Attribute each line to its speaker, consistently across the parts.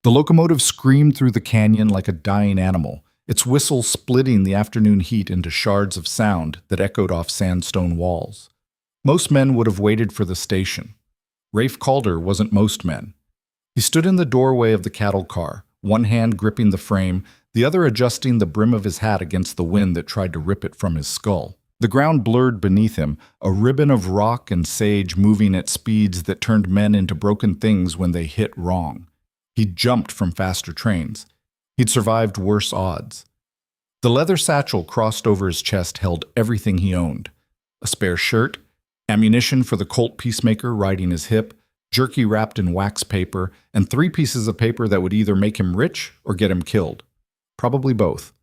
Speaker 1: The locomotive screamed through the canyon like a dying animal, its whistle splitting the afternoon heat into shards of sound that echoed off sandstone walls. Most men would have waited for the station. Rafe Calder wasn't most men. He stood in the doorway of the cattle car, one hand gripping the frame, the other adjusting the brim of his hat against the wind that tried to rip it from his skull. The ground blurred beneath him, a ribbon of rock and sage moving at speeds that turned men into broken things when they hit wrong. He'd jumped from faster trains. He'd survived worse odds. The leather satchel crossed over his chest held everything he owned. A spare shirt, ammunition for the Colt Peacemaker riding his hip, jerky wrapped in wax paper, and 3 pieces of paper that would either make him rich or get him killed. Probably both.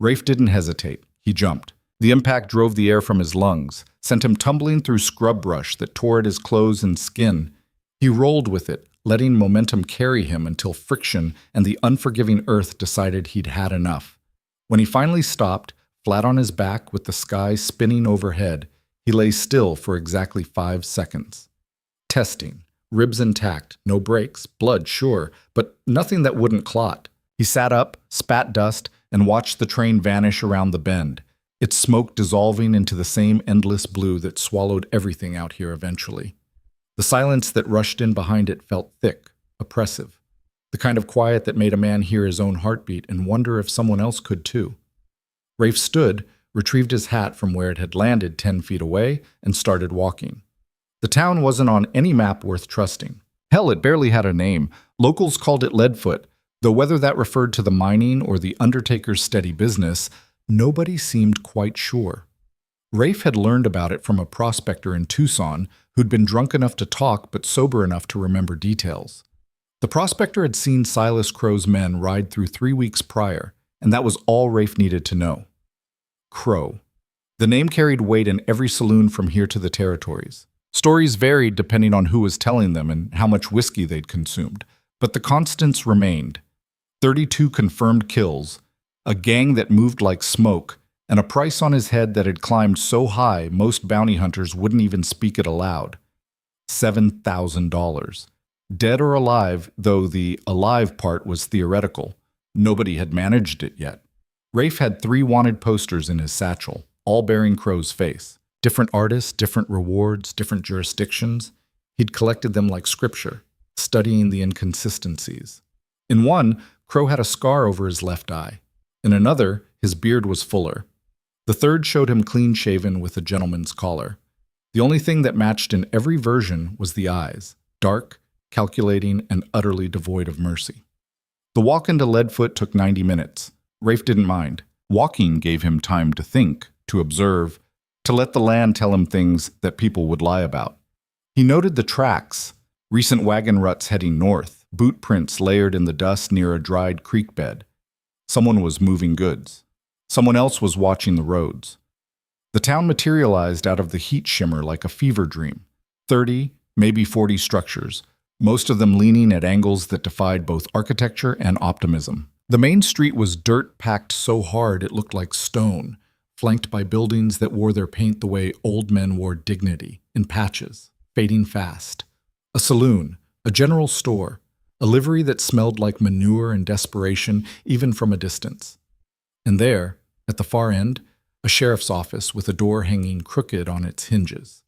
Speaker 1: Rafe didn't hesitate. He jumped. The impact drove the air from his lungs, sent him tumbling through scrub brush that tore at his clothes and skin. He rolled with it, letting momentum carry him until friction and the unforgiving earth decided he'd had enough. When he finally stopped, flat on his back with the sky spinning overhead, he lay still for exactly 5 seconds. Testing. Ribs intact, no breaks, blood, sure, but nothing that wouldn't clot. He sat up, spat dust, and watched the train vanish around the bend, its smoke dissolving into the same endless blue that swallowed everything out here eventually. The silence that rushed in behind it felt thick, oppressive, the kind of quiet that made a man hear his own heartbeat and wonder if someone else could too. Rafe stood, retrieved his hat from where it had landed 10 feet away, and started walking. The town wasn't on any map worth trusting. Hell, it barely had a name. Locals called it Leadfoot, though whether that referred to the mining or the undertaker's steady business, nobody seemed quite sure. Rafe had learned about it from a prospector in Tucson who'd been drunk enough to talk but sober enough to remember details. The prospector had seen Silas Crow's men ride through 3 weeks prior, and that was all Rafe needed to know. Crow. The name carried weight in every saloon from here to the territories. Stories varied depending on who was telling them and how much whiskey they'd consumed, but the constants remained. 32 confirmed kills, a gang that moved like smoke, and a price on his head that had climbed so high most bounty hunters wouldn't even speak it aloud. $7,000. Dead or alive, though the alive part was theoretical. Nobody had managed it yet. Rafe had 3 wanted posters in his satchel, all bearing Crow's face. Different artists, different rewards, different jurisdictions. He'd collected them like scripture, studying the inconsistencies. In one, Crow had a scar over his left eye. In another, his beard was fuller. The third showed him clean-shaven with a gentleman's collar. The only thing that matched in every version was the eyes, dark, calculating, and utterly devoid of mercy. The walk into Leadfoot took 90 minutes. Rafe didn't mind. Walking gave him time to think, to observe, to let the land tell him things that people would lie about. He noted the tracks, recent wagon ruts heading north, boot prints layered in the dust near a dried creek bed. Someone was moving goods. Someone else was watching the roads. The town materialized out of the heat shimmer like a fever dream. 30, maybe 40 structures, most of them leaning at angles that defied both architecture and optimism. The main street was dirt packed so hard it looked like stone, flanked by buildings that wore their paint the way old men wore dignity, in patches, fading fast. A saloon, a general store, a livery that smelled like manure and desperation even from a distance. And there, at the far end, a sheriff's office with a door hanging crooked on its hinges.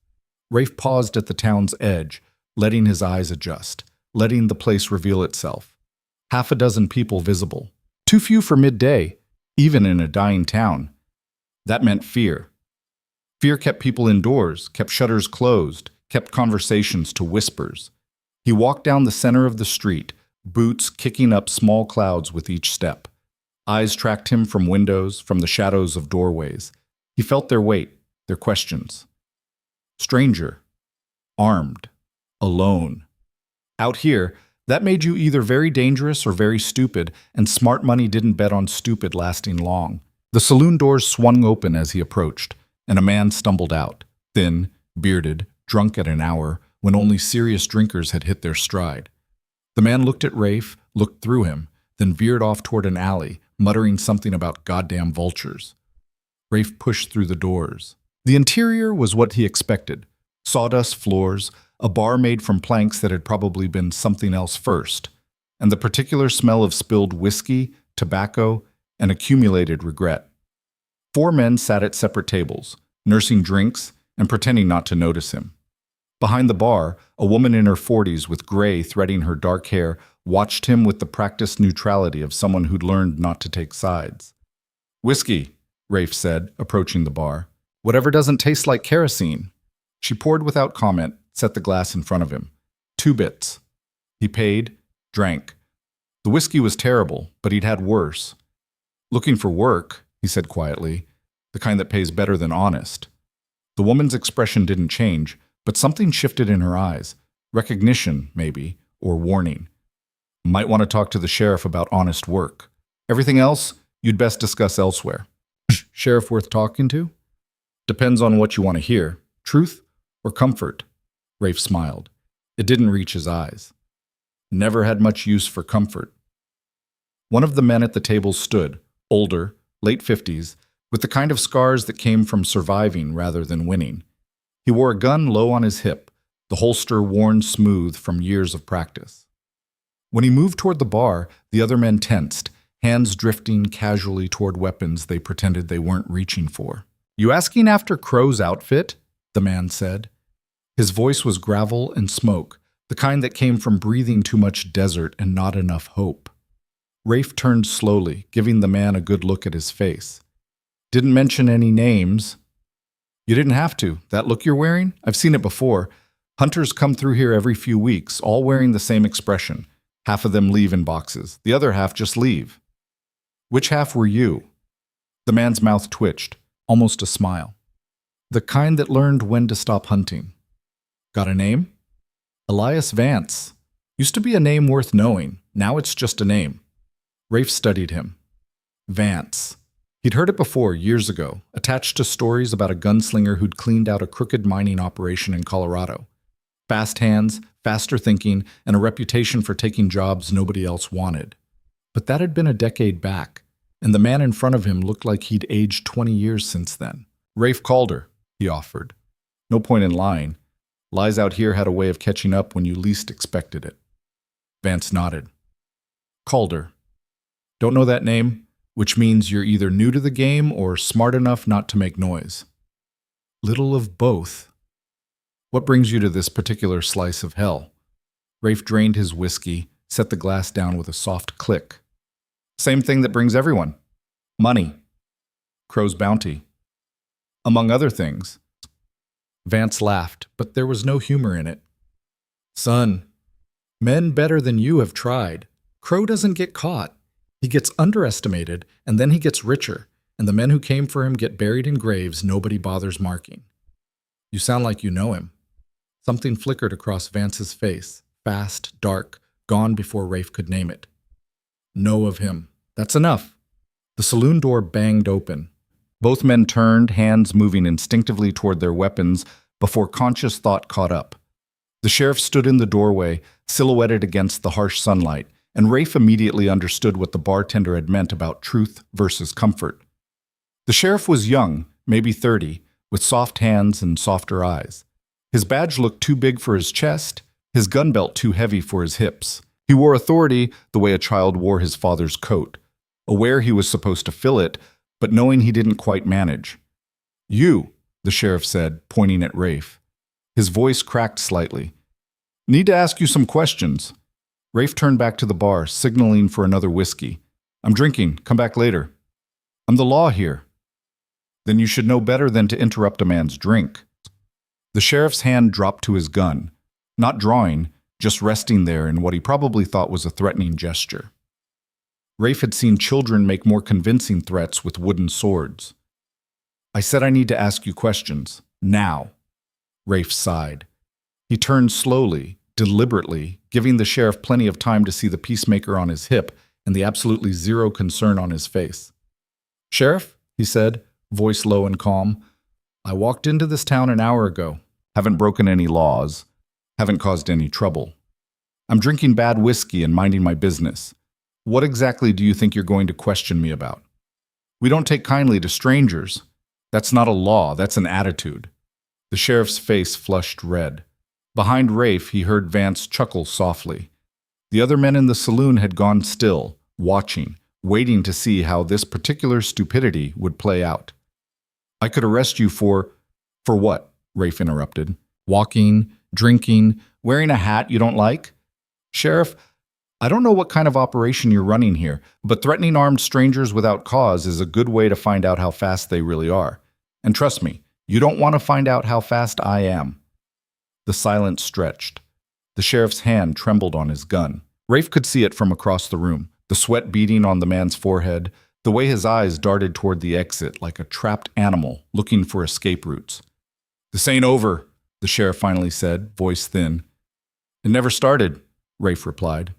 Speaker 1: Rafe paused at the town's edge, letting his eyes adjust, letting the place reveal itself. 6 people visible. Too few for midday, even in a dying town. That meant fear. Fear kept people indoors, kept shutters closed, kept conversations to whispers. He walked down the center of the street, boots kicking up small clouds with each step. Eyes tracked him from windows, from the shadows of doorways. He felt their weight, their questions. Stranger. Armed. Alone. Out here, that made you either very dangerous or very stupid, and smart money didn't bet on stupid lasting long. The saloon doors swung open as he approached, and a man stumbled out, thin, bearded, drunk at an hour when only serious drinkers had hit their stride. The man looked at Rafe, looked through him, then veered off toward an alley, muttering something about goddamn vultures. Rafe pushed through the doors. The interior was what he expected. Sawdust floors, a bar made from planks that had probably been something else first, and the particular smell of spilled whiskey, tobacco, and accumulated regret. 4 men sat at separate tables, nursing drinks and pretending not to notice him. Behind the bar, a woman in her 40s with gray threading her dark hair watched him with the practiced neutrality of someone who'd learned not to take sides. "Whiskey," Rafe said, approaching the bar. "Whatever doesn't taste like kerosene." She poured without comment, set the glass in front of him. 2 bits. He paid, drank. The whiskey was terrible, but he'd had worse. "Looking for work," he said quietly, "the kind that pays better than honest." The woman's expression didn't change, but something shifted in her eyes. Recognition, maybe, or warning. "Might want to talk to the sheriff about honest work. Everything else, you'd best discuss elsewhere." "Sheriff worth talking to?" "Depends on what you want to hear. Truth or comfort?" Rafe smiled. It didn't reach his eyes. Never had much use for comfort. One of the men at the table stood, older, late 50s, with the kind of scars that came from surviving rather than winning. He wore a gun low on his hip, the holster worn smooth from years of practice. When he moved toward the bar, the other men tensed, hands drifting casually toward weapons they pretended they weren't reaching for. "You asking after Crow's outfit?" the man said. His voice was gravel and smoke, the kind that came from breathing too much desert and not enough hope. Rafe turned slowly, giving the man a good look at his face. "Didn't mention any names." "You didn't have to. That look you're wearing? I've seen it before. Hunters come through here every few weeks, all wearing the same expression. Half of them leave in boxes. The other half just leave." "Which half were you?" The man's mouth twitched, almost a smile. "The kind that learned when to stop hunting." "Got a name?" "Elias Vance. Used to be a name worth knowing. Now it's just a name." Rafe studied him. Vance. He'd heard it before, years ago, attached to stories about a gunslinger who'd cleaned out a crooked mining operation in Colorado. Fast hands, faster thinking, and a reputation for taking jobs nobody else wanted. But that had been a decade back, and the man in front of him looked like he'd aged 20 years since then. "Rafe Calder," he offered. "No point in lying. Lies out here had a way of catching up when you least expected it." Vance nodded. "Calder. Don't know that name, which means you're either new to the game or smart enough not to make noise." "Little of both." "What brings you to this particular slice of hell?" Rafe drained his whiskey, set the glass down with a soft click. "Same thing that brings everyone. Money. Crow's bounty. Among other things." Vance laughed, but there was no humor in it. "Son, men better than you have tried. Crow doesn't get caught. He gets underestimated, and then he gets richer, and the men who came for him get buried in graves nobody bothers marking." "You sound like you know him." Something flickered across Vance's face, fast, dark, gone before Rafe could name it. "Know of him. That's enough." The saloon door banged open. Both men turned, hands moving instinctively toward their weapons before conscious thought caught up. The sheriff stood in the doorway, silhouetted against the harsh sunlight, and Rafe immediately understood what the bartender had meant about truth versus comfort. The sheriff was young, maybe 30, with soft hands and softer eyes. His badge looked too big for his chest, his gun belt too heavy for his hips. He wore authority the way a child wore his father's coat, aware he was supposed to fill it, but knowing he didn't quite manage. "You," the sheriff said, pointing at Rafe. His voice cracked slightly. "Need to ask you some questions." Rafe turned back to the bar, signaling for another whiskey. "I'm drinking. Come back later." "I'm the law here." "Then you should know better than to interrupt a man's drink." The sheriff's hand dropped to his gun, not drawing, just resting there in what he probably thought was a threatening gesture. Rafe had seen children make more convincing threats with wooden swords. "I said I need to ask you questions. Now." Rafe sighed. He turned slowly, deliberately, giving the sheriff plenty of time to see the peacemaker on his hip and the absolutely zero concern on his face. "Sheriff," he said, voice low and calm, "I walked into this town an hour ago. Haven't broken any laws. Haven't caused any trouble. I'm drinking bad whiskey and minding my business. What exactly do you think you're going to question me about? We don't take kindly to strangers. That's not a law, that's an attitude." The sheriff's face flushed red. Behind Rafe, he heard Vance chuckle softly. The other men in the saloon had gone still, watching, waiting to see how this particular stupidity would play out. I could arrest you for what? Rafe interrupted. Walking, drinking, wearing a hat you don't like? Sheriff, I don't know what kind of operation you're running here, but threatening armed strangers without cause is a good way to find out how fast they really are. And trust me, you don't want to find out how fast I am. The silence stretched. The sheriff's hand trembled on his gun. Rafe could see it from across the room, the sweat beading on the man's forehead, the way his eyes darted toward the exit like a trapped animal looking for escape routes. This ain't over, the sheriff finally said, voice thin. It never started, Rafe replied.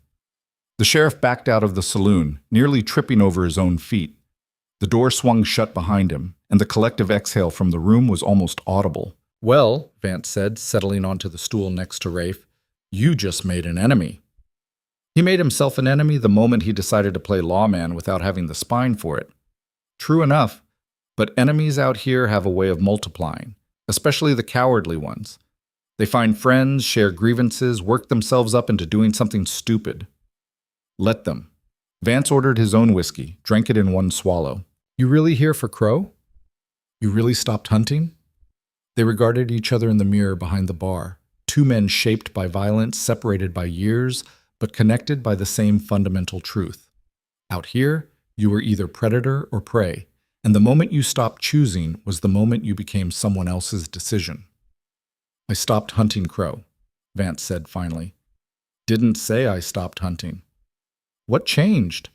Speaker 1: The sheriff backed out of the saloon, nearly tripping over his own feet. The door swung shut behind him, and the collective exhale from the room was almost audible. Well, Vance said, settling onto the stool next to Rafe, you just made an enemy. He made himself an enemy the moment he decided to play lawman without having the spine for it. True enough, but enemies out here have a way of multiplying, especially the cowardly ones. They find friends, share grievances, work themselves up into doing something stupid. Let them. Vance ordered his own whiskey, drank it in one swallow. You really here for Crow? You really stopped hunting? They regarded each other in the mirror behind the bar, two men shaped by violence, separated by years, but connected by the same fundamental truth. Out here, you were either predator or prey, and the moment you stopped choosing was the moment you became someone else's decision. I stopped hunting Crow, Vance said finally. Didn't say I stopped hunting. What changed?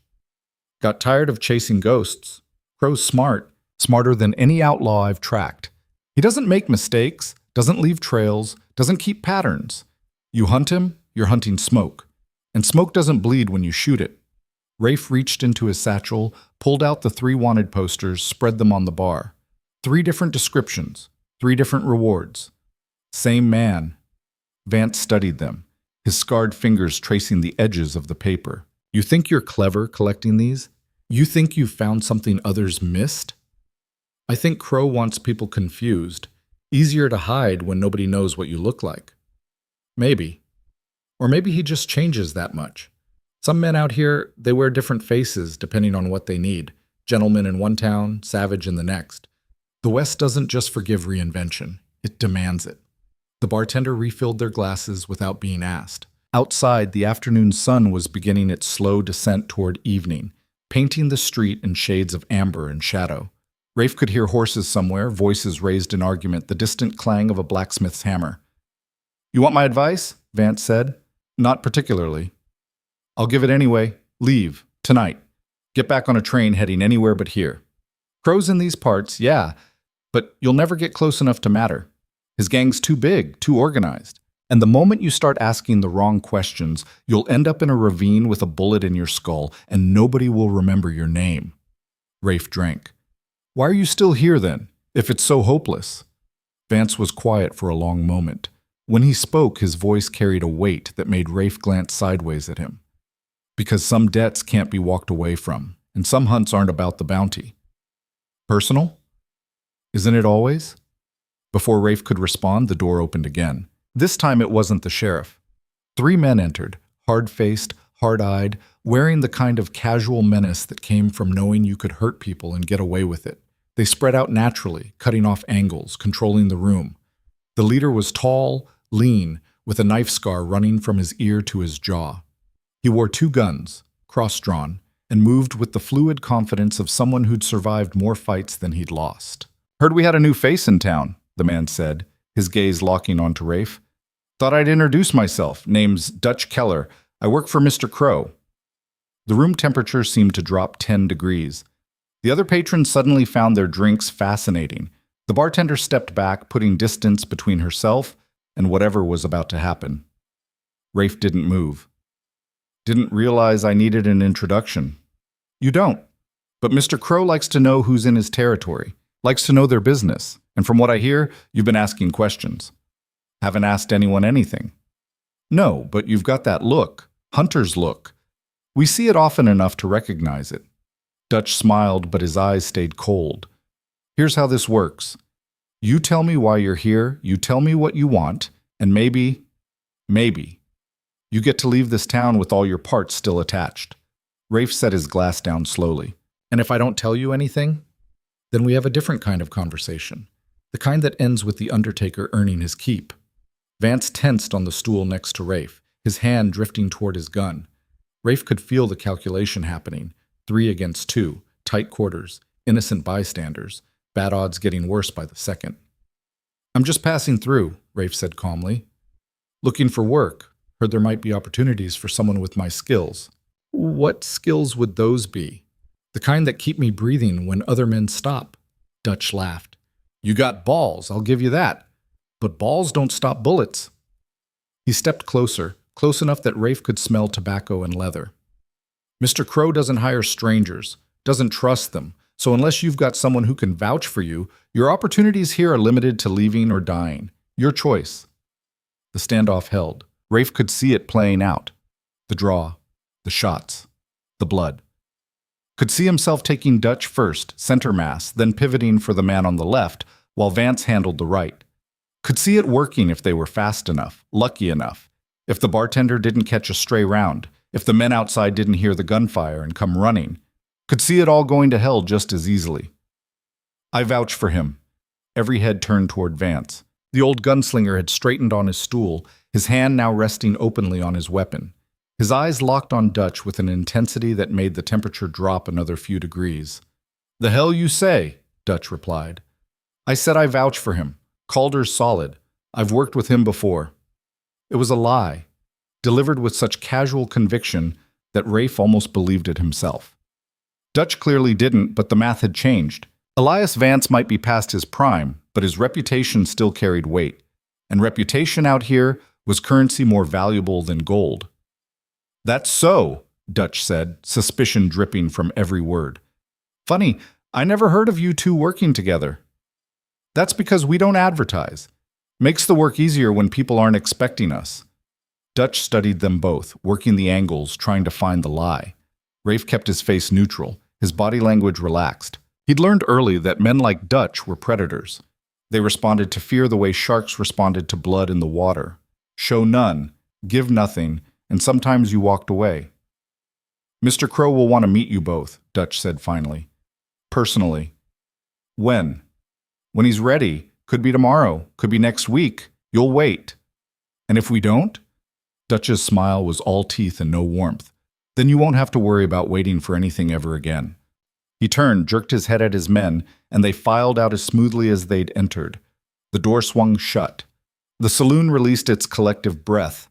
Speaker 1: Got tired of chasing ghosts. Crow's smart, smarter than any outlaw I've tracked. He doesn't make mistakes, doesn't leave trails, doesn't keep patterns. You hunt him, you're hunting smoke. And smoke doesn't bleed when you shoot it. Rafe reached into his satchel, pulled out the 3 wanted posters, spread them on the bar. 3 different descriptions, 3 different rewards. Same man. Vance studied them, his scarred fingers tracing the edges of the paper. You think you're clever collecting these? You think you've found something others missed? I think Crow wants people confused. Easier to hide when nobody knows what you look like. Maybe. Or maybe he just changes that much. Some men out here, they wear different faces depending on what they need. Gentleman in one town, savage in the next. The West doesn't just forgive reinvention. It demands it. The bartender refilled their glasses without being asked. Outside, the afternoon sun was beginning its slow descent toward evening, painting the street in shades of amber and shadow. Rafe could hear horses somewhere, voices raised in argument, the distant clang of a blacksmith's hammer. You want my advice? Vance said. Not particularly. I'll give it anyway. Leave. Tonight. Get back on a train heading anywhere but here. Crow's in these parts, yeah, but you'll never get close enough to matter. His gang's too big, too organized. And the moment you start asking the wrong questions, you'll end up in a ravine with a bullet in your skull, and nobody will remember your name. Rafe drank. Why are you still here then, if it's so hopeless? Vance was quiet for a long moment. When he spoke, his voice carried a weight that made Rafe glance sideways at him. Because some debts can't be walked away from, and some hunts aren't about the bounty. Personal? Isn't it always? Before Rafe could respond, the door opened again. This time it wasn't the sheriff. 3 men entered, hard-faced, hard-eyed, wearing the kind of casual menace that came from knowing you could hurt people and get away with it. They spread out naturally, cutting off angles, controlling the room. The leader was tall, lean, with a knife scar running from his ear to his jaw. He wore 2 guns, cross-drawn, and moved with the fluid confidence of someone who'd survived more fights than he'd lost. Heard we had a new face in town, the man said, his gaze locking onto Rafe. Thought I'd introduce myself. Name's Dutch Keller. I work for Mr. Crow. The room temperature seemed to drop 10 degrees. The other patrons suddenly found their drinks fascinating. The bartender stepped back, putting distance between herself and whatever was about to happen. Rafe didn't move. Didn't realize I needed an introduction. You don't. But Mr. Crow likes to know who's in his territory, likes to know their business, and from what I hear, you've been asking questions. Haven't asked anyone anything. No, but you've got that look, hunter's look. We see it often enough to recognize it. Dutch smiled, but his eyes stayed cold. Here's how this works. You tell me why you're here, you tell me what you want, and maybe, You get to leave this town with all your parts still attached. Rafe set his glass down slowly. And if I don't tell you anything, then we have a different kind of conversation. The kind that ends with the undertaker earning his keep. Vance tensed on the stool next to Rafe, his hand drifting toward his gun. Rafe could feel the calculation happening. 3 against 2, tight quarters, innocent bystanders, bad odds getting worse by the second. I'm just passing through, Rafe said calmly. Looking for work. Heard there might be opportunities for someone with my skills. What skills would those be? The kind that keep me breathing when other men stop. Dutch laughed. You got balls, I'll give you that. But balls don't stop bullets. He stepped closer, close enough that Rafe could smell tobacco and leather. Mr. Crow doesn't hire strangers, doesn't trust them, so unless you've got someone who can vouch for you, your opportunities here are limited to leaving or dying. Your choice. The standoff held. Rafe could see it playing out. The draw, the shots, the blood. Could see himself taking Dutch first, center mass, then pivoting for the man on the left, while Vance handled the right. Could see it working if they were fast enough, lucky enough, if the bartender didn't catch a stray round, if the men outside didn't hear the gunfire and come running. Could see it all going to hell just as easily. I vouch for him. Every head turned toward Vance. The old gunslinger had straightened on his stool, his hand now resting openly on his weapon. His eyes locked on Dutch with an intensity that made the temperature drop another few degrees. The hell you say, Dutch replied. I said I vouch for him. Calder's solid. I've worked with him before. It was a lie, delivered with such casual conviction that Rafe almost believed it himself. Dutch clearly didn't, but the math had changed. Elias Vance might be past his prime, but his reputation still carried weight. And reputation out here was currency more valuable than gold. That's so, Dutch said, suspicion dripping from every word. Funny, I never heard of you two working together. That's because we don't advertise. Makes the work easier when people aren't expecting us. Dutch studied them both, working the angles, trying to find the lie. Rafe kept his face neutral, his body language relaxed. He'd learned early that men like Dutch were predators. They responded to fear the way sharks responded to blood in the water. Show none, give nothing, and sometimes you walked away. Mr. Crow will want to meet you both, Dutch said finally. Personally. When? When he's ready. Could be tomorrow. Could be next week. You'll wait. And if we don't? Dutch's smile was all teeth and no warmth. Then you won't have to worry about waiting for anything ever again. He turned, jerked his head at his men, and they filed out as smoothly as they'd entered. The door swung shut. The saloon released its collective breath.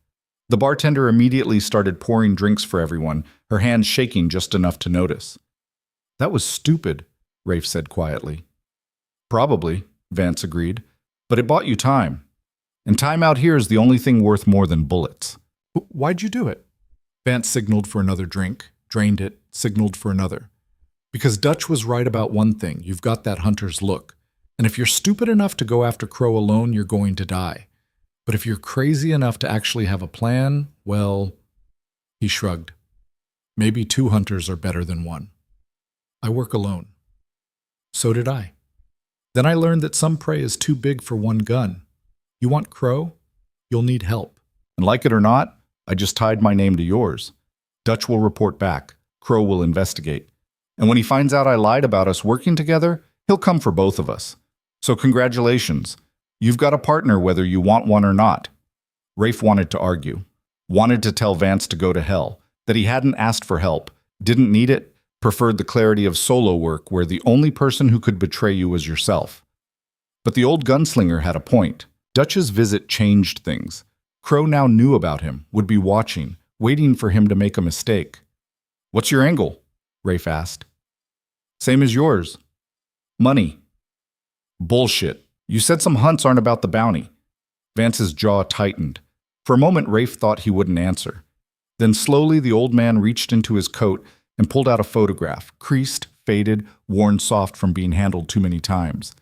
Speaker 1: The bartender immediately started pouring drinks for everyone, her hands shaking just enough to notice. That was stupid, Rafe said quietly. Probably, Vance agreed, but it bought you time. And time out here is the only thing worth more than bullets. Why'd you do it? Vance signaled for another drink, drained it, signaled for another. Because Dutch was right about one thing, you've got that hunter's look. And if you're stupid enough to go after Crow alone, you're going to die. But if you're crazy enough to actually have a plan, well, he shrugged. Maybe 2 hunters are better than 1. I work alone. So did I. Then I learned that some prey is too big for 1 gun. You want Crow? You'll need help. And like it or not, I just tied my name to yours. Dutch will report back. Crow will investigate. And when he finds out I lied about us working together, he'll come for both of us. So congratulations. You've got a partner whether you want one or not. Rafe wanted to argue. Wanted to tell Vance to go to hell. That he hadn't asked for help. Didn't need it. Preferred the clarity of solo work where the only person who could betray you was yourself. But the old gunslinger had a point. Dutch's visit changed things. Crow now knew about him, would be watching, waiting for him to make a mistake. What's your angle? Rafe asked. Same as yours. Money. Bullshit. You said some hunts aren't about the bounty. Vance's jaw tightened. For a moment, Rafe thought he wouldn't answer. Then slowly the old man reached into his coat and pulled out a photograph, creased, faded, worn soft from being handled too many times.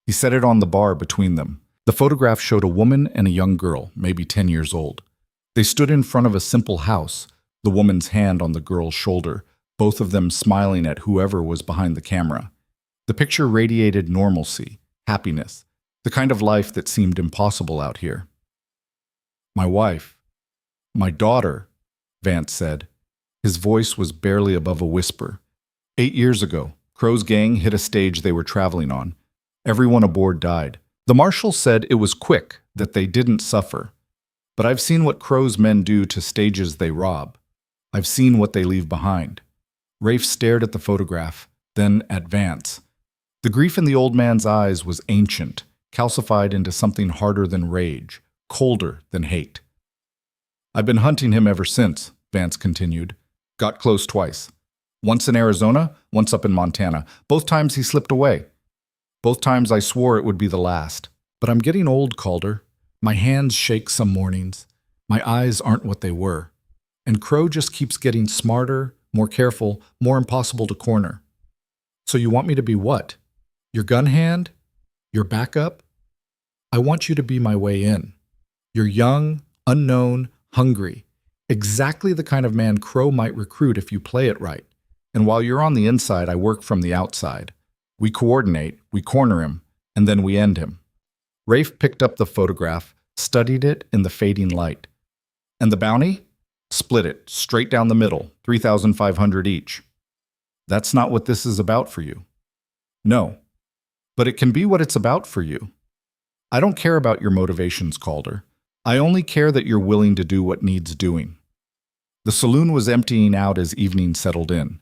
Speaker 1: He set it on the bar between them. The photograph showed a woman and a young girl, maybe 10 years old. They stood in front of a simple house, the woman's hand on the girl's shoulder, both of them smiling at whoever was behind the camera. The picture radiated normalcy, happiness, the kind of life that seemed impossible out here. My wife. My daughter, Vance said. His voice was barely above a whisper. 8 years ago, Crow's gang hit a stage they were traveling on. Everyone aboard died. The marshal said it was quick, that they didn't suffer. But I've seen what Crow's men do to stages they rob. I've seen what they leave behind. Rafe stared at the photograph, then at Vance. The grief in the old man's eyes was ancient, calcified into something harder than rage, colder than hate. I've been hunting him ever since, Vance continued. Got close twice. Once in Arizona, once up in Montana. Both times he slipped away. Both times I swore it would be the last. But I'm getting old, Calder. My hands shake some mornings. My eyes aren't what they were. And Crow just keeps getting smarter, more careful, more impossible to corner. So you want me to be what? Your gun hand? Your backup? I want you to be my way in. You're young, unknown, hungry. Exactly the kind of man Crow might recruit if you play it right. And while you're on the inside, I work from the outside. We coordinate, we corner him, and then we end him. Rafe picked up the photograph, studied it in the fading light. And the bounty? Split it, straight down the middle, 3,500 each. That's not what this is about for you. No, but it can be what it's about for you. I don't care about your motivations, Calder. I only care that you're willing to do what needs doing. The saloon was emptying out as evening settled in.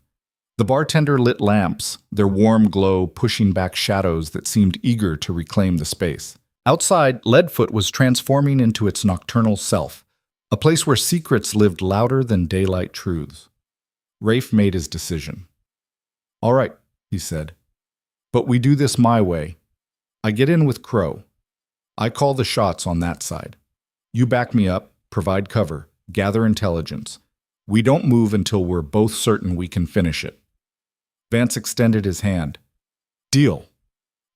Speaker 1: The bartender lit lamps, their warm glow pushing back shadows that seemed eager to reclaim the space. Outside, Leadfoot was transforming into its nocturnal self, a place where secrets lived louder than daylight truths. Rafe made his decision. All right, he said. But we do this my way. I get in with Crow. I call the shots on that side. You back me up, provide cover, gather intelligence. We don't move until we're both certain we can finish it. Vance extended his hand. Deal.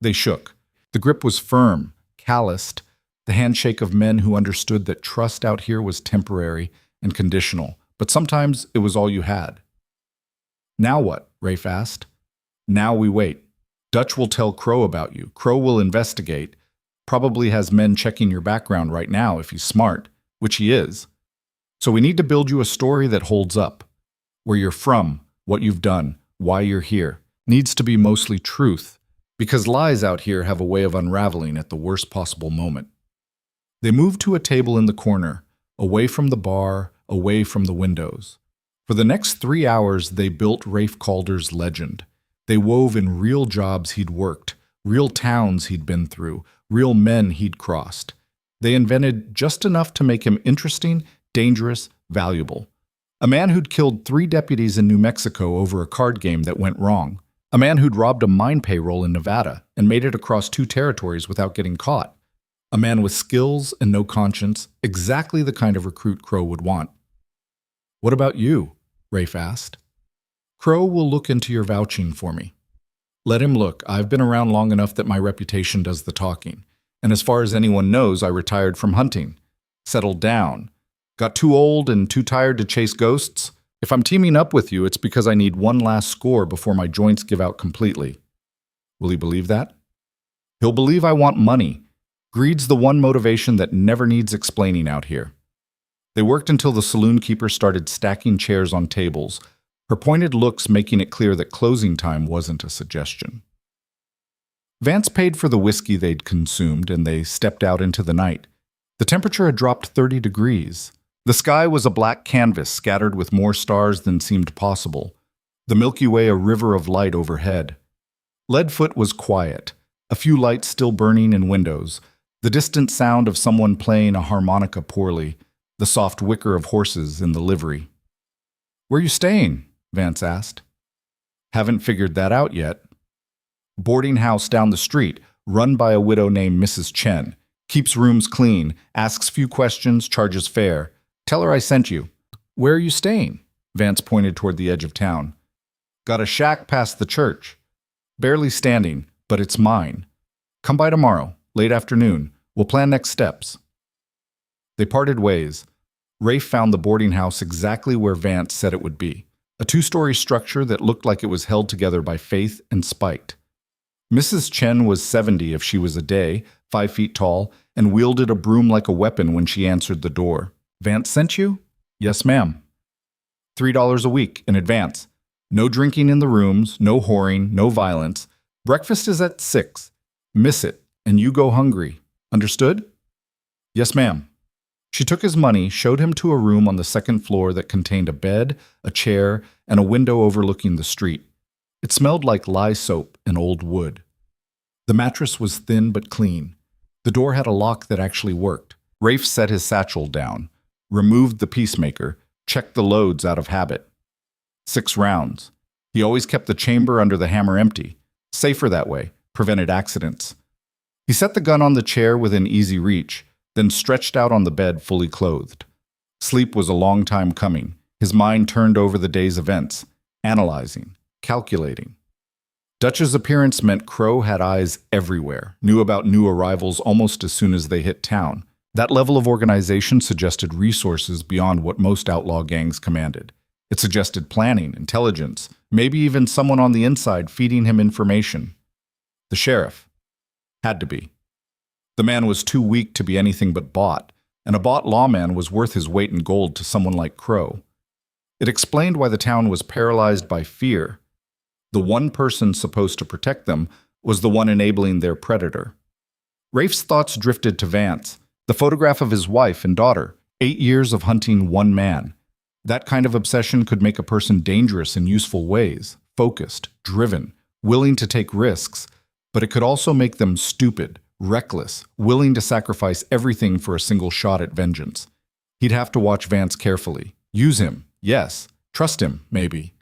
Speaker 1: They shook. The grip was firm, calloused, the handshake of men who understood that trust out here was temporary and conditional, but sometimes it was all you had. Now what? Rafe asked. Now we wait. Dutch will tell Crow about you. Crow will investigate. Probably has men checking your background right now if he's smart, which he is. So we need to build you a story that holds up. Where you're from, what you've done, why you're here. Needs to be mostly truth, because lies out here have a way of unraveling at the worst possible moment. They moved to a table in the corner, away from the bar, away from the windows. For the next 3 hours, they built Rafe Calder's legend. They wove in real jobs he'd worked, real towns he'd been through, real men he'd crossed. They invented just enough to make him interesting, dangerous, valuable. A man who'd killed 3 deputies in New Mexico over a card game that went wrong. A man who'd robbed a mine payroll in Nevada and made it across 2 territories without getting caught. A man with skills and no conscience, exactly the kind of recruit Crow would want. What about you? Rafe asked. Crow will look into your vouching for me. Let him look. I've been around long enough that my reputation does the talking. And as far as anyone knows, I retired from hunting. Settled down. Got too old and too tired to chase ghosts? If I'm teaming up with you, it's because I need one last score before my joints give out completely. Will he believe that? He'll believe I want money. Greed's the one motivation that never needs explaining out here. They worked until the saloon keeper started stacking chairs on tables, her pointed looks making it clear that closing time wasn't a suggestion. Vance paid for the whiskey they'd consumed, and they stepped out into the night. The temperature had dropped 30 degrees. The sky was a black canvas scattered with more stars than seemed possible, the Milky Way a river of light overhead. Leadfoot was quiet, a few lights still burning in windows, the distant sound of someone playing a harmonica poorly, the soft whicker of horses in the livery. Where are you staying? Vance asked. Haven't figured that out yet. Boarding house down the street, run by a widow named Mrs. Chen. Keeps rooms clean, asks few questions, charges fare. Tell her I sent you. Where are you staying? Vance pointed toward the edge of town. Got a shack past the church. Barely standing, but it's mine. Come by tomorrow, late afternoon. We'll plan next steps. They parted ways. Rafe found the boarding house exactly where Vance said it would be, a 2-story structure that looked like it was held together by faith and spite. Mrs. Chen was 70 if she was a day, 5 feet tall, and wielded a broom like a weapon when she answered the door. Vance sent you? Yes, ma'am. $3 a week in advance. No drinking in the rooms, no whoring, no violence. Breakfast is at 6. Miss it, and you go hungry. Understood? Yes, ma'am. She took his money, showed him to a room on the second floor that contained a bed, a chair, and a window overlooking the street. It smelled like lye soap and old wood. The mattress was thin but clean. The door had a lock that actually worked. Rafe set his satchel down, removed the peacemaker, checked the loads out of habit. 6 rounds. He always kept the chamber under the hammer empty. Safer that way, prevented accidents. He set the gun on the chair within easy reach, then stretched out on the bed fully clothed. Sleep was a long time coming. His mind turned over the day's events, analyzing, calculating. Dutch's appearance meant Crow had eyes everywhere, knew about new arrivals almost as soon as they hit town. That level of organization suggested resources beyond what most outlaw gangs commanded. It suggested planning, intelligence, maybe even someone on the inside feeding him information. The sheriff. Had to be. The man was too weak to be anything but bought, and a bought lawman was worth his weight in gold to someone like Crow. It explained why the town was paralyzed by fear. The one person supposed to protect them was the one enabling their predator. Rafe's thoughts drifted to Vance, the photograph of his wife and daughter, 8 years of hunting one man. That kind of obsession could make a person dangerous in useful ways, focused, driven, willing to take risks, but it could also make them stupid, reckless, willing to sacrifice everything for a single shot at vengeance. He'd have to watch Vance carefully. Use him, yes. Trust him, maybe.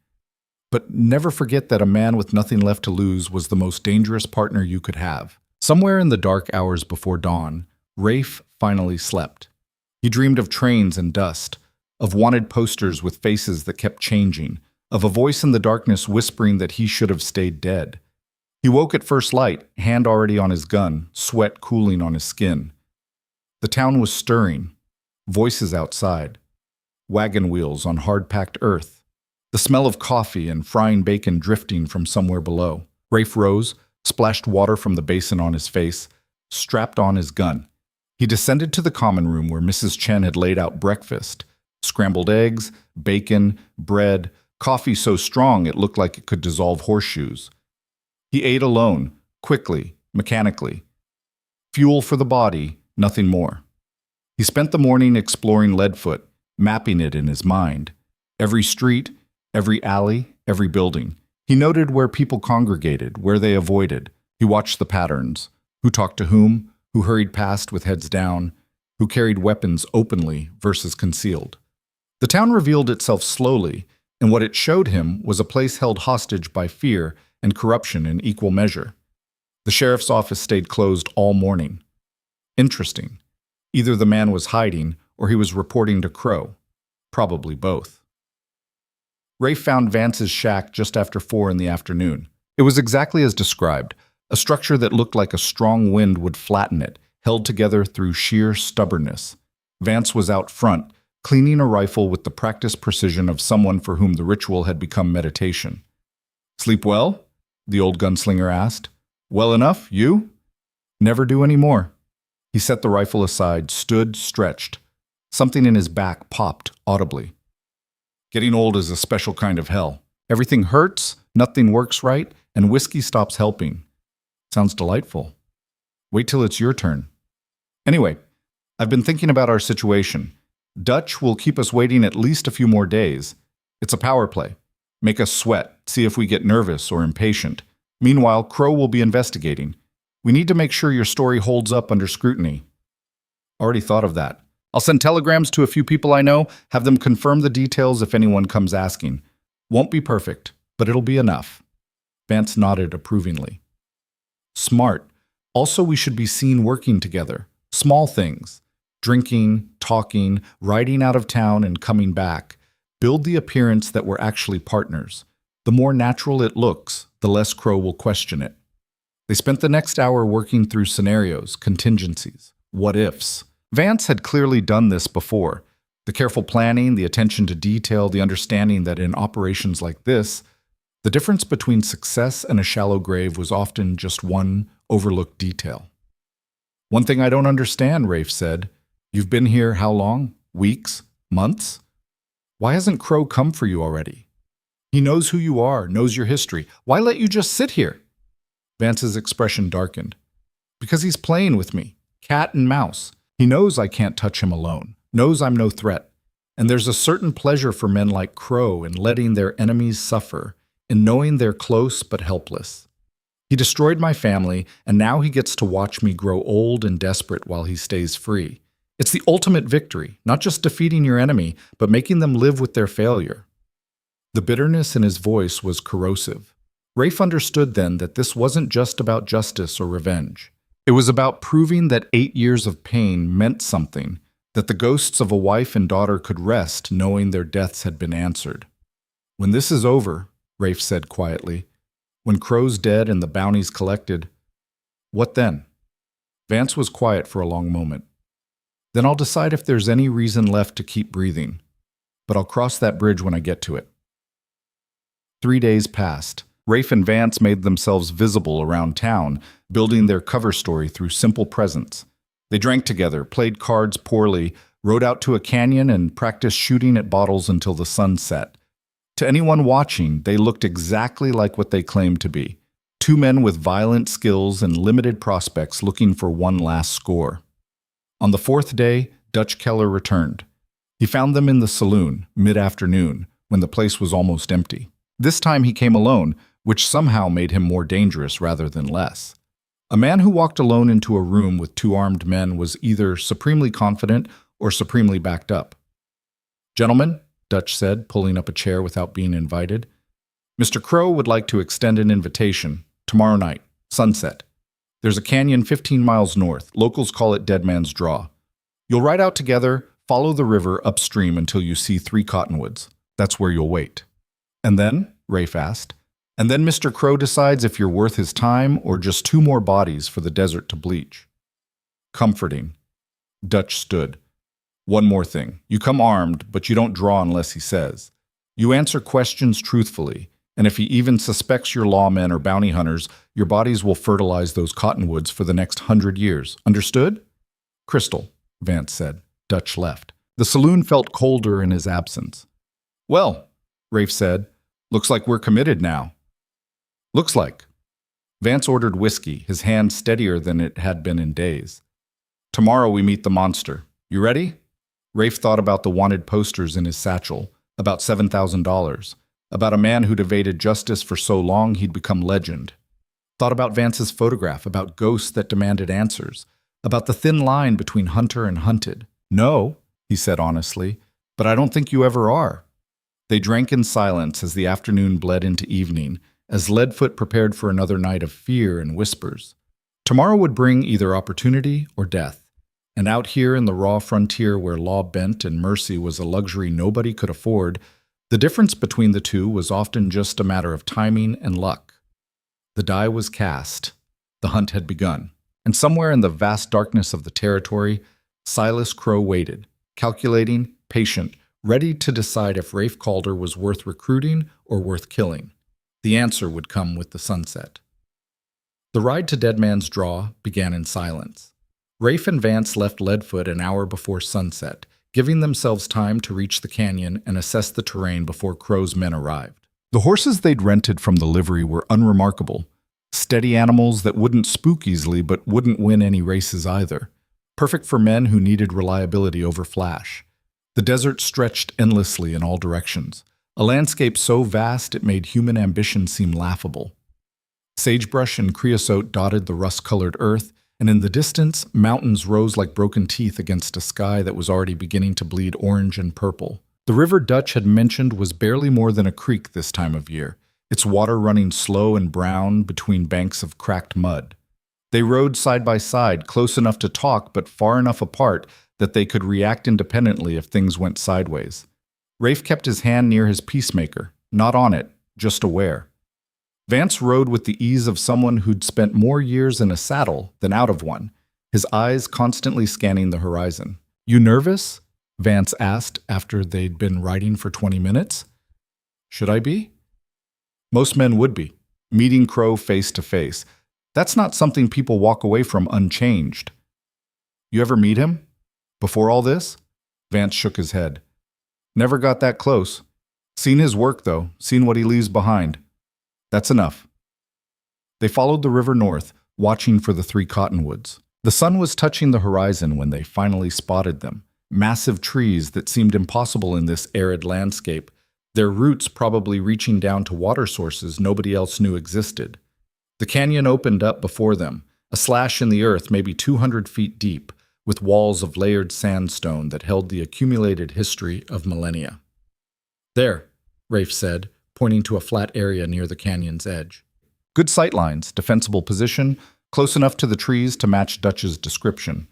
Speaker 1: But never forget that a man with nothing left to lose was the most dangerous partner you could have. Somewhere in the dark hours before dawn, Rafe finally slept. He dreamed of trains and dust, of wanted posters with faces that kept changing, of a voice in the darkness whispering that he should have stayed dead. He woke at first light, hand already on his gun, sweat cooling on his skin. The town was stirring. Voices outside. Wagon wheels on hard-packed earth. The smell of coffee and frying bacon drifting from somewhere below. Rafe rose, splashed water from the basin on his face, strapped on his gun. He descended to the common room where Mrs. Chen had laid out breakfast. Scrambled eggs, bacon, bread, coffee so strong it looked like it could dissolve horseshoes. He ate alone, quickly, mechanically. Fuel for the body, nothing more. He spent the morning exploring Leadfoot, mapping it in his mind. Every street, every alley, every building. He noted where people congregated, where they avoided. He watched the patterns. Who talked to whom, who hurried past with heads down, who carried weapons openly versus concealed. The town revealed itself slowly, and what it showed him was a place held hostage by fear and corruption in equal measure. The sheriff's office stayed closed all morning. Interesting. Either the man was hiding or he was reporting to Crow. Probably both. Rafe found Vance's shack just after 4 in the afternoon. It was exactly as described, a structure that looked like a strong wind would flatten it, held together through sheer stubbornness. Vance was out front, cleaning a rifle with the practiced precision of someone for whom the ritual had become meditation. "Sleep well?" the old gunslinger asked. "Well enough, you?" "Never do any more." He set the rifle aside, stood, stretched. Something in his back popped audibly. Getting old is a special kind of hell. Everything hurts, nothing works right, and whiskey stops helping. Sounds delightful. Wait till it's your turn. Anyway, I've been thinking about our situation. Dutch will keep us waiting at least a few more days. It's a power play. Make us sweat, see if we get nervous or impatient. Meanwhile, Crow will be investigating. We need to make sure your story holds up under scrutiny. Already thought of that. I'll send telegrams to a few people I know, have them confirm the details if anyone comes asking. Won't be perfect, but it'll be enough. Vance nodded approvingly. Smart. Also, we should be seen working together. Small things. Drinking, talking, riding out of town and coming back. Build the appearance that we're actually partners. The more natural it looks, the less Crow will question it. They spent the next hour working through scenarios, contingencies, what-ifs. Vance had clearly done this before. The careful planning, the attention to detail, the understanding that in operations like this, the difference between success and a shallow grave was often just one overlooked detail. "One thing I don't understand," Rafe said. "You've been here how long? Weeks? Months? Why hasn't Crow come for you already? He knows who you are, knows your history. Why let you just sit here? Vance's expression darkened. Because he's playing with me, cat and mouse. He knows I can't touch him alone, knows I'm no threat. And there's a certain pleasure for men like Crow in letting their enemies suffer, in knowing they're close but helpless. He destroyed my family, and now he gets to watch me grow old and desperate while he stays free. It's the ultimate victory, not just defeating your enemy, but making them live with their failure. The bitterness in his voice was corrosive. Rafe understood then that this wasn't just about justice or revenge. It was about proving that 8 years of pain meant something, that the ghosts of a wife and daughter could rest knowing their deaths had been answered. When this is over, Rafe said quietly, when Crow's dead and the bounties collected, what then? Vance was quiet for a long moment. Then I'll decide if there's any reason left to keep breathing, but I'll cross that bridge when I get to it. 3 days passed. Rafe and Vance made themselves visible around town, building their cover story through simple presence. They drank together, played cards poorly, rode out to a canyon, and practiced shooting at bottles until the sun set. To anyone watching, they looked exactly like what they claimed to be. Two men with violent skills and limited prospects looking for one last score. On the 4th day, Dutch Keller returned. He found them in the saloon, mid-afternoon, when the place was almost empty. This time he came alone, which somehow made him more dangerous rather than less. A man who walked alone into a room with 2 armed men was either supremely confident or supremely backed up. "Gentlemen," Dutch said, pulling up a chair without being invited, "Mr. Crow would like to extend an invitation. Tomorrow night, sunset. There's a canyon 15 miles north. Locals call it Dead Man's Draw. You'll ride out together, follow the river upstream until you see 3 cottonwoods. That's where you'll wait." "And then?" Rafe asked. "And then Mr. Crow decides if you're worth his time or just 2 more bodies for the desert to bleach." Comforting. Dutch stood. "One more thing. You come armed, but you don't draw unless he says. You answer questions truthfully, and if he even suspects you're lawmen or bounty hunters, your bodies will fertilize those cottonwoods for the next 100 years. Understood?" "Crystal," Vance said. Dutch left. The saloon felt colder in his absence. "Well," Rafe said, "looks like we're committed now." "Looks like." Vance ordered whiskey, his hand steadier than it had been in days. "Tomorrow we meet the monster. You ready?" Rafe thought about the wanted posters in his satchel, about $7,000, about a man who'd evaded justice for so long he'd become legend. Thought about Vance's photograph, about ghosts that demanded answers, about the thin line between hunter and hunted. "No," he said honestly, "but I don't think you ever are." They drank in silence as the afternoon bled into evening, as Leadfoot prepared for another night of fear and whispers. Tomorrow would bring either opportunity or death. And out here in the raw frontier where law bent and mercy was a luxury nobody could afford, the difference between the two was often just a matter of timing and luck. The die was cast. The hunt had begun. And somewhere in the vast darkness of the territory, Silas Crow waited, calculating, patient, ready to decide if Rafe Calder was worth recruiting or worth killing. The answer would come with the sunset. The ride to Dead Man's Draw began in silence. Rafe and Vance left Leadfoot an hour before sunset, giving themselves time to reach the canyon and assess the terrain before Crow's men arrived. The horses they'd rented from the livery were unremarkable, steady animals that wouldn't spook easily but wouldn't win any races either, perfect for men who needed reliability over flash. The desert stretched endlessly in all directions, a landscape so vast it made human ambition seem laughable. Sagebrush and creosote dotted the rust-colored earth, and in the distance, mountains rose like broken teeth against a sky that was already beginning to bleed orange and purple. The river Dutch had mentioned was barely more than a creek this time of year, its water running slow and brown between banks of cracked mud. They rode side by side, close enough to talk but far enough apart that they could react independently if things went sideways. Rafe kept his hand near his peacemaker, not on it, just aware. Vance rode with the ease of someone who'd spent more years in a saddle than out of one, his eyes constantly scanning the horizon. "You nervous?" Vance asked after they'd been riding for 20 minutes. "Should I be?" Most men would be, meeting Crow face to face. That's not something people walk away from unchanged. "You ever meet him? Before all this?" Vance shook his head. Never got that close. Seen his work, though, seen what he leaves behind. That's enough. They followed the river north, watching for the three cottonwoods. The sun was touching the horizon when they finally spotted them. Massive trees that seemed impossible in this arid landscape, their roots probably reaching down to water sources nobody else knew existed. The canyon opened up before them, a slash in the earth maybe 200 feet deep, with walls of layered sandstone that held the accumulated history of millennia. There, Rafe said, pointing to a flat area near the canyon's edge. Good sightlines, defensible position, close enough to the trees to match Dutch's description.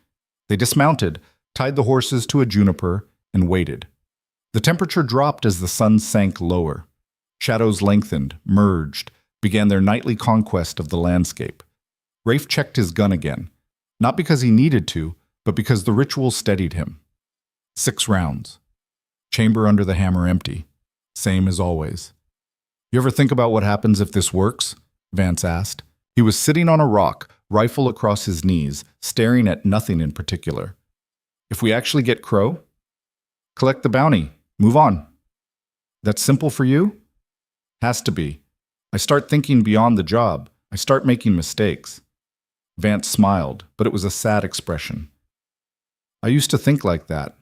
Speaker 1: They dismounted, tied the horses to a juniper, and waited. The temperature dropped as the sun sank lower. Shadows lengthened, merged, began their nightly conquest of the landscape. Rafe checked his gun again, not because he needed to, but because the ritual steadied him. 6 rounds. Chamber under the hammer empty. Same as always. You ever think about what happens if this works? Vance asked. He was sitting on a rock, rifle across his knees, staring at nothing in particular. If we actually get Crow? Collect the bounty. Move on. That's simple for you? Has to be. I start thinking beyond the job. I start making mistakes. Vance smiled, but it was a sad expression. I used to think like that,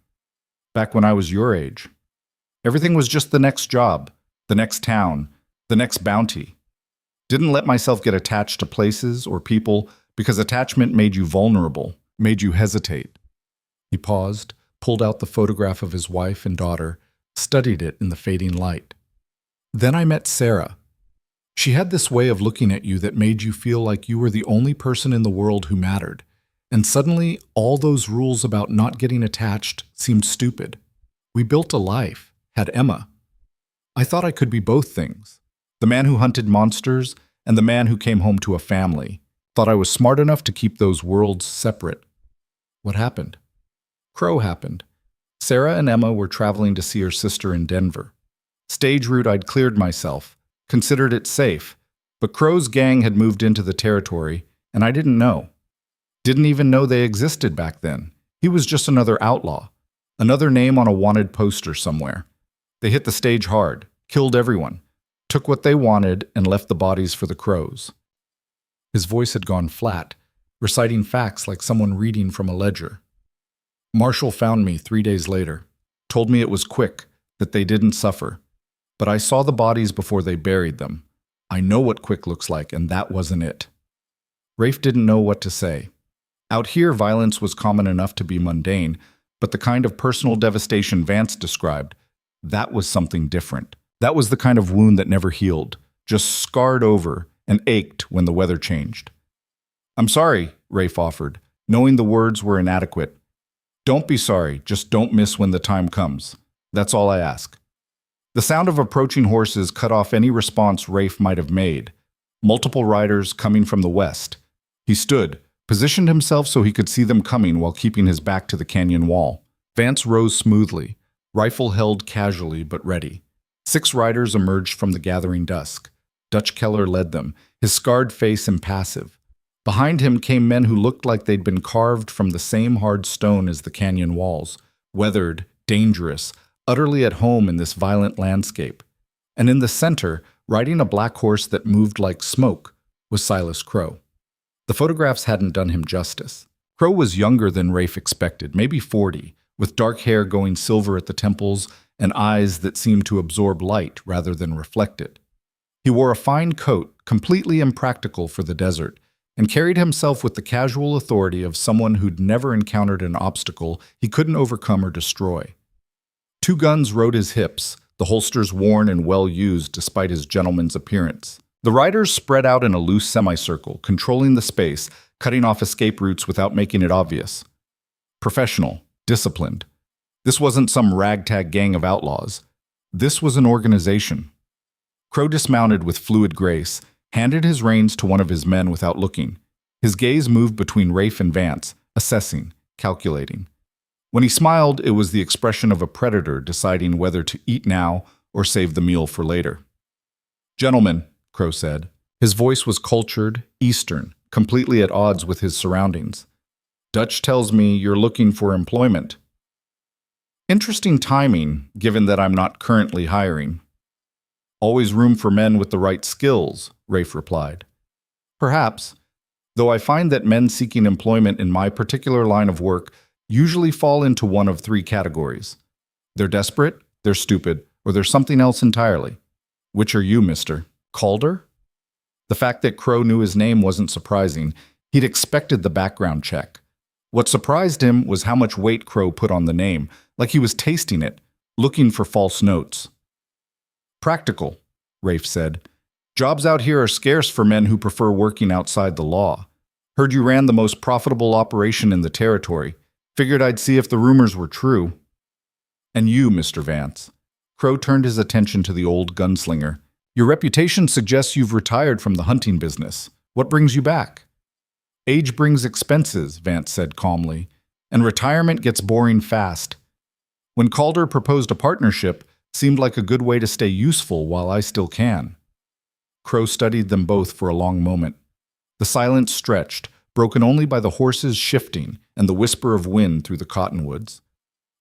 Speaker 1: back when I was your age. Everything was just the next job, the next town, the next bounty. Didn't let myself get attached to places or people because attachment made you vulnerable, made you hesitate. He paused, pulled out the photograph of his wife and daughter, studied it in the fading light. Then I met Sarah. She had this way of looking at you that made you feel like you were the only person in the world who mattered. And suddenly, all those rules about not getting attached seemed stupid. We built a life, had Emma. I thought I could be both things. The man who hunted monsters and the man who came home to a family. Thought I was smart enough to keep those worlds separate. What happened? Crow happened. Sarah and Emma were traveling to see her sister in Denver. Stage route I'd cleared myself, considered it safe, but Crow's gang had moved into the territory, and I didn't know. Didn't even know they existed back then. He was just another outlaw, another name on a wanted poster somewhere. They hit the stage hard, killed everyone, took what they wanted, and left the bodies for the Crows. His voice had gone flat, reciting facts like someone reading from a ledger. Marshall found me 3 days later, told me it was quick, that they didn't suffer. But I saw the bodies before they buried them. I know what quick looks like, and that wasn't it. Rafe didn't know what to say. Out here, violence was common enough to be mundane, but the kind of personal devastation Vance described, that was something different. That was the kind of wound that never healed, just scarred over and ached when the weather changed. I'm sorry, Rafe offered, knowing the words were inadequate. Don't be sorry, just don't miss when the time comes. That's all I ask. The sound of approaching horses cut off any response Rafe might have made. Multiple riders coming from the west. He stood, positioned himself so he could see them coming while keeping his back to the canyon wall. Vance rose smoothly, rifle held casually but ready. 6 riders emerged from the gathering dusk. Dutch Keller led them, his scarred face impassive. Behind him came men who looked like they'd been carved from the same hard stone as the canyon walls, weathered, dangerous, utterly at home in this violent landscape. And in the center, riding a black horse that moved like smoke, was Silas Crow. The photographs hadn't done him justice. Crow was younger than Rafe expected, maybe 40, with dark hair going silver at the temples and eyes that seemed to absorb light rather than reflect it. He wore a fine coat, completely impractical for the desert, and carried himself with the casual authority of someone who'd never encountered an obstacle he couldn't overcome or destroy. 2 guns rode his hips, the holsters worn and well used despite his gentleman's appearance. The riders spread out in a loose semicircle, controlling the space, cutting off escape routes without making it obvious. Professional, disciplined. This wasn't some ragtag gang of outlaws. This was an organization. Crow dismounted with fluid grace, handed his reins to one of his men without looking. His gaze moved between Rafe and Vance, assessing, calculating. When he smiled, it was the expression of a predator deciding whether to eat now or save the meal for later. "Gentlemen," Crow said. His voice was cultured, Eastern, completely at odds with his surroundings. "Dutch tells me you're looking for employment." Interesting timing, given that I'm not currently hiring. Always room for men with the right skills, Rafe replied. Perhaps, though I find that men seeking employment in my particular line of work usually fall into one of three categories. They're desperate, they're stupid, or they're something else entirely. Which are you, Mr. Calder? The fact that Crow knew his name wasn't surprising. He'd expected the background check. What surprised him was how much weight Crow put on the name, like he was tasting it, looking for false notes. Practical, Rafe said. Jobs out here are scarce for men who prefer working outside the law. Heard you ran the most profitable operation in the territory. Figured I'd see if the rumors were true. And you, Mr. Vance. Crow turned his attention to the old gunslinger. Your reputation suggests you've retired from the hunting business. What brings you back? Age brings expenses, Vance said calmly, and retirement gets boring fast. When Calder proposed a partnership, seemed like a good way to stay useful while I still can. Crow studied them both for a long moment. The silence stretched, broken only by the horses shifting and the whisper of wind through the cottonwoods.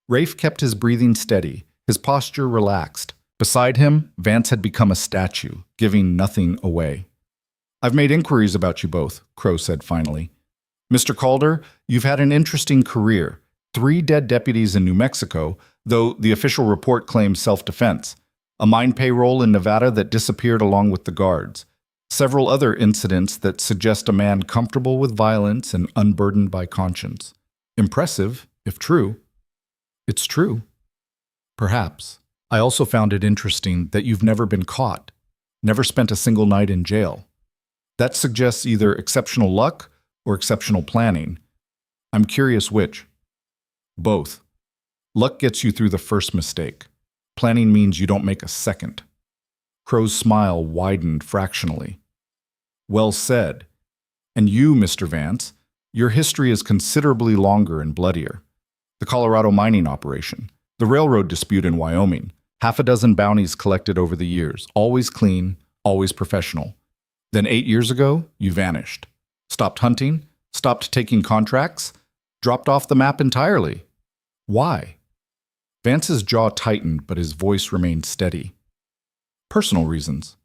Speaker 1: Rafe kept his breathing steady, his posture relaxed. Beside him, Vance had become a statue, giving nothing away. I've made inquiries about you both, Crow said finally. Mr. Calder, you've had an interesting career. 3 dead deputies in New Mexico, though the official report claims self-defense. A mine payroll in Nevada that disappeared along with the guards. Several other incidents that suggest a man comfortable with violence and unburdened by conscience. Impressive, if true. It's true. Perhaps. I also found it interesting that you've never been caught, never spent a single night in jail. That suggests either exceptional luck or exceptional planning. I'm curious which. Both. Luck gets you through the first mistake. Planning means you don't make a second. Crow's smile widened fractionally. Well said. And you, Mr. Vance, your history is considerably longer and bloodier. The Colorado mining operation, the railroad dispute in Wyoming, 6 bounties collected over the years, always clean, always professional. Then 8 years ago, you vanished. Stopped hunting, stopped taking contracts, dropped off the map entirely. Why? Vance's jaw tightened, but his voice remained steady. Personal reasons.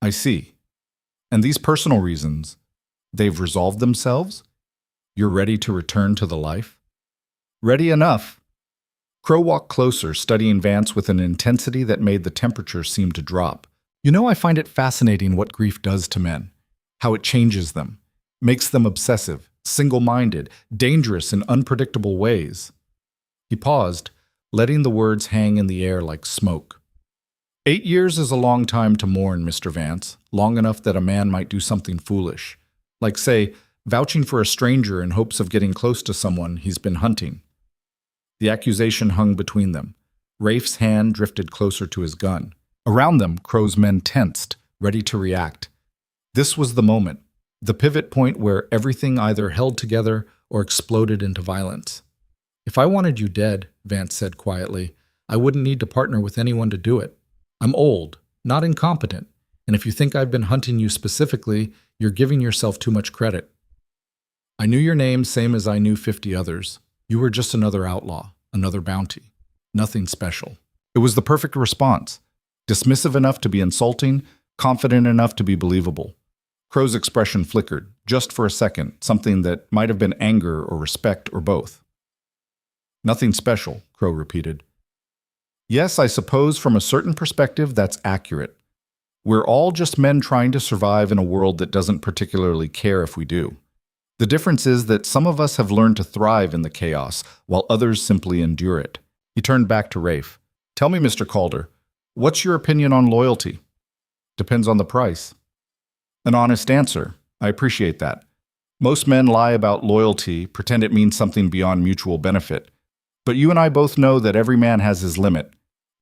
Speaker 1: I see. And these personal reasons, they've resolved themselves? You're ready to return to the life? Ready enough. Crow walked closer, studying Vance with an intensity that made the temperature seem to drop. You know, I find it fascinating what grief does to men. How it changes them. Makes them obsessive, single-minded, dangerous in unpredictable ways. He paused, letting the words hang in the air like smoke. 8 years is a long time to mourn, Mr. Vance, long enough that a man might do something foolish. Like, say, vouching for a stranger in hopes of getting close to someone he's been hunting. The accusation hung between them. Rafe's hand drifted closer to his gun. Around them, Crow's men tensed, ready to react. This was the moment, the pivot point where everything either held together or exploded into violence. If I wanted you dead, Vance said quietly, I wouldn't need to partner with anyone to do it. I'm old, not incompetent, and if you think I've been hunting you specifically, you're giving yourself too much credit. I knew your name same as I knew 50 others. You were just another outlaw, another bounty. Nothing special. It was the perfect response. Dismissive enough to be insulting, confident enough to be believable. Crow's expression flickered, just for a second, something that might have been anger or respect or both. Nothing special, Crow repeated. Yes, I suppose from a certain perspective that's accurate. We're all just men trying to survive in a world that doesn't particularly care if we do. The difference is that some of us have learned to thrive in the chaos, while others simply endure it. He turned back to Rafe. Tell me, Mr. Calder, what's your opinion on loyalty? Depends on the price. An honest answer. I appreciate that. Most men lie about loyalty, pretend it means something beyond mutual benefit. But you and I both know that every man has his limit.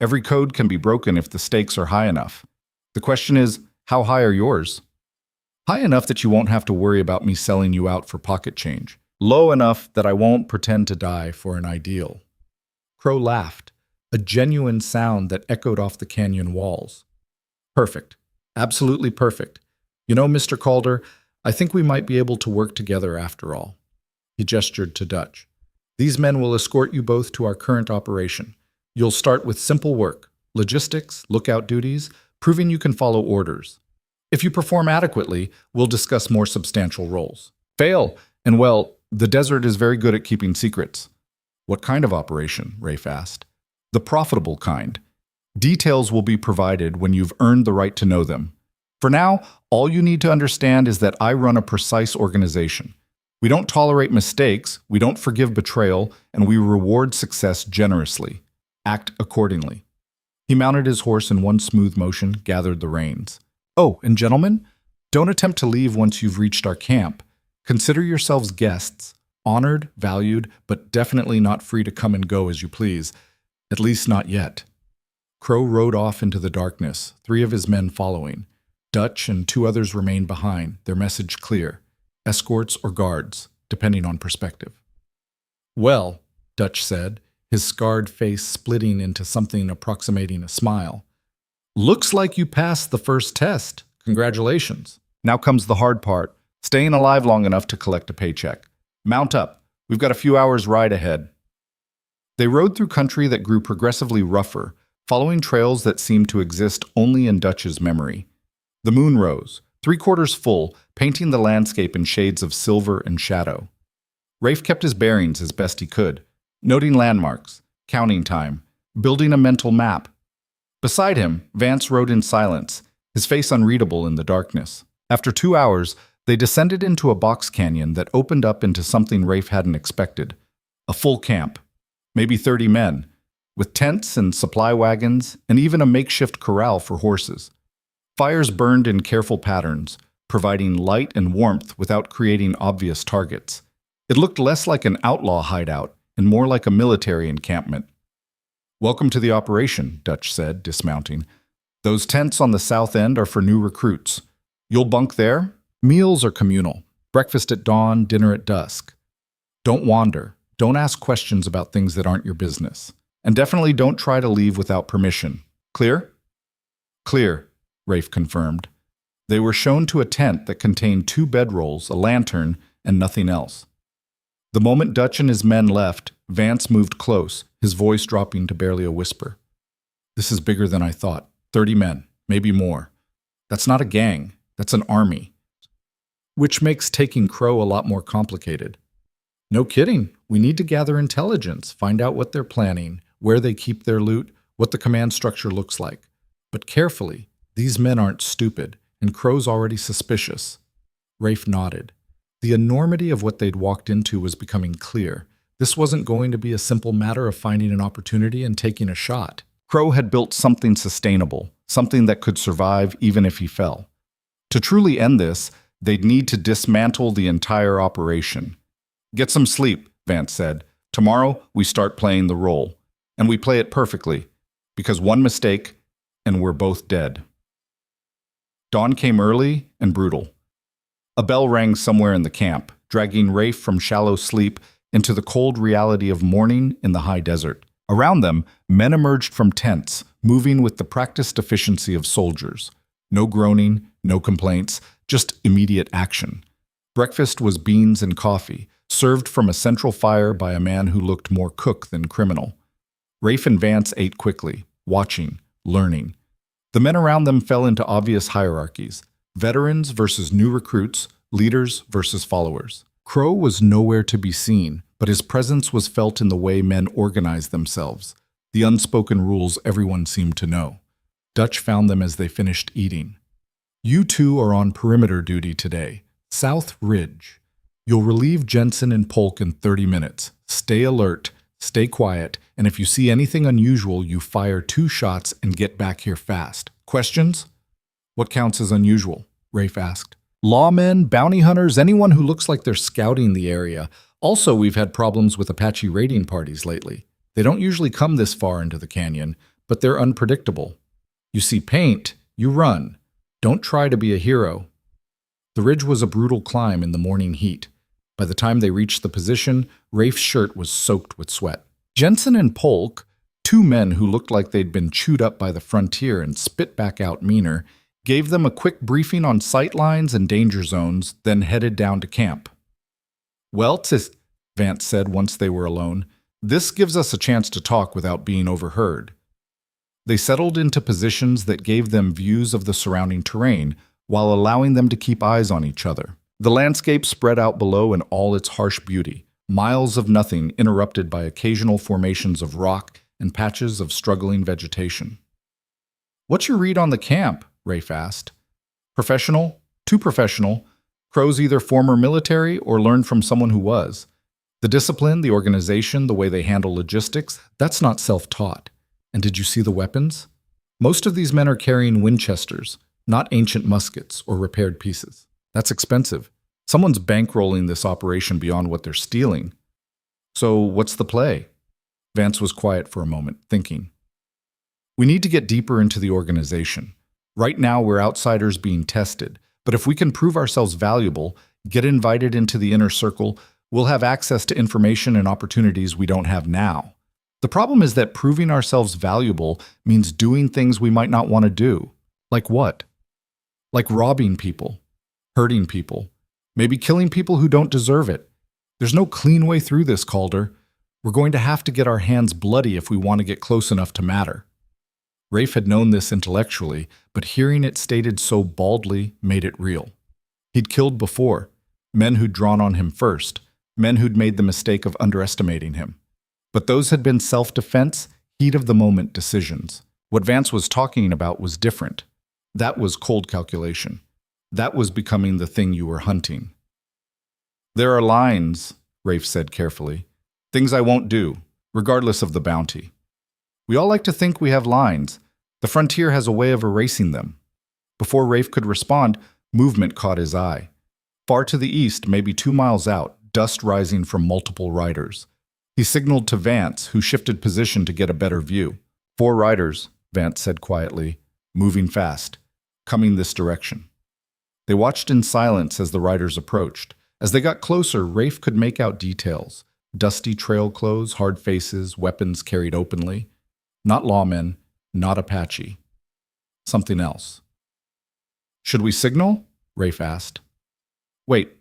Speaker 1: Every code can be broken if the stakes are high enough. The question is, how high are yours? High enough that you won't have to worry about me selling you out for pocket change. Low enough that I won't pretend to die for an ideal. Crow laughed, a genuine sound that echoed off the canyon walls. Perfect. Absolutely perfect. You know, Mr. Calder, I think we might be able to work together after all. He gestured to Dutch. These men will escort you both to our current operation. You'll start with simple work, logistics, lookout duties, proving you can follow orders. If you perform adequately, we'll discuss more substantial roles. Fail, and well, the desert is very good at keeping secrets. What kind of operation? Rafe asked. The profitable kind. Details will be provided when you've earned the right to know them. For now, all you need to understand is that I run a precise organization. We don't tolerate mistakes, we don't forgive betrayal, and we reward success generously. Act accordingly. He mounted his horse in one smooth motion, gathered the reins. Oh, and gentlemen, don't attempt to leave once you've reached our camp. Consider yourselves guests, honored, valued, but definitely not free to come and go as you please. At least not yet. Crow rode off into the darkness, 3 of his men following. Dutch and 2 others remained behind, their message clear. Escorts or guards, depending on perspective. Well, Dutch said, his scarred face splitting into something approximating a smile. Looks like you passed the first test. Congratulations. Now comes the hard part, staying alive long enough to collect a paycheck. Mount up. We've got a few hours' ride ahead. They rode through country that grew progressively rougher, following trails that seemed to exist only in Dutch's memory. The moon rose, 3/4 full, painting the landscape in shades of silver and shadow. Rafe kept his bearings as best he could, noting landmarks, counting time, building a mental map. Beside him, Vance rode in silence, his face unreadable in the darkness. After 2 hours, they descended into a box canyon that opened up into something Rafe hadn't expected. A full camp, maybe 30 men, with tents and supply wagons, and even a makeshift corral for horses. Fires burned in careful patterns, providing light and warmth without creating obvious targets. It looked less like an outlaw hideout and more like a military encampment. Welcome to the operation, Dutch said, dismounting. Those tents on the south end are for new recruits. You'll bunk there? Meals are communal. Breakfast at dawn, dinner at dusk. Don't wander. Don't ask questions about things that aren't your business. And definitely don't try to leave without permission. Clear? Clear, Rafe confirmed. They were shown to a tent that contained 2 bedrolls, a lantern, and nothing else. The moment Dutch and his men left, Vance moved close, his voice dropping to barely a whisper. This is bigger than I thought. 30 men, maybe more. That's not a gang, that's an army. Which makes taking Crow a lot more complicated. No kidding, we need to gather intelligence, find out what they're planning, where they keep their loot, what the command structure looks like. But carefully, these men aren't stupid, and Crow's already suspicious. Rafe nodded. The enormity of what they'd walked into was becoming clear. This wasn't going to be a simple matter of finding an opportunity and taking a shot. Crow had built something sustainable, something that could survive even if he fell. To truly end this, they'd need to dismantle the entire operation. Get some sleep, Vance said. Tomorrow, we start playing the role. And we play it perfectly, because one mistake, and we're both dead. Dawn came early and brutal. A bell rang somewhere in the camp, dragging Rafe from shallow sleep into the cold reality of morning in the high desert. Around them, men emerged from tents, moving with the practiced efficiency of soldiers. No groaning, no complaints, just immediate action. Breakfast was beans and coffee, served from a central fire by a man who looked more cook than criminal. Rafe and Vance ate quickly, watching, learning. The men around them fell into obvious hierarchies. Veterans versus new recruits, leaders versus followers. Crow was nowhere to be seen, but his presence was felt in the way men organized themselves, the unspoken rules everyone seemed to know. Dutch found them as they finished eating. You 2 are on perimeter duty today. South Ridge. You'll relieve Jensen and Polk in 30 minutes. Stay alert, stay quiet, and if you see anything unusual, you fire 2 shots and get back here fast. Questions? What counts as unusual? Rafe asked. Lawmen, bounty hunters, anyone who looks like they're scouting the area. Also, we've had problems with Apache raiding parties lately. They don't usually come this far into the canyon, but they're unpredictable. You see paint, you run. Don't try to be a hero. The ridge was a brutal climb in the morning heat. By the time they reached the position, Rafe's shirt was soaked with sweat. Jensen and Polk, 2 men who looked like they'd been chewed up by the frontier and spit back out meaner, gave them a quick briefing on sight lines and danger zones, then headed down to camp. Well, Vance said once they were alone. "This gives us a chance to talk without being overheard." They settled into positions that gave them views of the surrounding terrain while allowing them to keep eyes on each other. The landscape spread out below in all its harsh beauty, miles of nothing interrupted by occasional formations of rock and patches of struggling vegetation. "What's your read on the camp?" Rafe asked. "Professional? Too professional. Crow's either former military or learned from someone who was. The discipline, the organization, the way they handle logistics, that's not self-taught. And did you see the weapons? Most of these men are carrying Winchesters, not ancient muskets or repaired pieces. That's expensive. Someone's bankrolling this operation beyond what they're stealing. So what's the play?" Vance was quiet for a moment, thinking. "We need to get deeper into the organization. Right now we're outsiders being tested, but if we can prove ourselves valuable, get invited into the inner circle, we'll have access to information and opportunities we don't have now. The problem is that proving ourselves valuable means doing things we might not want to do." "Like what?" "Like robbing people, hurting people, maybe killing people who don't deserve it. There's no clean way through this, Calder. We're going to have to get our hands bloody if we want to get close enough to matter." Rafe had known this intellectually, but hearing it stated so baldly made it real. He'd killed before, men who'd drawn on him first, men who'd made the mistake of underestimating him. But those had been self-defense, heat-of-the-moment decisions. What Vance was talking about was different. That was cold calculation. That was becoming the thing you were hunting. "There are lines," Rafe said carefully. "Things I won't do, regardless of the bounty. We all like to think we have lines. The frontier has a way of erasing them." Before Rafe could respond, movement caught his eye. Far to the east, maybe 2 miles out, dust rising from multiple riders. He signaled to Vance, who shifted position to get a better view. "4 riders," Vance said quietly, "moving fast, coming this direction." They watched in silence as the riders approached. As they got closer, Rafe could make out details. Dusty trail clothes, hard faces, weapons carried openly. Not lawmen, not Apache. Something else. "Should we signal?" Rafe asked. "Wait,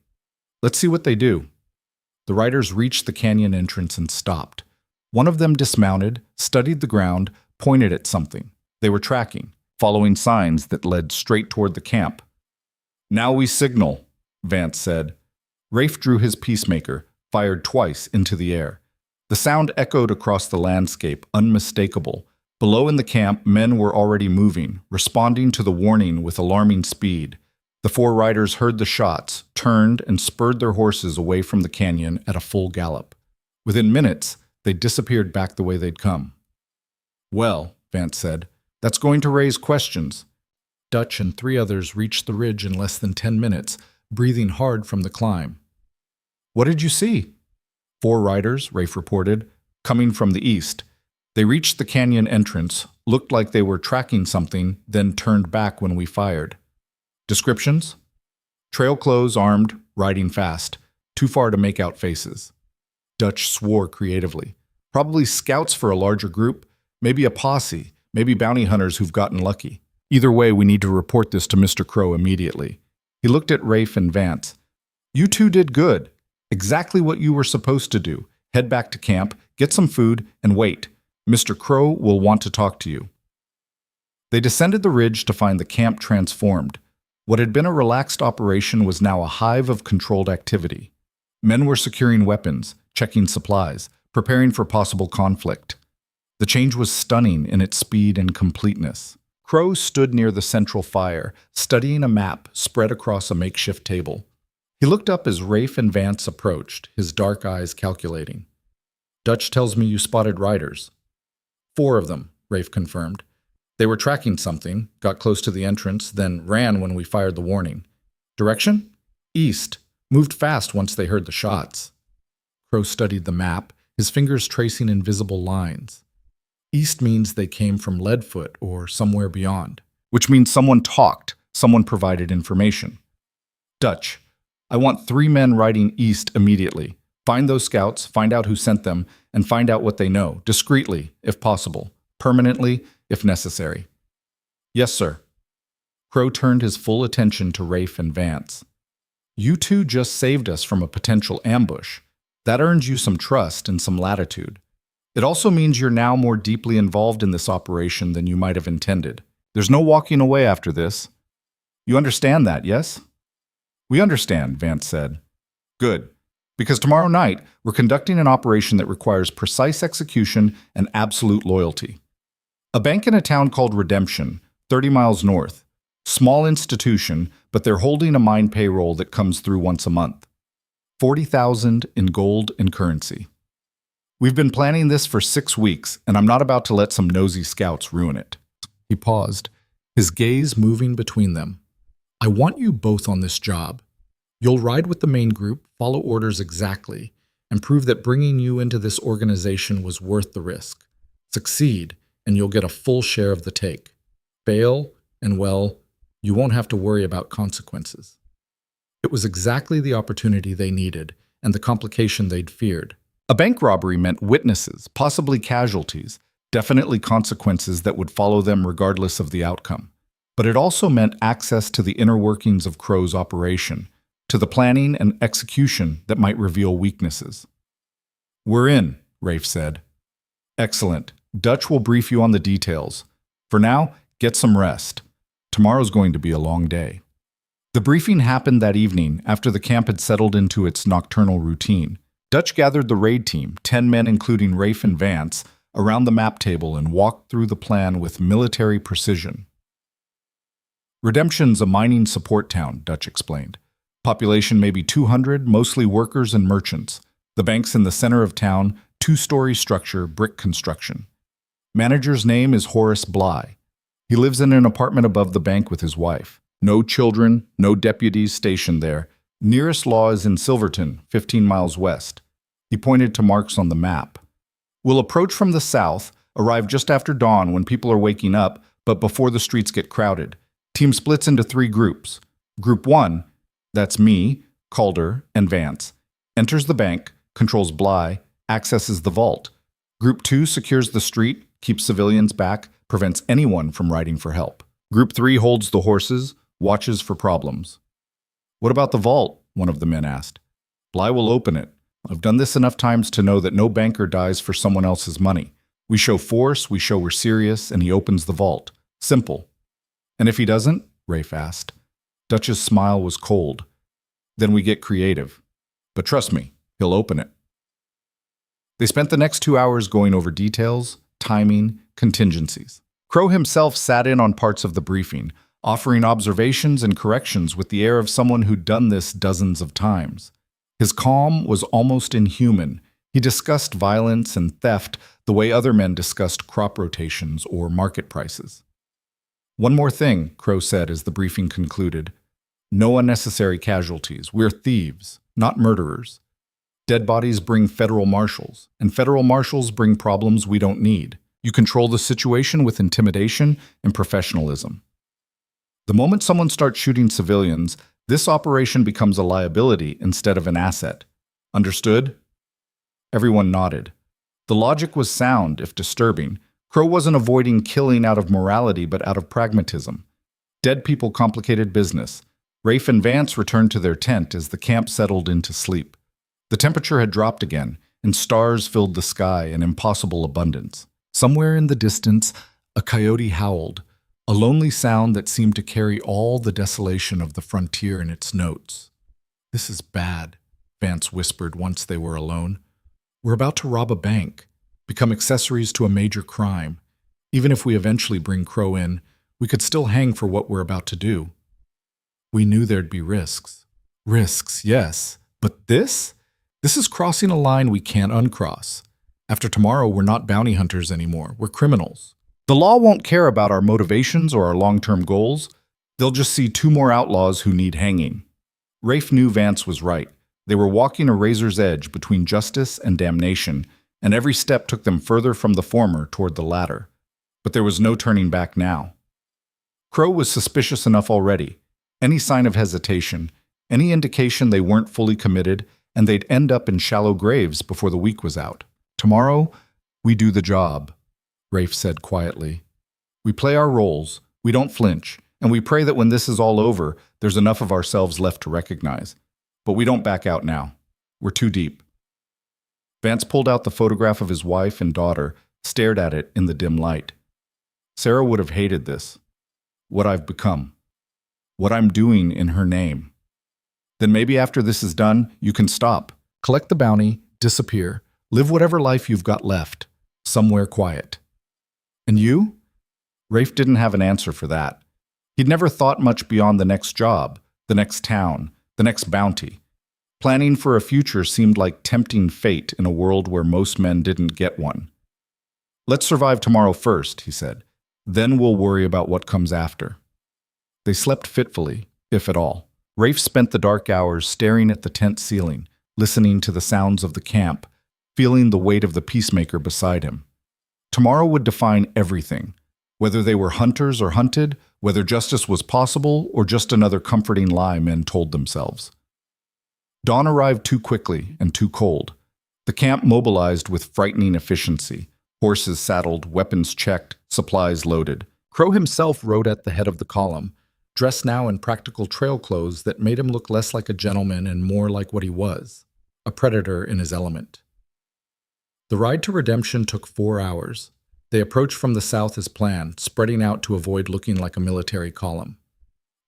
Speaker 1: let's see what they do." The riders reached the canyon entrance and stopped. One of them dismounted, studied the ground, pointed at something. They were tracking, following signs that led straight toward the camp. "Now we signal," Vance said. Rafe drew his peacemaker, fired twice into the air. The sound echoed across the landscape, unmistakable. Below in the camp, men were already moving, responding to the warning with alarming speed. The 4 riders heard the shots, turned, and spurred their horses away from the canyon at a full gallop. Within minutes, they disappeared back the way they'd come. "Well," Vance said, "that's going to raise questions." Dutch and 3 others reached the ridge in less than 10 minutes, breathing hard from the climb. "What did you see?" 4 riders, Rafe reported, coming from the east. They reached the canyon entrance, looked like they were tracking something, then turned back when we fired. "Descriptions?" "Trail clothes, armed, riding fast. Too far to make out faces." Dutch swore creatively. "Probably scouts for a larger group, maybe a posse, maybe bounty hunters who've gotten lucky. Either way, we need to report this to Mr. Crow immediately." He looked at Rafe and Vance. "You 2 did good. Exactly what you were supposed to do. Head back to camp, get some food, and wait. Mr. Crow will want to talk to you." They descended the ridge to find the camp transformed. What had been a relaxed operation was now a hive of controlled activity. Men were securing weapons, checking supplies, preparing for possible conflict. The change was stunning in its speed and completeness. Crow stood near the central fire, studying a map spread across a makeshift table. He looked up as Rafe and Vance approached, his dark eyes calculating. "Dutch tells me you spotted riders." 4 of them, Rafe confirmed. "They were tracking something, got close to the entrance, then ran when we fired the warning. Direction? East. Moved fast once they heard the shots." Crow studied the map, his fingers tracing invisible lines. East means they came from Leadfoot or somewhere beyond, which means someone talked, someone provided information. "Dutch, I want 3 men riding east immediately. Find those scouts, find out who sent them, and find out what they know, discreetly, if possible, permanently, if necessary." "Yes, sir." Crow turned his full attention to Rafe and Vance. "You 2 just saved us from a potential ambush. That earns you some trust and some latitude. It also means you're now more deeply involved in this operation than you might have intended. There's no walking away after this. You understand that, yes? We understand, Vance said. Good. Because tomorrow night, we're conducting an operation that requires precise execution and absolute loyalty. A bank in a town called Redemption, 30 miles north. Small institution, but they're holding a mine payroll that comes through once a month. 40,000 in gold and currency. We've been planning this for 6 weeks, and I'm not about to let some nosy scouts ruin it. He paused, his gaze moving between them. I want you both on this job. You'll ride with the main group, follow orders exactly, and prove that bringing you into this organization was worth the risk. Succeed, and you'll get a full share of the take. Fail, and well, you won't have to worry about consequences. It was exactly the opportunity they needed, and the complication they'd feared. A bank robbery meant witnesses, possibly casualties, definitely consequences that would follow them regardless of the outcome. But it also meant access to the inner workings of Crow's operation, to the planning and execution that might reveal weaknesses. We're in, Rafe said. Excellent. Dutch will brief you on the details. For now, get some rest. Tomorrow's going to be a long day. The briefing happened that evening after the camp had settled into its nocturnal routine. Dutch gathered the raid team, 10 men including Rafe and Vance, around the map table and walked through the plan with military precision. Redemption's a mining support town, Dutch explained. Population maybe 200, mostly workers and merchants. The bank's in the center of town, 2-story structure, brick construction. Manager's name is Horace Bly. He lives in an apartment above the bank with his wife. No children, no deputies stationed there. Nearest law is in Silverton, 15 miles west. He pointed to marks on the map. We'll approach from the south, arrive just after dawn when people are waking up, but before the streets get crowded. Team splits into 3 groups. Group 1, that's me, Calder, and Vance, enters the bank, controls Bly, accesses the vault. Group 2 secures the street, keeps civilians back, prevents anyone from riding for help. Group 3 holds the horses, watches for problems. What about the vault? One of the men asked. Bly will open it. I've done this enough times to know that no banker dies for someone else's money. We show force, we show we're serious, and he opens the vault. Simple. And if he doesn't? Rafe asked. Dutch's smile was cold. Then we get creative. But trust me, he'll open it. They spent the next 2 hours going over details, timing, contingencies. Crow himself sat in on parts of the briefing, offering observations and corrections with the air of someone who'd done this dozens of times. His calm was almost inhuman. He discussed violence and theft the way other men discussed crop rotations or market prices. One more thing, Crow said as the briefing concluded. No unnecessary casualties. We're thieves, not murderers. Dead bodies bring federal marshals, and federal marshals bring problems we don't need. You control the situation with intimidation and professionalism. The moment someone starts shooting civilians, this operation becomes a liability instead of an asset. Understood? Everyone nodded. The logic was sound, if disturbing. Crow wasn't avoiding killing out of morality, but out of pragmatism. Dead people complicated business. Rafe and Vance returned to their tent as the camp settled into sleep. The temperature had dropped again, and stars filled the sky in impossible abundance. Somewhere in the distance, a coyote howled, a lonely sound that seemed to carry all the desolation of the frontier in its notes. This is bad, Vance whispered once they were alone. We're about to rob a bank, become accessories to a major crime. Even if we eventually bring Crow in, we could still hang for what we're about to do. We knew there'd be risks. Risks, yes. But this? This is crossing a line we can't uncross. After tomorrow, we're not bounty hunters anymore. We're criminals. The law won't care about our motivations or our long-term goals. They'll just see 2 more outlaws who need hanging. Rafe knew Vance was right. They were walking a razor's edge between justice and damnation, and every step took them further from the former toward the latter. But there was no turning back now. Crow was suspicious enough already. Any sign of hesitation, any indication they weren't fully committed, and they'd end up in shallow graves before the week was out. Tomorrow, we do the job, Rafe said quietly. We play our roles, we don't flinch, and we pray that when this is all over, there's enough of ourselves left to recognize. But we don't back out now. We're too deep. Vance pulled out the photograph of his wife and daughter, stared at it in the dim light. Sarah would have hated this. What I've become. What I'm doing in her name. Then maybe after this is done, you can stop. Collect the bounty, disappear, live whatever life you've got left, somewhere quiet. And you? Rafe didn't have an answer for that. He'd never thought much beyond the next job, the next town, the next bounty. Planning for a future seemed like tempting fate in a world where most men didn't get one. Let's survive tomorrow first, he said. Then we'll worry about what comes after. They slept fitfully, if at all. Rafe spent the dark hours staring at the tent ceiling, listening to the sounds of the camp, feeling the weight of the peacemaker beside him. Tomorrow would define everything, whether they were hunters or hunted, whether justice was possible or just another comforting lie men told themselves. Dawn arrived too quickly and too cold. The camp mobilized with frightening efficiency, horses saddled, weapons checked, supplies loaded. Crow himself rode at the head of the column, dressed now in practical trail clothes that made him look less like a gentleman and more like what he was, a predator in his element. The ride to Redemption took 4 hours. They approached from the south as planned, spreading out to avoid looking like a military column.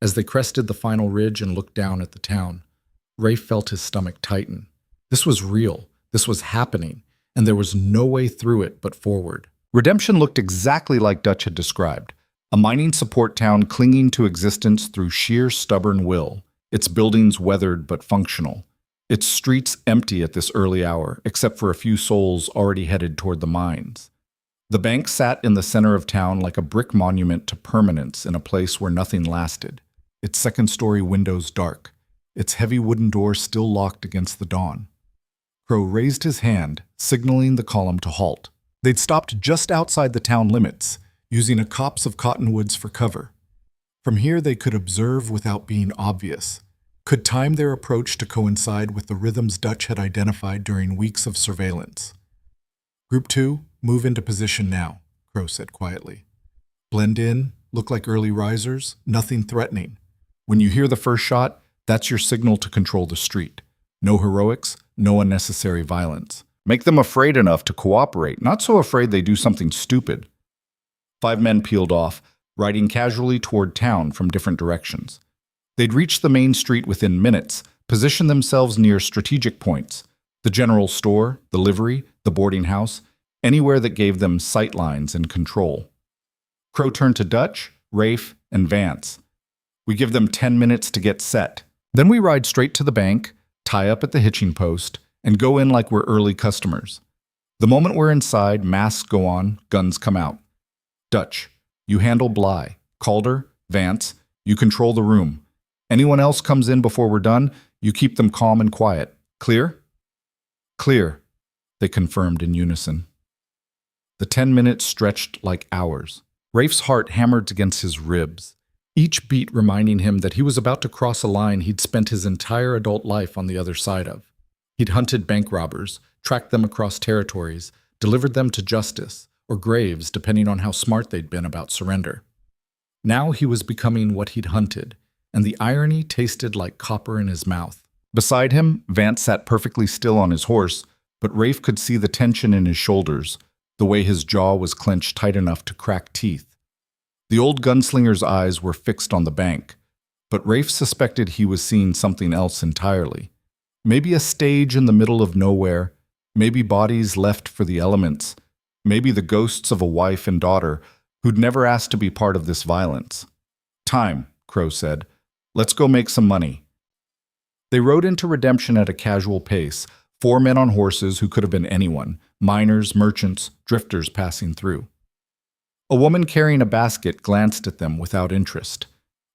Speaker 1: As they crested the final ridge and looked down at the town, Rafe felt his stomach tighten. This was real, this was happening, and there was no way through it but forward. Redemption looked exactly like Dutch had described, a mining support town clinging to existence through sheer stubborn will, its buildings weathered but functional, its streets empty at this early hour, except for a few souls already headed toward the mines. The bank sat in the center of town like a brick monument to permanence in a place where nothing lasted, its second-story windows dark, its heavy wooden door still locked against the dawn. Crow raised his hand, signaling the column to halt. They'd stopped just outside the town limits, using a copse of cottonwoods for cover. From here they could observe without being obvious, could time their approach to coincide with the rhythms Dutch had identified during weeks of surveillance. Group 2, move into position now, Crow said quietly. Blend in, look like early risers, nothing threatening. When you hear the first shot, that's your signal to control the street. No heroics, no unnecessary violence. Make them afraid enough to cooperate, not so afraid they do something stupid. 5 men peeled off, riding casually toward town from different directions. They'd reach the main street within minutes, position themselves near strategic points, the general store, the livery, the boarding house, anywhere that gave them sight lines and control. Crow turned to Dutch, Rafe, and Vance. We give them 10 minutes to get set. Then we ride straight to the bank, tie up at the hitching post, and go in like we're early customers. The moment we're inside, masks go on, guns come out. Dutch, you handle Bly. Calder, Vance, you control the room. Anyone else comes in before we're done, you keep them calm and quiet. Clear? Clear, they confirmed in unison. The 10 minutes stretched like hours. Rafe's heart hammered against his ribs, each beat reminding him that he was about to cross a line he'd spent his entire adult life on the other side of. He'd hunted bank robbers, tracked them across territories, delivered them to justice, or graves depending on how smart they'd been about surrender. Now he was becoming what he'd hunted, and the irony tasted like copper in his mouth. Beside him, Vance sat perfectly still on his horse, but Rafe could see the tension in his shoulders, the way his jaw was clenched tight enough to crack teeth. The old gunslinger's eyes were fixed on the bank, but Rafe suspected he was seeing something else entirely. Maybe a stage in the middle of nowhere, maybe bodies left for the elements, maybe the ghosts of a wife and daughter who'd never asked to be part of this violence. Time, Crow said. Let's go make some money. They rode into Redemption at a casual pace, 4 men on horses who could have been anyone, miners, merchants, drifters passing through. A woman carrying a basket glanced at them without interest.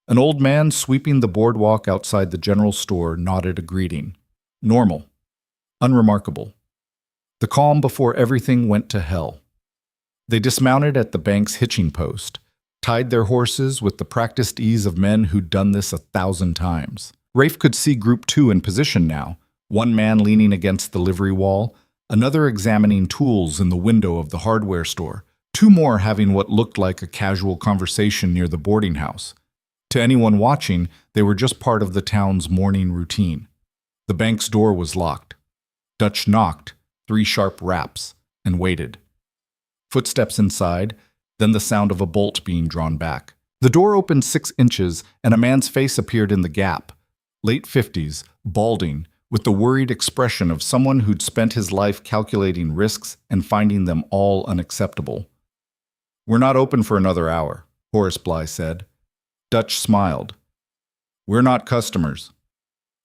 Speaker 1: An old man sweeping the boardwalk outside the general store nodded a greeting. Normal. Unremarkable. The calm before everything went to hell. They dismounted at the bank's hitching post, tied their horses with the practiced ease of men who'd done this 1,000 times. Rafe could see Group 2 in position now, 1 man leaning against the livery wall, another examining tools in the window of the hardware store, 2 more having what looked like a casual conversation near the boarding house. To anyone watching, they were just part of the town's morning routine. The bank's door was locked. Dutch knocked, 3 sharp raps, and waited. Footsteps inside, then the sound of a bolt being drawn back. The door opened 6 inches, and a man's face appeared in the gap. Late 50s, balding, with the worried expression of someone who'd spent his life calculating risks and finding them all unacceptable. "We're not open for another hour," Horace Bly said. Dutch smiled. "We're not customers."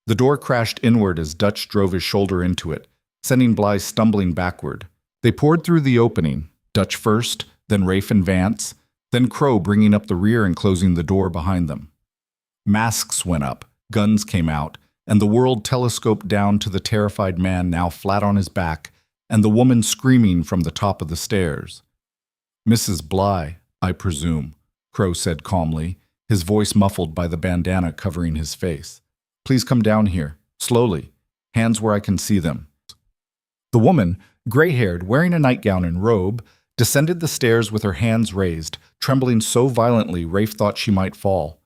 Speaker 1: The door crashed inward as Dutch drove his shoulder into it, sending Bly stumbling backward. They poured through the opening, Dutch first, then Rafe and Vance, then Crow bringing up the rear and closing the door behind them. Masks went up, guns came out, and the world telescoped down to the terrified man now flat on his back and the woman screaming from the top of the stairs. "Mrs. Bly, I presume," Crow said calmly, his voice muffled by the bandana covering his face. "Please come down here, slowly, hands where I can see them." The woman, gray-haired, wearing a nightgown and robe, descended the stairs with her hands raised, trembling so violently Rafe thought she might fall.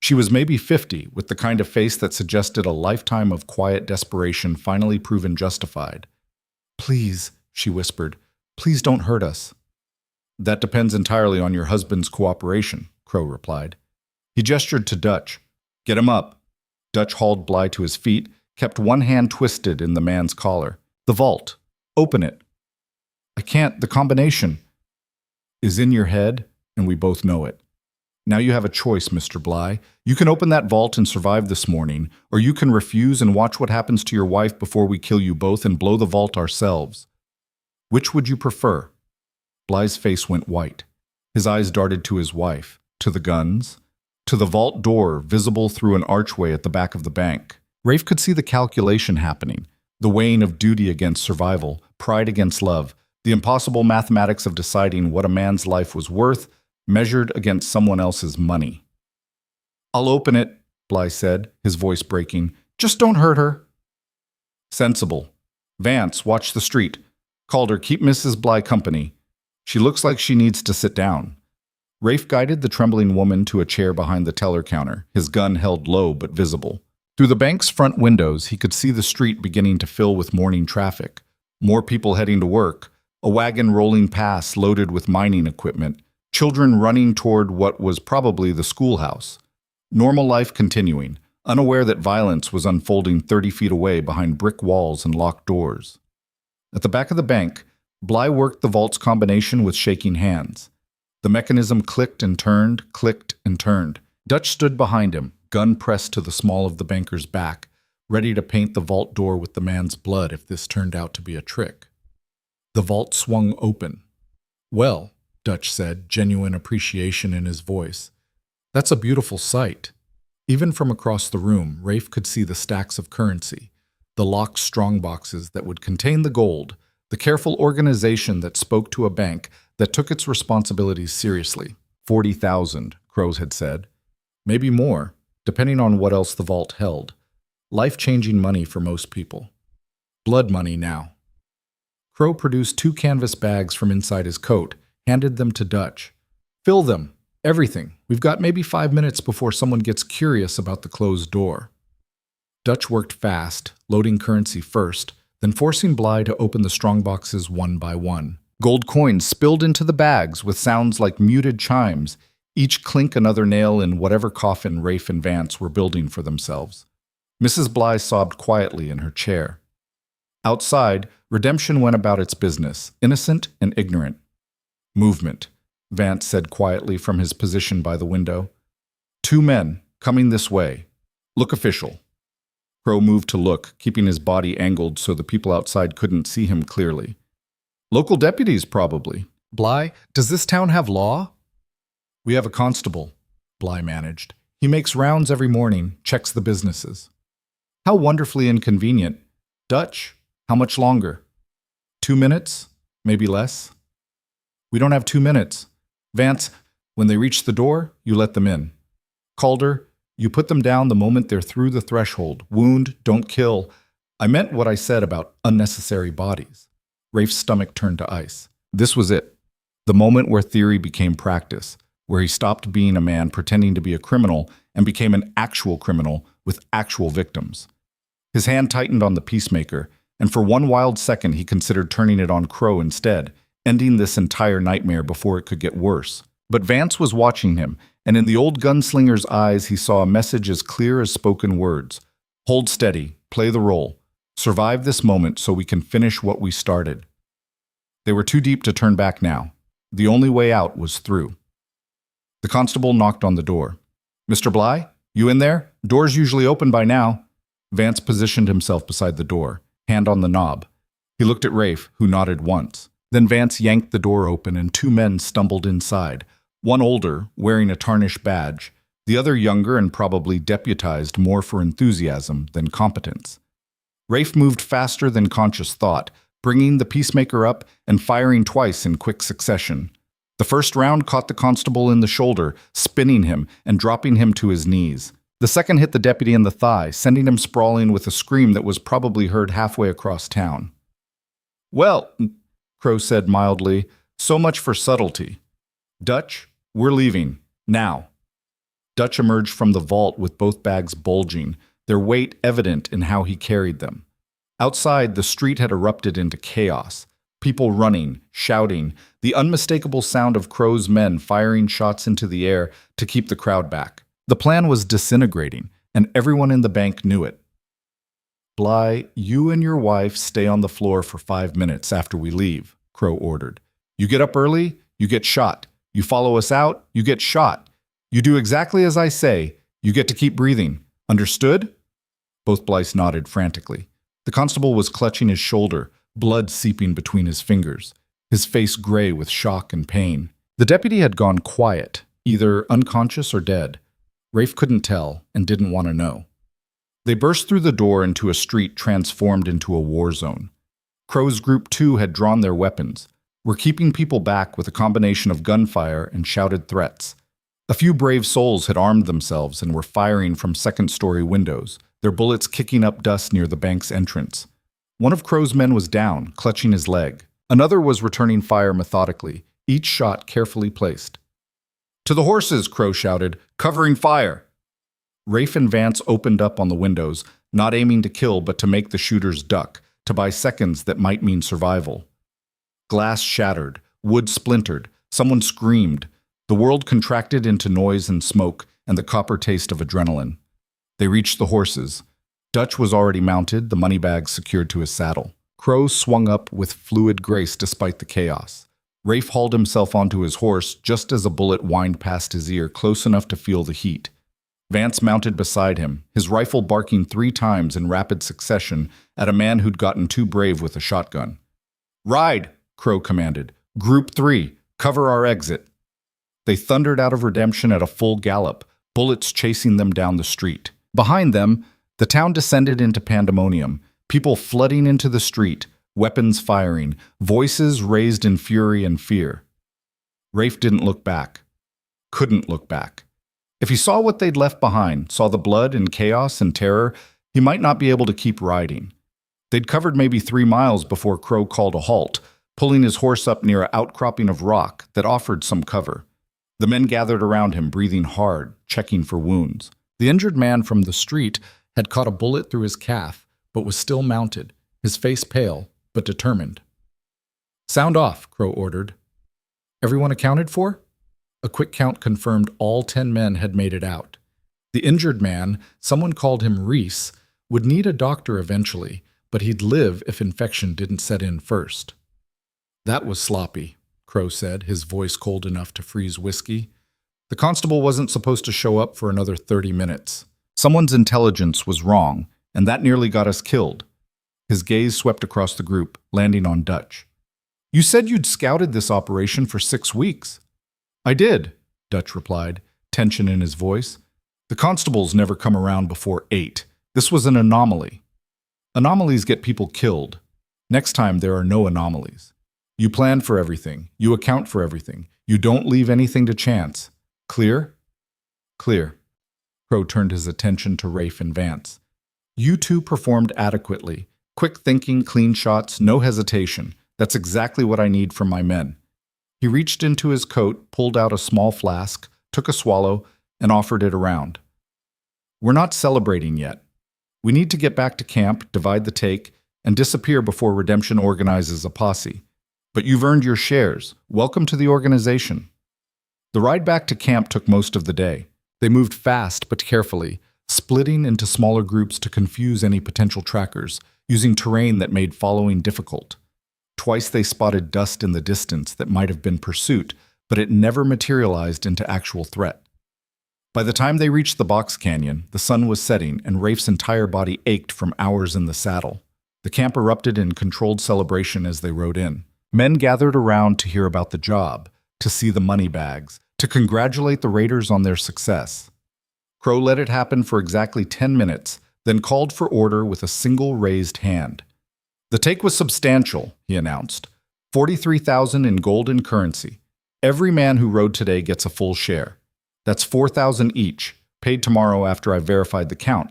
Speaker 1: She was maybe 50, with the kind of face that suggested a lifetime of quiet desperation finally proven justified. "Please," she whispered, "please don't hurt us." "That depends entirely on your husband's cooperation," Crow replied. He gestured to Dutch. "Get him up." Dutch hauled Bly to his feet, kept one hand twisted in the man's collar. "The vault. Open it." "I can't. The combination is in your head, and we both know it. Now you have a choice, Mr. Bly. You can open that vault and survive this morning, or you can refuse and watch what happens to your wife before we kill you both and blow the vault ourselves. Which would you prefer?" Bly's face went white. His eyes darted to his wife, to the guns, to the vault door visible through an archway at the back of the bank. Rafe could see the calculation happening, the weighing of duty against survival, pride against love, the impossible mathematics of deciding what a man's life was worth, measured against someone else's money. "I'll open it," Bly said, his voice breaking. "Just don't hurt her." "Sensible. Vance, watch the street. Calder, keep Mrs. Bly company. She looks like she needs to sit down." Rafe guided the trembling woman to a chair behind the teller counter, his gun held low but visible. Through the bank's front windows, he could see the street beginning to fill with morning traffic. More people heading to work, a wagon rolling past loaded with mining equipment, children running toward what was probably the schoolhouse. Normal life continuing, unaware that violence was unfolding 30 feet away behind brick walls and locked doors. At the back of the bank, Bly worked the vault's combination with shaking hands. The mechanism clicked and turned, clicked and turned. Dutch stood behind him, gun pressed to the small of the banker's back, ready to paint the vault door with the man's blood if this turned out to be a trick. The vault swung open. "Well," Dutch said, genuine appreciation in his voice, "that's a beautiful sight." Even from across the room, Rafe could see the stacks of currency, the locked strongboxes that would contain the gold, the careful organization that spoke to a bank that took its responsibilities seriously. 40,000, Crows had said. Maybe more, depending on what else the vault held. Life-changing money for most people. Blood money now. Crow produced 2 canvas bags from inside his coat, handed them to Dutch. "Fill them. Everything. We've got maybe 5 minutes before someone gets curious about the closed door." Dutch worked fast, loading currency first, then forcing Bly to open the strongboxes one by one. Gold coins spilled into the bags with sounds like muted chimes, each clink another nail in whatever coffin Rafe and Vance were building for themselves. Mrs. Bly sobbed quietly in her chair. Outside, redemption went about its business, innocent and ignorant. "Movement," Vance said quietly from his position by the window. "2 men, coming this way. Look official." Crow moved to look, keeping his body angled so the people outside couldn't see him clearly. "Local deputies, probably." "Bly, does this town have law?" "We have a constable," Bly managed. "He makes rounds every morning, checks the businesses." "How wonderfully inconvenient. Dutch, how much longer?" 2 minutes? Maybe less?" "We don't have 2 minutes. Vance, when they reach the door, you let them in. Calder, you put them down the moment they're through the threshold. Wound, don't kill. I meant what I said about unnecessary bodies." Rafe's stomach turned to ice. This was it. The moment where theory became practice, where he stopped being a man pretending to be a criminal and became an actual criminal with actual victims. His hand tightened on the peacemaker, and for one wild second he considered turning it on Crow instead, ending this entire nightmare before it could get worse. But Vance was watching him, and in the old gunslinger's eyes he saw a message as clear as spoken words. Hold steady, play the role. Survive this moment so we can finish what we started. They were too deep to turn back now. The only way out was through. The constable knocked on the door. "Mr. Bly, you in there? Door's usually open by now." Vance positioned himself beside the door, hand on the knob. He looked at Rafe, who nodded once. Then Vance yanked the door open and two men stumbled inside, one older, wearing a tarnished badge, the other younger and probably deputized more for enthusiasm than competence. Rafe moved faster than conscious thought, bringing the peacemaker up and firing twice in quick succession. The first round caught the constable in the shoulder, spinning him and dropping him to his knees. The second hit the deputy in the thigh, sending him sprawling with a scream that was probably heard halfway across town. "Well," Crow said mildly, "so much for subtlety. Dutch, we're leaving. Now." Dutch emerged from the vault with both bags bulging, their weight evident in how he carried them. Outside, the street had erupted into chaos. People running, shouting, the unmistakable sound of Crow's men firing shots into the air to keep the crowd back. The plan was disintegrating, and everyone in the bank knew it. "Bly, you and your wife stay on the floor for 5 minutes after we leave," Crow ordered. "You get up early, you get shot. You follow us out, you get shot. You do exactly as I say, you get to keep breathing. Understood?" Both Blythes nodded frantically. The constable was clutching his shoulder, blood seeping between his fingers, his face gray with shock and pain. The deputy had gone quiet, either unconscious or dead. Rafe couldn't tell and didn't want to know. They burst through the door into a street transformed into a war zone. Crow's Group 2 had drawn their weapons, were keeping people back with a combination of gunfire and shouted threats. A few brave souls had armed themselves and were firing from second-story windows, their bullets kicking up dust near the bank's entrance. One of Crow's men was down, clutching his leg. Another was returning fire methodically, each shot carefully placed. "To the horses!" Crow shouted, "covering fire!" Rafe and Vance opened up on the windows, not aiming to kill but to make the shooters duck, to buy seconds that might mean survival. Glass shattered, wood splintered, someone screamed. The world contracted into noise and smoke and the copper taste of adrenaline. They reached the horses. Dutch was already mounted, the money bags secured to his saddle. Crow swung up with fluid grace despite the chaos. Rafe hauled himself onto his horse just as a bullet whined past his ear, close enough to feel the heat. Vance mounted beside him, his rifle barking 3 times in rapid succession at a man who'd gotten too brave with a shotgun. "Ride!" Crow commanded. "Group 3, cover our exit." They thundered out of Redemption at a full gallop, bullets chasing them down the street. Behind them, the town descended into pandemonium, people flooding into the street, weapons firing, voices raised in fury and fear. Rafe didn't look back. Couldn't look back. If he saw what they'd left behind, saw the blood and chaos and terror, he might not be able to keep riding. They'd covered maybe 3 miles before Crow called a halt, pulling his horse up near an outcropping of rock that offered some cover. The men gathered around him, breathing hard, checking for wounds. The injured man from the street had caught a bullet through his calf, but was still mounted, his face pale, but determined. "Sound off," Crow ordered. "Everyone accounted for?" A quick count confirmed all 10 men had made it out. The injured man, someone called him Reese, would need a doctor eventually, but he'd live if infection didn't set in first. "That was sloppy," Crow said, his voice cold enough to freeze whiskey. "The constable wasn't supposed to show up for another 30 minutes. Someone's intelligence was wrong, and that nearly got us killed." His gaze swept across the group, landing on Dutch. "You said you'd scouted this operation for 6 weeks." "I did," Dutch replied, tension in his voice. "The constables never come around before 8. This was an anomaly. Anomalies get people killed. Next time there are no anomalies. You plan for everything. You account for everything. You don't leave anything to chance. Clear?" "Clear." Crow turned his attention to Rafe and Vance. "You two performed adequately. Quick thinking, clean shots, no hesitation. That's exactly what I need from my men." He reached into his coat, pulled out a small flask, took a swallow, and offered it around. "We're not celebrating yet. We need to get back to camp, divide the take, and disappear before redemption organizes a posse. But you've earned your shares. Welcome to the organization. The ride back to camp took most of the day. They moved fast but carefully, splitting into smaller groups to confuse any potential trackers, using terrain that made following difficult. Twice they spotted dust in the distance that might have been pursuit, but it never materialized into actual threat. By the time they reached the box canyon, the sun was setting and Rafe's entire body ached from hours in the saddle. The camp erupted in controlled celebration as they rode in. Men gathered around to hear about the job, to see the money bags, to congratulate the raiders on their success. Crow let it happen for exactly 10 minutes, then called for order with a single raised hand. The take was substantial, he announced. 43,000 in gold and currency. Every man who rode today gets a full share. That's 4,000 each, paid tomorrow after I verified the count.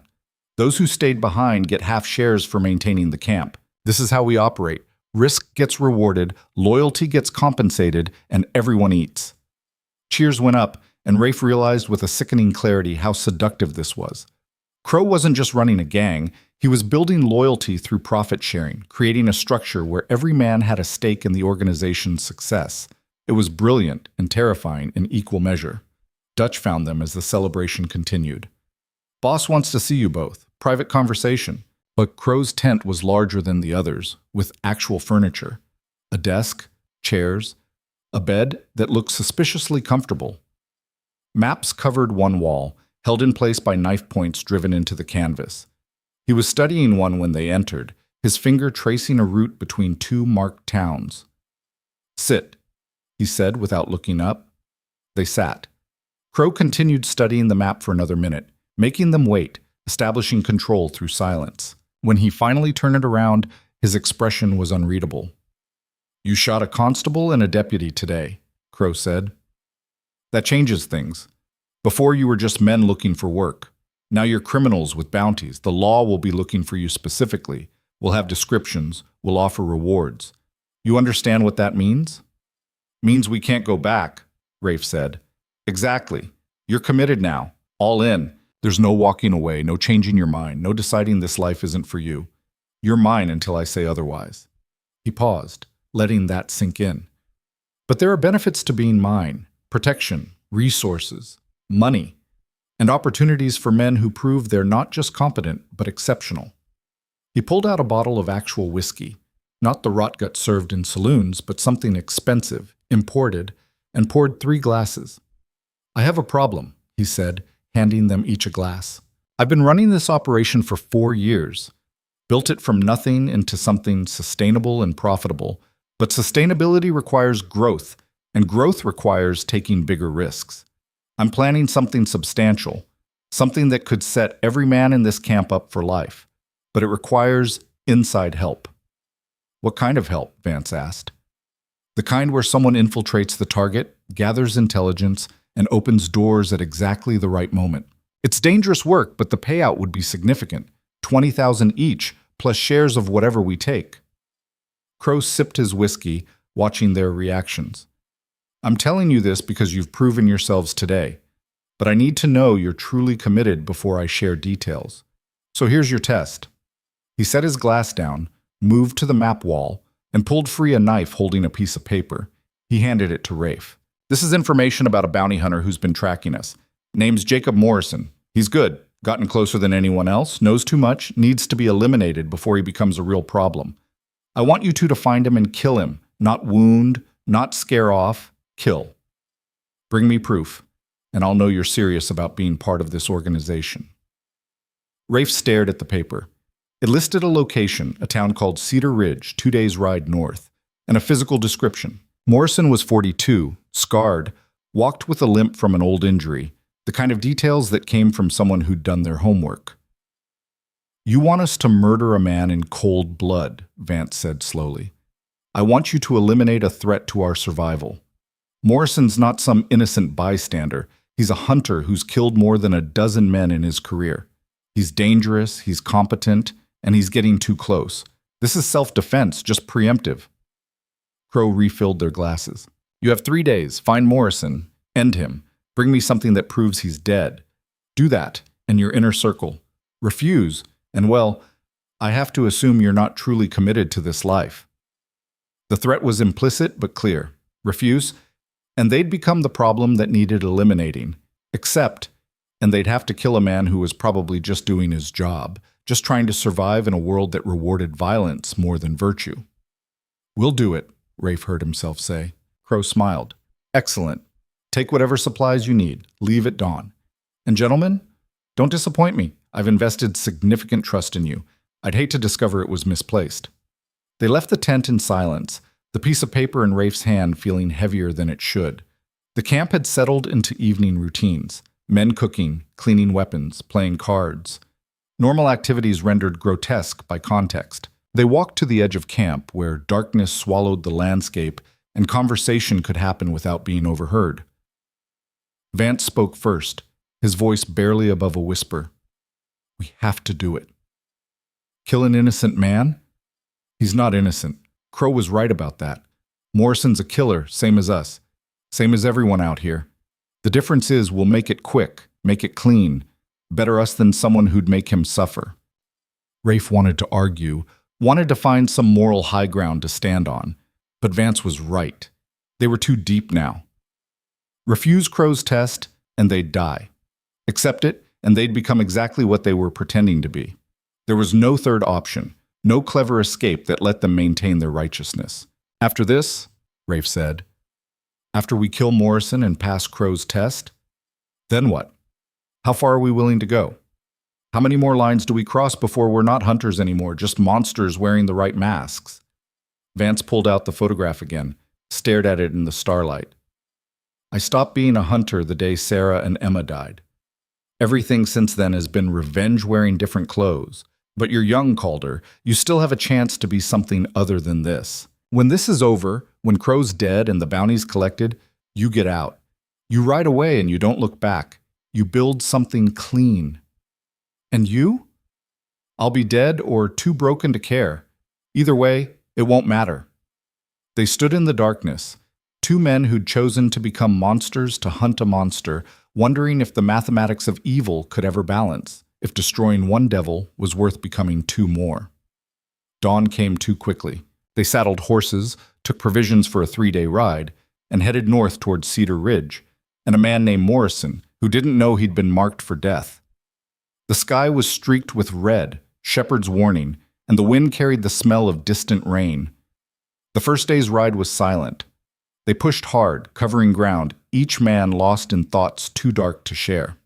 Speaker 1: Those who stayed behind get half shares for maintaining the camp. This is how we operate. Risk gets rewarded, loyalty gets compensated, and everyone eats. Cheers went up, and Rafe realized with a sickening clarity how seductive this was. Crow wasn't just running a gang, he was building loyalty through profit sharing, creating a structure where every man had a stake in the organization's success. It was brilliant and terrifying in equal measure. Dutch found them as the celebration continued. Boss wants to see you both. Private conversation. But Crow's tent was larger than the others, with actual furniture. A desk, chairs, a bed that looked suspiciously comfortable. Maps covered one wall, held in place by knife points driven into the canvas. He was studying one when they entered, his finger tracing a route between two marked towns. Sit, he said without looking up. They sat. Crow continued studying the map for another minute, making them wait, establishing control through silence. When he finally turned it around, his expression was unreadable. You shot a constable and a deputy today, Crow said. That changes things. Before you were just men looking for work. Now you're criminals with bounties. The law will be looking for you specifically. We'll have descriptions. We'll offer rewards. You understand what that means? Means we can't go back, Rafe said. Exactly. You're committed now. All in. There's no walking away, no changing your mind, no deciding this life isn't for you. You're mine until I say otherwise. He paused, letting that sink in. But there are benefits to being mine. Protection, resources, money, and opportunities for men who prove they're not just competent, but exceptional. He pulled out a bottle of actual whiskey, not the rotgut served in saloons, but something expensive, imported, and poured 3 glasses. I have a problem, he said, handing them each a glass. I've been running this operation for 4 years. Built it from nothing into something sustainable and profitable. But sustainability requires growth, and growth requires taking bigger risks. I'm planning something substantial, something that could set every man in this camp up for life. But it requires inside help. What kind of help? Vance asked. The kind where someone infiltrates the target, gathers intelligence, and opens doors at exactly the right moment. It's dangerous work, but the payout would be significant. 20,000 each, plus shares of whatever we take. Crow sipped his whiskey, watching their reactions. I'm telling you this because you've proven yourselves today, but I need to know you're truly committed before I share details. So here's your test. He set his glass down, moved to the map wall, and pulled free a knife holding a piece of paper. He handed it to Rafe. This is information about a bounty hunter who's been tracking us. Name's Jacob Morrison. He's good, gotten closer than anyone else, knows too much, needs to be eliminated before he becomes a real problem. I want you two to find him and kill him, not wound, not scare off, kill. Bring me proof, and I'll know you're serious about being part of this organization. Rafe stared at the paper. It listed a location, a town called Cedar Ridge, 2 days' ride north, and a physical description. Morrison was 42, scarred, walked with a limp from an old injury, the kind of details that came from someone who'd done their homework. You want us to murder a man in cold blood, Vance said slowly. I want you to eliminate a threat to our survival. Morrison's not some innocent bystander. He's a hunter who's killed more than a dozen men in his career. He's dangerous, he's competent, and he's getting too close. This is self-defense, just preemptive. Crow refilled their glasses. You have 3 days. Find Morrison. End him. Bring me something that proves he's dead. Do that, and your inner circle. Refuse, and well, I have to assume you're not truly committed to this life. The threat was implicit but clear. Refuse, and they'd become the problem that needed eliminating. Accept, and they'd have to kill a man who was probably just doing his job, just trying to survive in a world that rewarded violence more than virtue. We'll do it, Rafe heard himself say. Crow smiled. Excellent. Take whatever supplies you need. Leave at dawn. And gentlemen, don't disappoint me. I've invested significant trust in you. I'd hate to discover it was misplaced. They left the tent in silence, the piece of paper in Rafe's hand feeling heavier than it should. The camp had settled into evening routines. Men cooking, cleaning weapons, playing cards. Normal activities rendered grotesque by context. They walked to the edge of camp, where darkness swallowed the landscape and conversation could happen without being overheard. Vance spoke first, his voice barely above a whisper. We have to do it. Kill an innocent man? He's not innocent. Crow was right about that. Morrison's a killer, same as us. Same as everyone out here. The difference is we'll make it quick, make it clean. Better us than someone who'd make him suffer. Rafe wanted to argue, wanted to find some moral high ground to stand on. But Vance was right. They were too deep now. Refuse Crow's test, and they'd die. Accept it, and they'd become exactly what they were pretending to be. There was no third option, no clever escape that let them maintain their righteousness. After this, Rafe said, after we kill Morrison and pass Crow's test, then what? How far are we willing to go? How many more lines do we cross before we're not hunters anymore, just monsters wearing the right masks? Vance pulled out the photograph again, stared at it in the starlight. I stopped being a hunter the day Sarah and Emma died. Everything since then has been revenge wearing different clothes. But you're young, Calder. You still have a chance to be something other than this. When this is over, when Crow's dead and the bounty's collected, you get out. You ride away and you don't look back. You build something clean. And you? I'll be dead or too broken to care. Either way, it won't matter. They stood in the darkness, two men who'd chosen to become monsters to hunt a monster, wondering if the mathematics of evil could ever balance, if destroying one devil was worth becoming two more. Dawn came too quickly. They saddled horses, took provisions for a 3-day ride, and headed north toward Cedar Ridge, and a man named Morrison, who didn't know he'd been marked for death. The sky was streaked with red, shepherd's warning, and the wind carried the smell of distant rain. The first day's ride was silent. They pushed hard, covering ground, each man lost in thoughts too dark to share.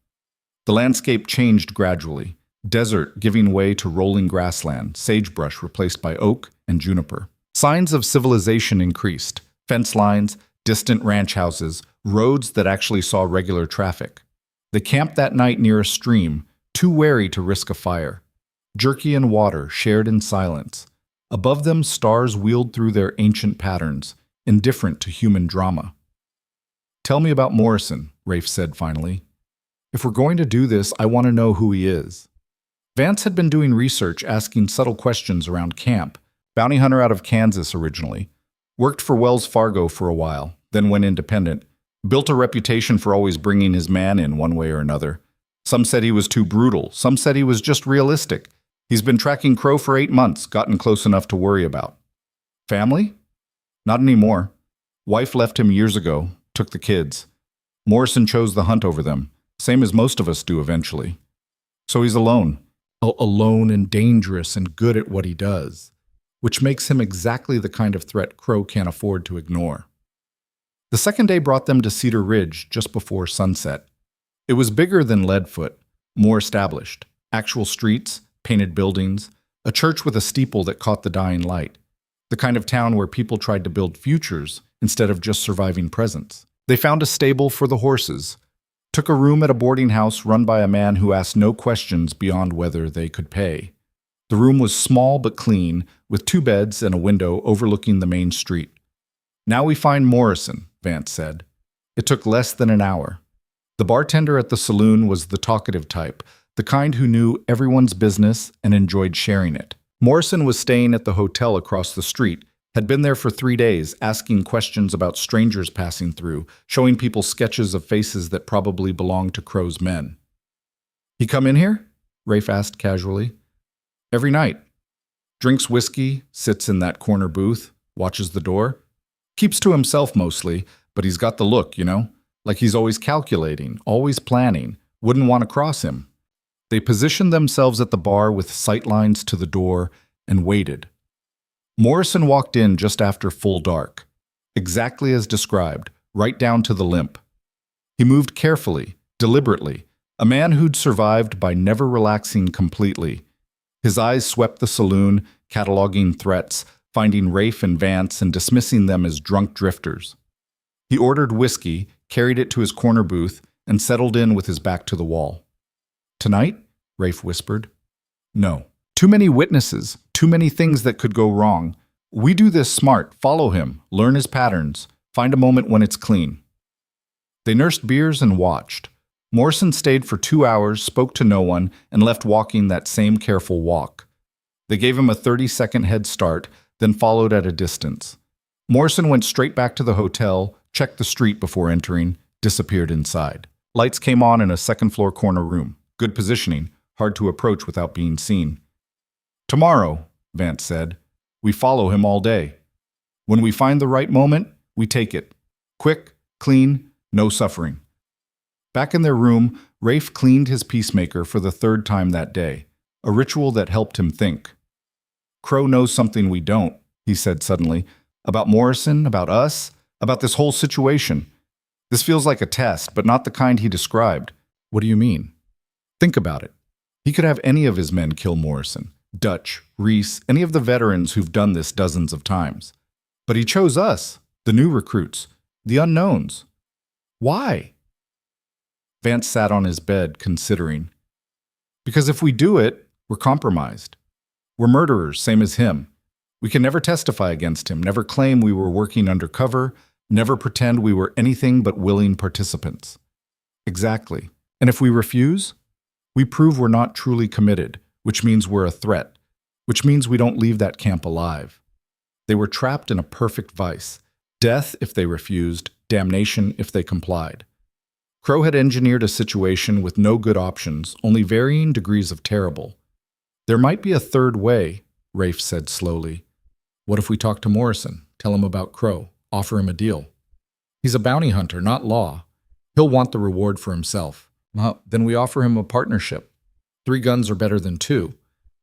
Speaker 1: The landscape changed gradually, desert giving way to rolling grassland, sagebrush replaced by oak and juniper. Signs of civilization increased, fence lines, distant ranch houses, roads that actually saw regular traffic. They camped that night near a stream, too wary to risk a fire. Jerky and water shared in silence. Above them, stars wheeled through their ancient patterns, indifferent to human drama. Tell me about Morrison, Rafe said finally. If we're going to do this, I want to know who he is. Vance had been doing research, asking subtle questions around camp. Bounty hunter out of Kansas originally. Worked for Wells Fargo for a while, then went independent. Built a reputation for always bringing his man in one way or another. Some said he was too brutal. Some said he was just realistic. He's been tracking Crow for 8 months, gotten close enough to worry about. Family? Not anymore. Wife left him years ago, took the kids. Morrison chose the hunt over them, same as most of us do eventually. So he's alone. Alone and dangerous and good at what he does, which makes him exactly the kind of threat Crow can't afford to ignore. The second day brought them to Cedar Ridge just before sunset. It was bigger than Leadfoot, more established. Actual streets, painted buildings, a church with a steeple that caught the dying light. The kind of town where people tried to build futures instead of just surviving presents. They found a stable for the horses, took a room at a boarding house run by a man who asked no questions beyond whether they could pay. The room was small but clean, with 2 beds and a window overlooking the main street. Now we find Morrison, Vance said. It took less than an hour. The bartender at the saloon was the talkative type, the kind who knew everyone's business and enjoyed sharing it. Morrison was staying at the hotel across the street, had been there for 3 days, asking questions about strangers passing through, showing people sketches of faces that probably belonged to Crow's men. He come in here? Rafe asked casually. Every night. Drinks whiskey, sits in that corner booth, watches the door. Keeps to himself mostly, but he's got the look, like he's always calculating, always planning, wouldn't want to cross him. They positioned themselves at the bar with sightlines to the door and waited. Morrison walked in just after full dark, exactly as described, right down to the limp. He moved carefully, deliberately, a man who'd survived by never relaxing completely. His eyes swept the saloon, cataloging threats, finding Rafe and Vance and dismissing them as drunk drifters. He ordered whiskey, carried it to his corner booth, and settled in with his back to the wall. "Tonight?" Rafe whispered. "No. Too many witnesses, too many things that could go wrong. We do this smart, follow him, learn his patterns, find a moment when it's clean." They nursed beers and watched. Morrison stayed for 2 hours, spoke to no one, and left walking that same careful walk. They gave him a 30-second head start, then followed at a distance. Morrison went straight back to the hotel, checked the street before entering, disappeared inside. Lights came on in a second-floor corner room. Good positioning, hard to approach without being seen. "Tomorrow," Vance said, "we follow him all day. When we find the right moment, we take it. Quick, clean, no suffering." Back in their room, Rafe cleaned his peacemaker for the 3rd time that day, a ritual that helped him think. "Crow knows something we don't," he said suddenly, "about Morrison, about us, about this whole situation. This feels like a test, but not the kind he described." "What do you mean?" "Think about it. He could have any of his men kill Morrison. Dutch, Reese, any of the veterans who've done this dozens of times. But he chose us, the new recruits, the unknowns. Why?" Vance sat on his bed, considering. "Because if we do it, we're compromised. We're murderers, same as him. We can never testify against him, never claim we were working undercover, never pretend we were anything but willing participants." "Exactly. And if we refuse, we prove we're not truly committed, which means we're a threat, which means we don't leave that camp alive." They were trapped in a perfect vice. Death if they refused, damnation if they complied. Crow had engineered a situation with no good options, only varying degrees of terrible. "There might be a third way," Rafe said slowly. "What if we talk to Morrison, tell him about Crow, offer him a deal? He's a bounty hunter, not law. He'll want the reward for himself. Well, then we offer him a partnership. 3 guns are better than 2.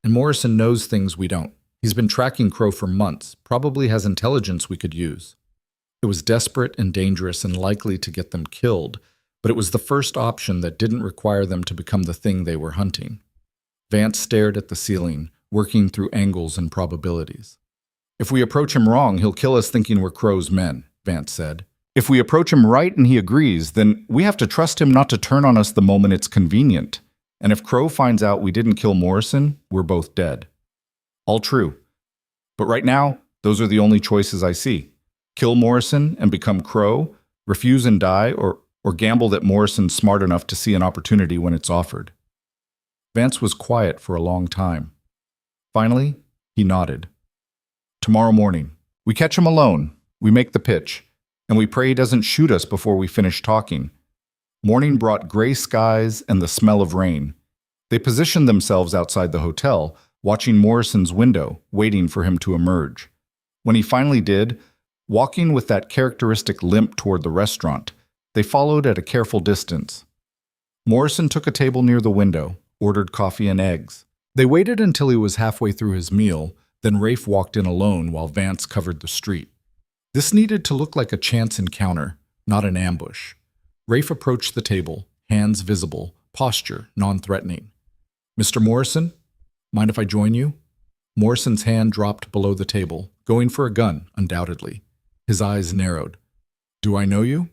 Speaker 1: And Morrison knows things we don't. He's been tracking Crow for months, probably has intelligence we could use." It was desperate and dangerous and likely to get them killed, but it was the first option that didn't require them to become the thing they were hunting. Vance stared at the ceiling, working through angles and probabilities. "If we approach him wrong, he'll kill us thinking we're Crow's men," Vance said. "If we approach him right and he agrees, then we have to trust him not to turn on us the moment it's convenient. And if Crow finds out we didn't kill Morrison, we're both dead." All true. But right now, those are the only choices I see. Kill Morrison and become Crow, refuse and die, or gamble that Morrison's smart enough to see an opportunity when it's offered. Vance was quiet for a long time. Finally, he nodded. "Tomorrow morning. We catch him alone, we make the pitch, and we pray he doesn't shoot us before we finish talking." Morning brought gray skies and the smell of rain. They positioned themselves outside the hotel, watching Morrison's window, waiting for him to emerge. When he finally did, walking with that characteristic limp toward the restaurant, they followed at a careful distance. Morrison took a table near the window, ordered coffee and eggs. They waited until he was halfway through his meal, then Rafe walked in alone while Vance covered the street. This needed to look like a chance encounter, not an ambush. Rafe approached the table, hands visible, posture non-threatening. "Mr. Morrison, mind if I join you?" Morrison's hand dropped below the table, going for a gun, undoubtedly. His eyes narrowed. "Do I know you?"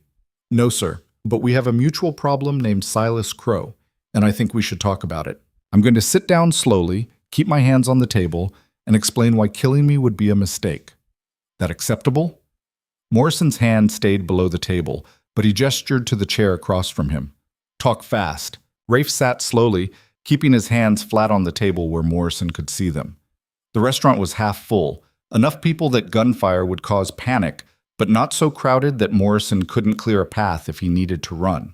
Speaker 1: "No, sir, but we have a mutual problem named Silas Crow, and I think we should talk about it. I'm going to sit down slowly, keep my hands on the table, and explain why killing me would be a mistake. That acceptable?" Morrison's hand stayed below the table, but he gestured to the chair across from him. "Talk fast." Rafe sat slowly, keeping his hands flat on the table where Morrison could see them. The restaurant was half full, enough people that gunfire would cause panic, but not so crowded that Morrison couldn't clear a path if he needed to run.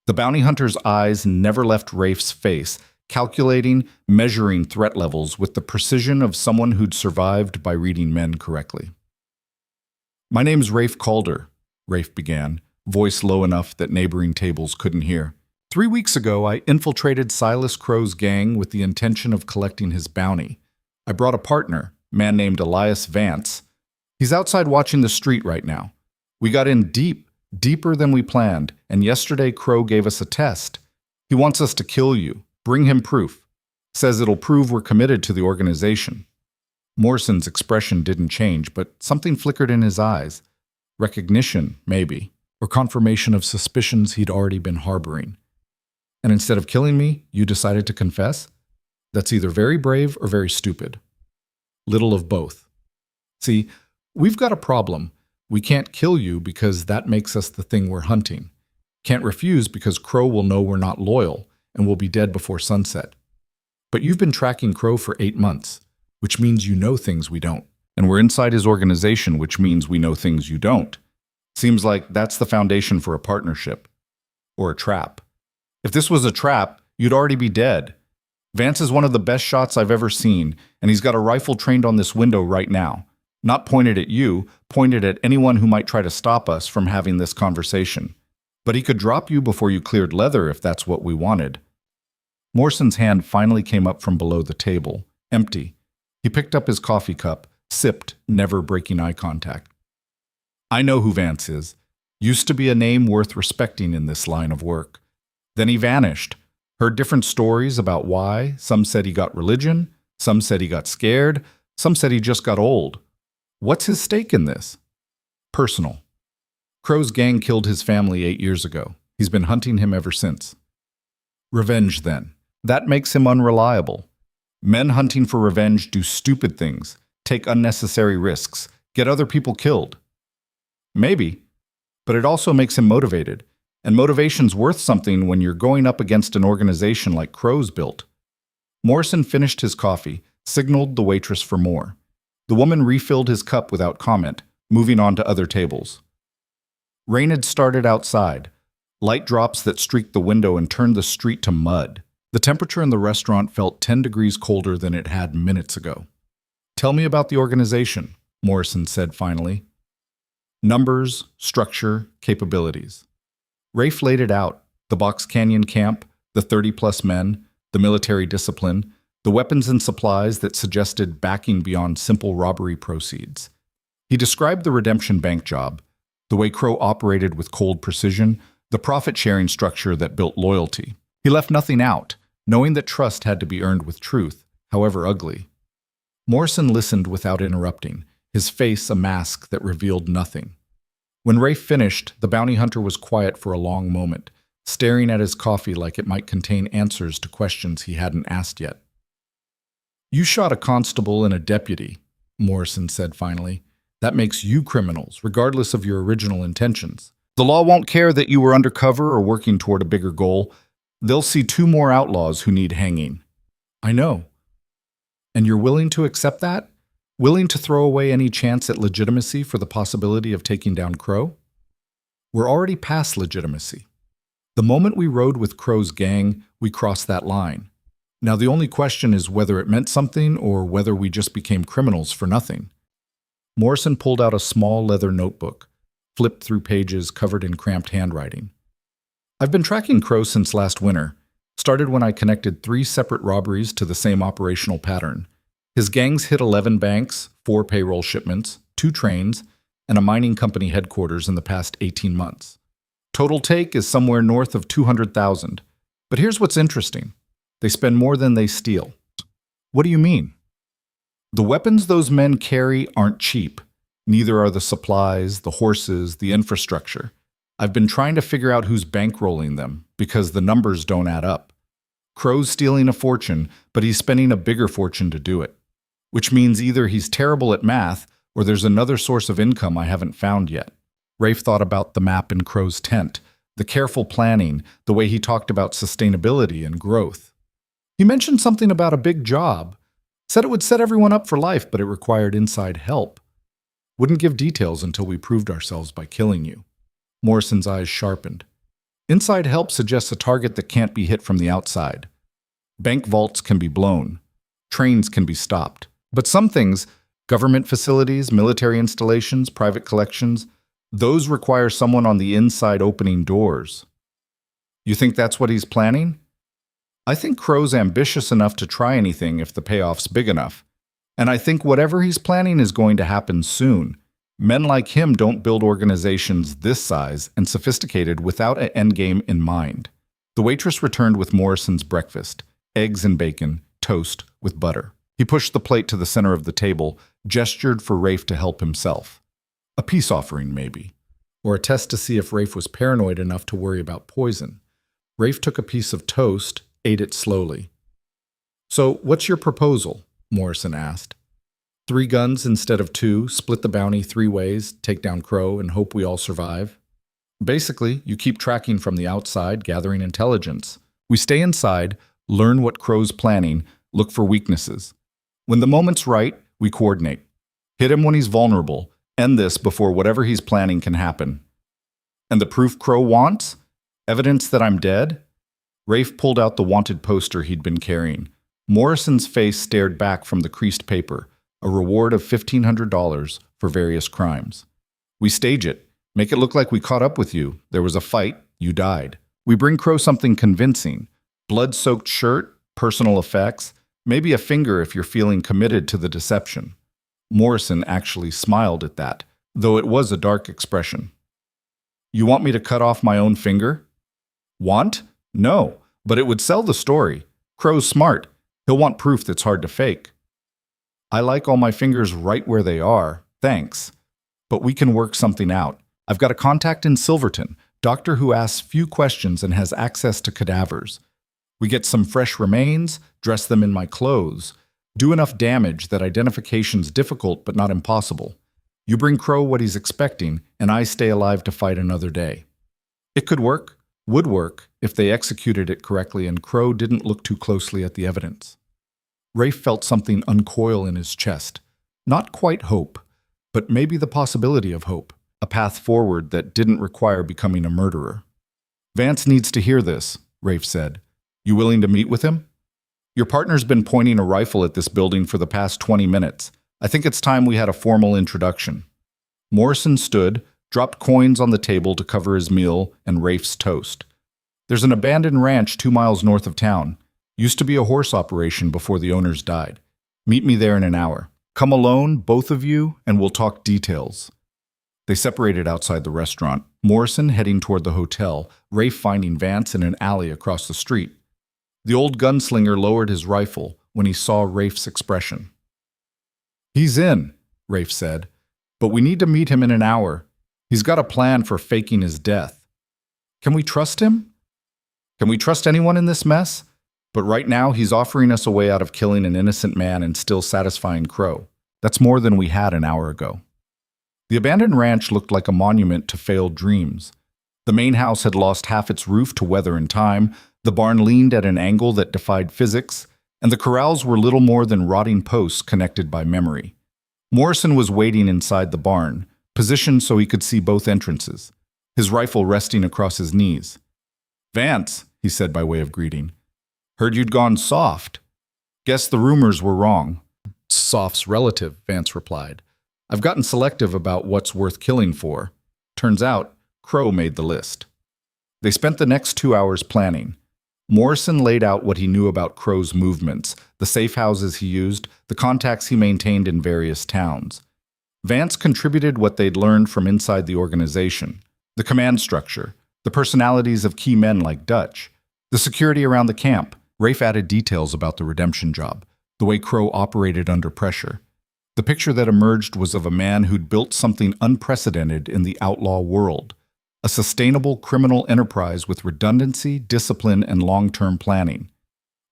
Speaker 1: The bounty hunter's eyes never left Rafe's face, calculating, measuring threat levels with the precision of someone who'd survived by reading men correctly. "My name's Rafe Calder," Rafe began, voice low enough that neighboring tables couldn't hear. "3 weeks ago, I infiltrated Silas Crow's gang with the intention of collecting his bounty. I brought a partner, a man named Elias Vance. He's outside watching the street right now. We got in deeper than we planned, and yesterday Crow gave us a test. He wants us to kill you. Bring him proof. Says it'll prove we're committed to the organization." Morrison's expression didn't change, but something flickered in his eyes. Recognition, maybe, or confirmation of suspicions he'd already been harboring. "And instead of killing me, you decided to confess? That's either very brave or very stupid. Little of both. See, we've got a problem. We can't kill you because that makes us the thing we're hunting. Can't refuse because Crow will know we're not loyal and we'll be dead before sunset. But you've been tracking Crow for 8 months, which means you know things we don't. And we're inside his organization, which means we know things you don't. Seems like that's the foundation for a partnership. Or a trap. If this was a trap, you'd already be dead. Vance is one of the best shots I've ever seen, and he's got a rifle trained on this window right now. Not pointed at you, pointed at anyone who might try to stop us from having this conversation. But he could drop you before you cleared leather if that's what we wanted." Morrison's hand finally came up from below the table, empty. He picked up his coffee cup, sipped, never breaking eye contact. "I know who Vance is. Used to be a name worth respecting in this line of work. Then he vanished. Heard different stories about why. Some said he got religion, some said he got scared, some said he just got old. What's his stake in this?" "Personal. Crow's gang killed his family 8 years ago. He's been hunting him ever since." "Revenge, then. That makes him unreliable. Men hunting for revenge do stupid things, take unnecessary risks, get other people killed." "Maybe. But it also makes him motivated. And motivation's worth something when you're going up against an organization like Crow's built." Morrison finished his coffee, signaled the waitress for more. The woman refilled his cup without comment, moving on to other tables. Rain had started outside, light drops that streaked the window and turned the street to mud. The temperature in the restaurant felt 10 degrees colder than it had minutes ago. "Tell me about the organization," Morrison said finally. "Numbers, structure, capabilities." Rafe laid it out: the Box Canyon camp, the 30-plus men, the military discipline, the weapons and supplies that suggested backing beyond simple robbery proceeds. He described the redemption bank job, the way Crow operated with cold precision, the profit-sharing structure that built loyalty. He left nothing out, knowing that trust had to be earned with truth, however ugly. Morrison listened without interrupting, his face a mask that revealed nothing. When Rafe finished, the bounty hunter was quiet for a long moment, staring at his coffee like it might contain answers to questions he hadn't asked yet. "You shot a constable and a deputy," Morrison said finally. "That makes you criminals, regardless of your original intentions. The law won't care that you were undercover or working toward a bigger goal. They'll see 2 more outlaws who need hanging." "I know." "And you're willing to accept that? Willing to throw away any chance at legitimacy for the possibility of taking down Crow?" "We're already past legitimacy. The moment we rode with Crow's gang, we crossed that line. Now the only question is whether it meant something or whether we just became criminals for nothing." Morrison pulled out a small leather notebook, flipped through pages covered in cramped handwriting. "I've been tracking Crow since last winter. Started when I connected 3 separate robberies to the same operational pattern. His gangs hit 11 banks, 4 payroll shipments, 2 trains, and a mining company headquarters in the past 18 months. Total take is somewhere north of 200,000. But here's what's interesting. They spend more than they steal." "What do you mean?" "The weapons those men carry aren't cheap. Neither are the supplies, the horses, the infrastructure. I've been trying to figure out who's bankrolling them, because the numbers don't add up. Crow's stealing a fortune, but he's spending a bigger fortune to do it. Which means either he's terrible at math, or there's another source of income I haven't found yet." Rafe thought about the map in Crow's tent, the careful planning, the way he talked about sustainability and growth. "He mentioned something about a big job. Said it would set everyone up for life, but it required inside help. Wouldn't give details until we proved ourselves by killing you." Morrison's eyes sharpened. "Inside help suggests a target that can't be hit from the outside. Bank vaults can be blown. Trains can be stopped. But some things, government facilities, military installations, private collections, those require someone on the inside opening doors. You think that's what he's planning? I think Crow's ambitious enough to try anything if the payoff's big enough. And I think whatever he's planning is going to happen soon. Men like him don't build organizations this size and sophisticated without an endgame in mind. The waitress returned with Morrison's breakfast, eggs and bacon, toast with butter. He pushed the plate to the center of the table, gestured for Rafe to help himself. A peace offering, maybe. Or a test to see if Rafe was paranoid enough to worry about poison. Rafe took a piece of toast, ate it slowly. "So, what's your proposal?" Morrison asked. 3 guns instead of 2, split the bounty 3 ways, take down Crow, and hope we all survive. Basically, you keep tracking from the outside, gathering intelligence. We stay inside, learn what Crow's planning, look for weaknesses. When the moment's right, we coordinate. Hit him when he's vulnerable, end this before whatever he's planning can happen. And the proof Crow wants? Evidence that I'm dead? Rafe pulled out the wanted poster he'd been carrying. Morrison's face stared back from the creased paper, a reward of $1,500 for various crimes. We stage it, make it look like we caught up with you. There was a fight, you died. We bring Crow something convincing. Blood-soaked shirt, personal effects, maybe a finger if you're feeling committed to the deception. Morrison actually smiled at that, though it was a dark expression. You want me to cut off my own finger? Want? No, but it would sell the story. Crow's smart. He'll want proof that's hard to fake. I like all my fingers right where they are, thanks. But we can work something out. I've got a contact in Silverton, doctor who asks few questions and has access to cadavers. We get some fresh remains, dress them in my clothes, do enough damage that identification's difficult but not impossible. You bring Crow what he's expecting, and I stay alive to fight another day. It could work, would work, if they executed it correctly and Crow didn't look too closely at the evidence. Rafe felt something uncoil in his chest. Not quite hope, but maybe the possibility of hope, a path forward that didn't require becoming a murderer. Vance needs to hear this, Rafe said. You willing to meet with him? Your partner's been pointing a rifle at this building for the past 20 minutes. I think it's time we had a formal introduction. Morrison stood, dropped coins on the table to cover his meal and Rafe's toast. There's an abandoned ranch 2 miles north of town. Used to be a horse operation before the owners died. Meet me there in an hour. Come alone, both of you, and we'll talk details. They separated outside the restaurant, Morrison heading toward the hotel, Rafe finding Vance in an alley across the street. The old gunslinger lowered his rifle when he saw Rafe's expression. He's in, Rafe said, but we need to meet him in an hour. He's got a plan for faking his death. Can we trust him? Can we trust anyone in this mess? But right now, he's offering us a way out of killing an innocent man and still satisfying Crow. That's more than we had an hour ago. The abandoned ranch looked like a monument to failed dreams. The main house had lost half its roof to weather and time, the barn leaned at an angle that defied physics, and the corrals were little more than rotting posts connected by memory. Morrison was waiting inside the barn, positioned so he could see both entrances, his rifle resting across his knees. Vance, he said by way of greeting. Heard you'd gone soft. Guess the rumors were wrong. Soft's relative, Vance replied. I've gotten selective about what's worth killing for. Turns out, Crow made the list. They spent the next 2 hours planning. Morrison laid out what he knew about Crow's movements, the safe houses he used, the contacts he maintained in various towns. Vance contributed what they'd learned from inside the organization, the command structure, the personalities of key men like Dutch, the security around the camp. Rafe added details about the redemption job, the way Crow operated under pressure. The picture that emerged was of a man who'd built something unprecedented in the outlaw world, a sustainable criminal enterprise with redundancy, discipline, and long-term planning.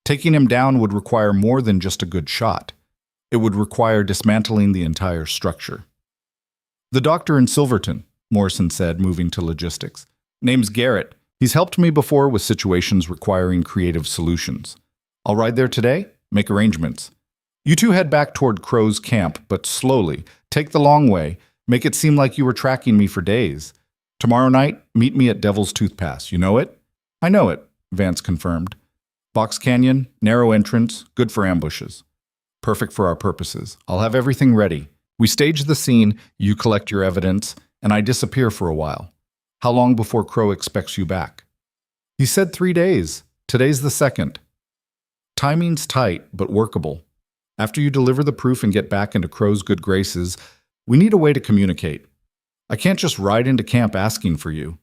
Speaker 1: Taking him down would require more than just a good shot. It would require dismantling the entire structure. The doctor in Silverton, Morrison said, moving to logistics. Name's Garrett. He's helped me before with situations requiring creative solutions. I'll ride there today, make arrangements. You two head back toward Crow's camp, but slowly. Take the long way. Make it seem like you were tracking me for days. Tomorrow night, meet me at Devil's Tooth Pass. You know it? I know it, Vance confirmed. Box Canyon, narrow entrance, good for ambushes. Perfect for our purposes. I'll have everything ready. We stage the scene, you collect your evidence, and I disappear for a while. How long before Crow expects you back? He said 3 days. Today's the 2nd. Timing's tight, but workable. After you deliver the proof and get back into Crow's good graces, we need a way to communicate. I can't just ride into camp asking for you.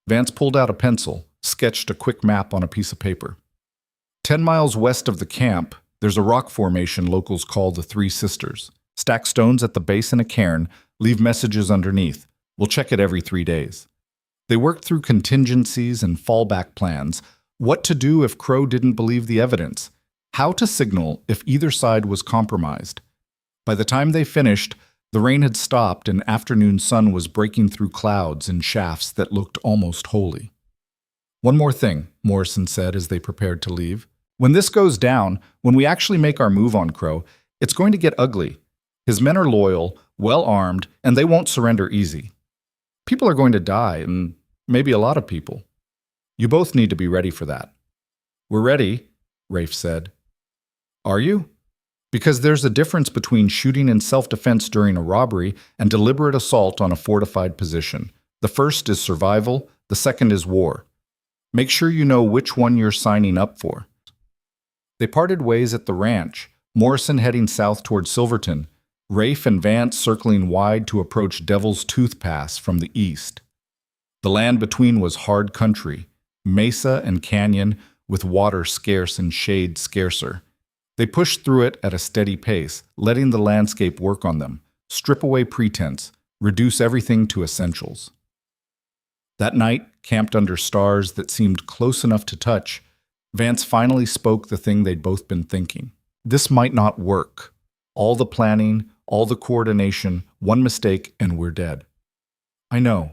Speaker 1: Vance pulled out a pencil, sketched a quick map on a piece of paper. 10 miles west of the camp, there's a rock formation locals call the Three Sisters. Stack stones at the base in a cairn, leave messages underneath. We'll check it every 3 days. They worked through contingencies and fallback plans, what to do if Crow didn't believe the evidence, how to signal if either side was compromised. By the time they finished, the rain had stopped and afternoon sun was breaking through clouds in shafts that looked almost holy. One more thing, Morrison said as they prepared to leave. When this goes down, when we actually make our move on Crow, it's going to get ugly. His men are loyal, well-armed, and they won't surrender easy. People are going to die, and maybe a lot of people. You both need to be ready for that. We're ready, Rafe said. Are you? Because there's a difference between shooting in self-defense during a robbery and deliberate assault on a fortified position. The first is survival, the second is war. Make sure you know which one you're signing up for. They parted ways at the ranch, Morrison heading south toward Silverton, Rafe and Vance circling wide to approach Devil's Tooth Pass from the east. The land between was hard country, mesa and canyon, with water scarce and shade scarcer. They pushed through it at a steady pace, letting the landscape work on them, strip away pretense, reduce everything to essentials. That night, camped under stars that seemed close enough to touch, Vance finally spoke the thing they'd both been thinking. This might not work. All the planning, all the coordination, one mistake, and we're dead. I know.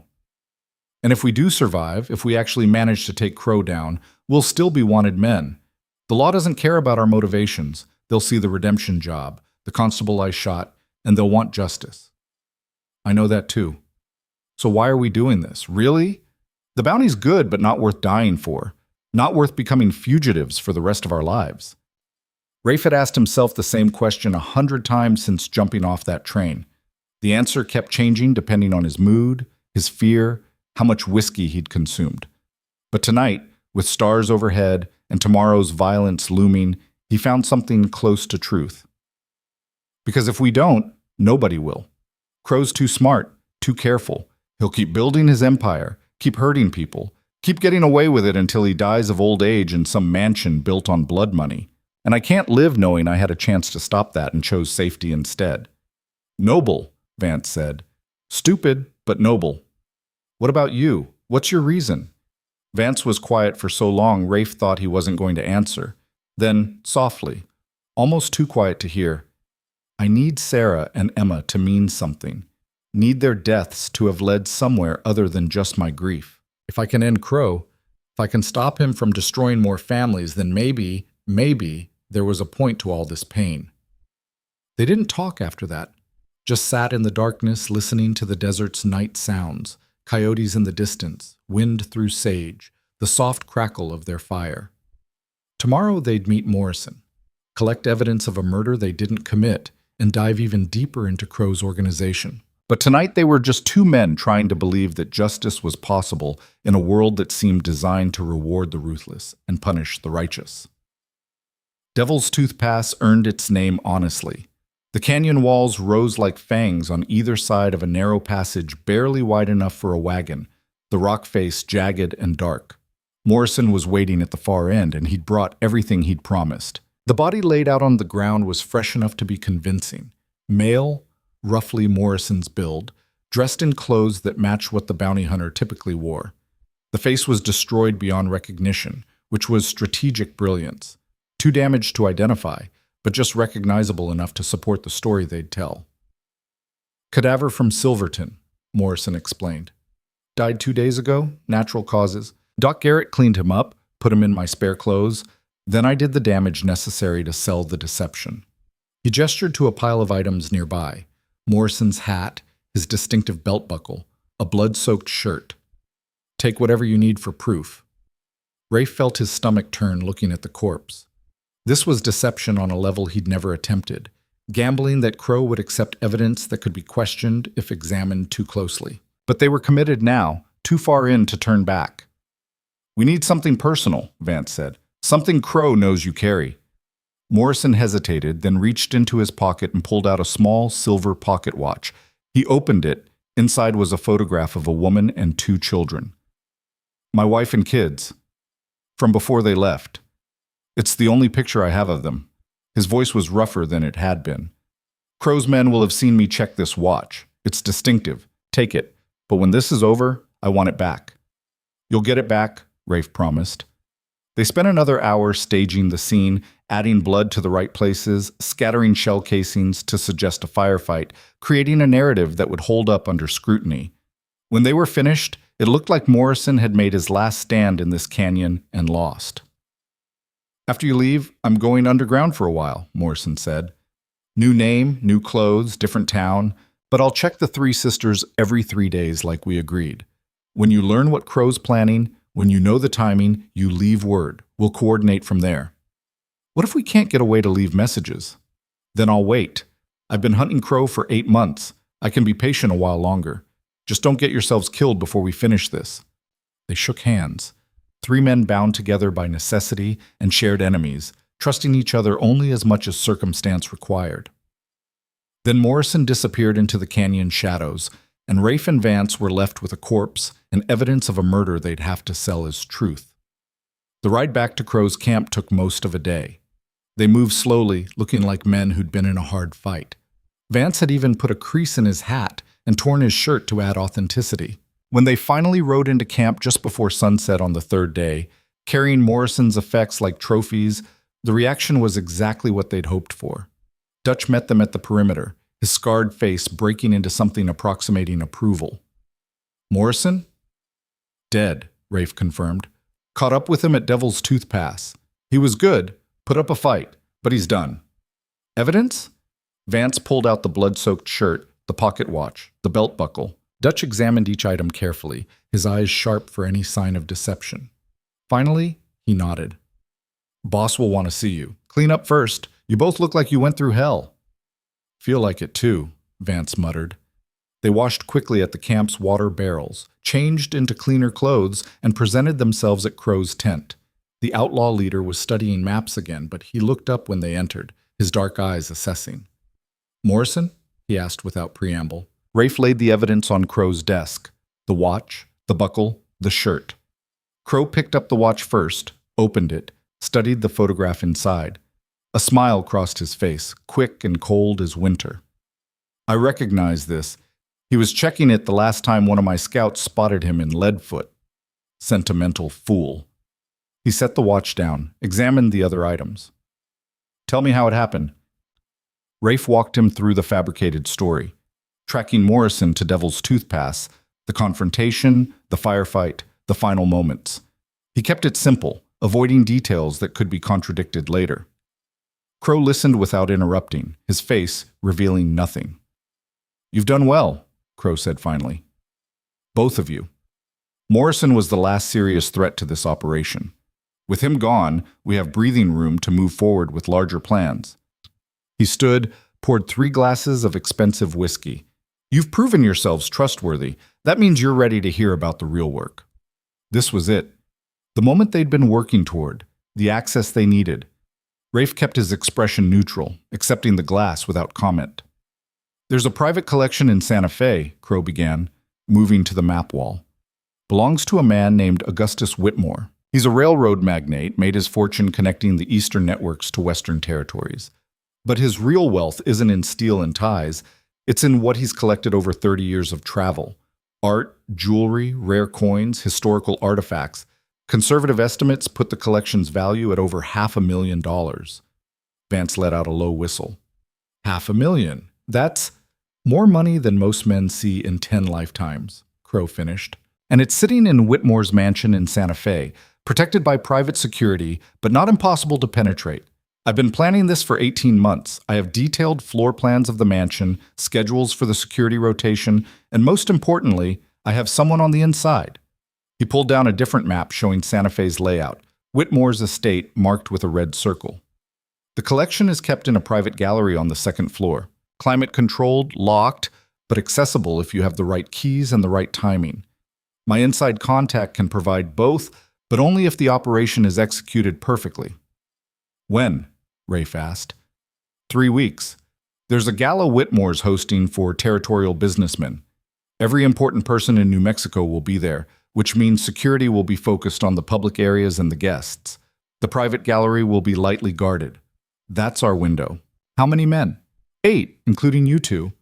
Speaker 1: And if we do survive, if we actually manage to take Crow down, we'll still be wanted men. The law doesn't care about our motivations. They'll see the redemption job, the constable I shot, and they'll want justice. I know that too. So why are we doing this? Really? The bounty's good, but not worth dying for. Not worth becoming fugitives for the rest of our lives. Rafe had asked himself the same question 100 times since jumping off that train. The answer kept changing depending on his mood, his fear, how much whiskey he'd consumed. But tonight, with stars overhead and tomorrow's violence looming, he found something close to truth. Because if we don't, nobody will. Crow's too smart, too careful. He'll keep building his empire, keep hurting people, keep getting away with it until he dies of old age in some mansion built on blood money. And I can't live knowing I had a chance to stop that and chose safety instead. Noble, Vance said. Stupid, but noble. What about you? What's your reason? Vance was quiet for so long Rafe thought he wasn't going to answer. Then, softly, almost too quiet to hear, I need Sarah and Emma to mean something. Need their deaths to have led somewhere other than just my grief. If I can end Crow, if I can stop him from destroying more families, then maybe there was a point to all this pain. They didn't talk after that, just sat in the darkness listening to the desert's night sounds, coyotes in the distance, wind through sage, the soft crackle of their fire. Tomorrow they'd meet Morrison, collect evidence of a murder they didn't commit, and dive even deeper into Crow's organization. But tonight they were just two men trying to believe that justice was possible in a world that seemed designed to reward the ruthless and punish the righteous. Devil's Tooth Pass earned its name honestly. The canyon walls rose like fangs on either side of a narrow passage barely wide enough for a wagon, the rock face jagged and dark. Morrison was waiting at the far end, and he'd brought everything he'd promised. The body laid out on the ground was fresh enough to be convincing. Male, roughly Morrison's build, dressed in clothes that matched what the bounty hunter typically wore. The face was destroyed beyond recognition, which was strategic brilliance. Too damaged to identify, but just recognizable enough to support the story they'd tell. Cadaver from Silverton, Morrison explained. Died 2 days ago, natural causes. Doc Garrett cleaned him up, put him in my spare clothes. Then I did the damage necessary to sell the deception. He gestured to a pile of items nearby. Morrison's hat, his distinctive belt buckle, a blood-soaked shirt. Take whatever you need for proof. Rafe felt his stomach turn looking at the corpse. This was deception on a level he'd never attempted, gambling that Crow would accept evidence that could be questioned if examined too closely. But they were committed now, too far in to turn back. "We need something personal," Vance said. "Something Crow knows you carry." Morrison hesitated, then reached into his pocket and pulled out a small silver pocket watch. He opened it. Inside was a photograph of a woman and 2 children. "My wife and kids. From before they left. It's the only picture I have of them." His voice was rougher than it had been. "Crow's men will have seen me check this watch. It's distinctive. Take it. But when this is over, I want it back." "You'll get it back," Rafe promised. They spent another hour staging the scene, adding blood to the right places, scattering shell casings to suggest a firefight, creating a narrative that would hold up under scrutiny. When they were finished, it looked like Morrison had made his last stand in this canyon and lost. "After you leave, I'm going underground for a while," Morrison said. "New name, new clothes, different town, but I'll check the 3 sisters every 3 days like we agreed. When you learn what Crow's planning, when you know the timing, you leave word. We'll coordinate from there." "What if we can't get a way to leave messages?" "Then I'll wait. I've been hunting Crow for 8 months. I can be patient a while longer. Just don't get yourselves killed before we finish this." They shook hands. 3 men bound together by necessity and shared enemies, trusting each other only as much as circumstance required. Then Morrison disappeared into the canyon shadows, and Rafe and Vance were left with a corpse and evidence of a murder they'd have to sell as truth. The ride back to Crow's camp took most of a day. They moved slowly, looking like men who'd been in a hard fight. Vance had even put a crease in his hat and torn his shirt to add authenticity. When they finally rode into camp just before sunset on the 3rd day, carrying Morrison's effects like trophies, the reaction was exactly what they'd hoped for. Dutch met them at the perimeter, his scarred face breaking into something approximating approval. "Morrison?" "Dead," Rafe confirmed. "Caught up with him at Devil's Tooth Pass. He was good, put up a fight, but he's done." "Evidence?" Vance pulled out the blood-soaked shirt, the pocket watch, the belt buckle. Dutch examined each item carefully, his eyes sharp for any sign of deception. Finally, he nodded. "Boss will want to see you. Clean up first. You both look like you went through hell." "Feel like it too," Vance muttered. They washed quickly at the camp's water barrels, changed into cleaner clothes, and presented themselves at Crow's tent. The outlaw leader was studying maps again, but he looked up when they entered, his dark eyes assessing. "Morrison?" he asked without preamble. Rafe laid the evidence on Crow's desk, the watch, the buckle, the shirt. Crow picked up the watch first, opened it, studied the photograph inside. A smile crossed his face, quick and cold as winter. "I recognize this. He was checking it the last time one of my scouts spotted him in Leadfoot." Sentimental fool. He set the watch down, examined the other items. "Tell me how it happened." Rafe walked him through the fabricated story, tracking Morrison to Devil's Tooth Pass, the confrontation, the firefight, the final moments. He kept it simple, avoiding details that could be contradicted later. Crow listened without interrupting, his face revealing nothing. "You've done well," Crow said finally. "Both of you. Morrison was the last serious threat to this operation. With him gone, we have breathing room to move forward with larger plans." He stood, poured 3 glasses of expensive whiskey. "You've proven yourselves trustworthy. That means you're ready to hear about the real work." This was it. The moment they'd been working toward, the access they needed. Rafe kept his expression neutral, accepting the glass without comment. "There's a private collection in Santa Fe," Crow began, moving to the map wall. "Belongs to a man named Augustus Whitmore. He's a railroad magnate, made his fortune connecting the eastern networks to western territories. But his real wealth isn't in steel and ties. It's in what he's collected over 30 years of travel. Art, jewelry, rare coins, historical artifacts. Conservative estimates put the collection's value at over $500,000. Vance let out a low whistle. $500,000. That's more money than most men see in 10 lifetimes, Crow finished. And it's sitting in Whitmore's mansion in Santa Fe, protected by private security, but not impossible to penetrate. I've been planning this for 18 months. I have detailed floor plans of the mansion, schedules for the security rotation, and most importantly, I have someone on the inside. He pulled down a different map showing Santa Fe's layout, Whitmore's estate marked with a red circle. The collection is kept in a private gallery on the second floor, climate-controlled, locked, but accessible if you have the right keys and the right timing. My inside contact can provide both, but only if the operation is executed perfectly. When? Rafe asked. 3 weeks. There's a gala Whitmore's hosting for territorial businessmen. Every important person in New Mexico will be there, which means security will be focused on the public areas and the guests. The private gallery will be lightly guarded. That's our window. How many men? 8, including you two.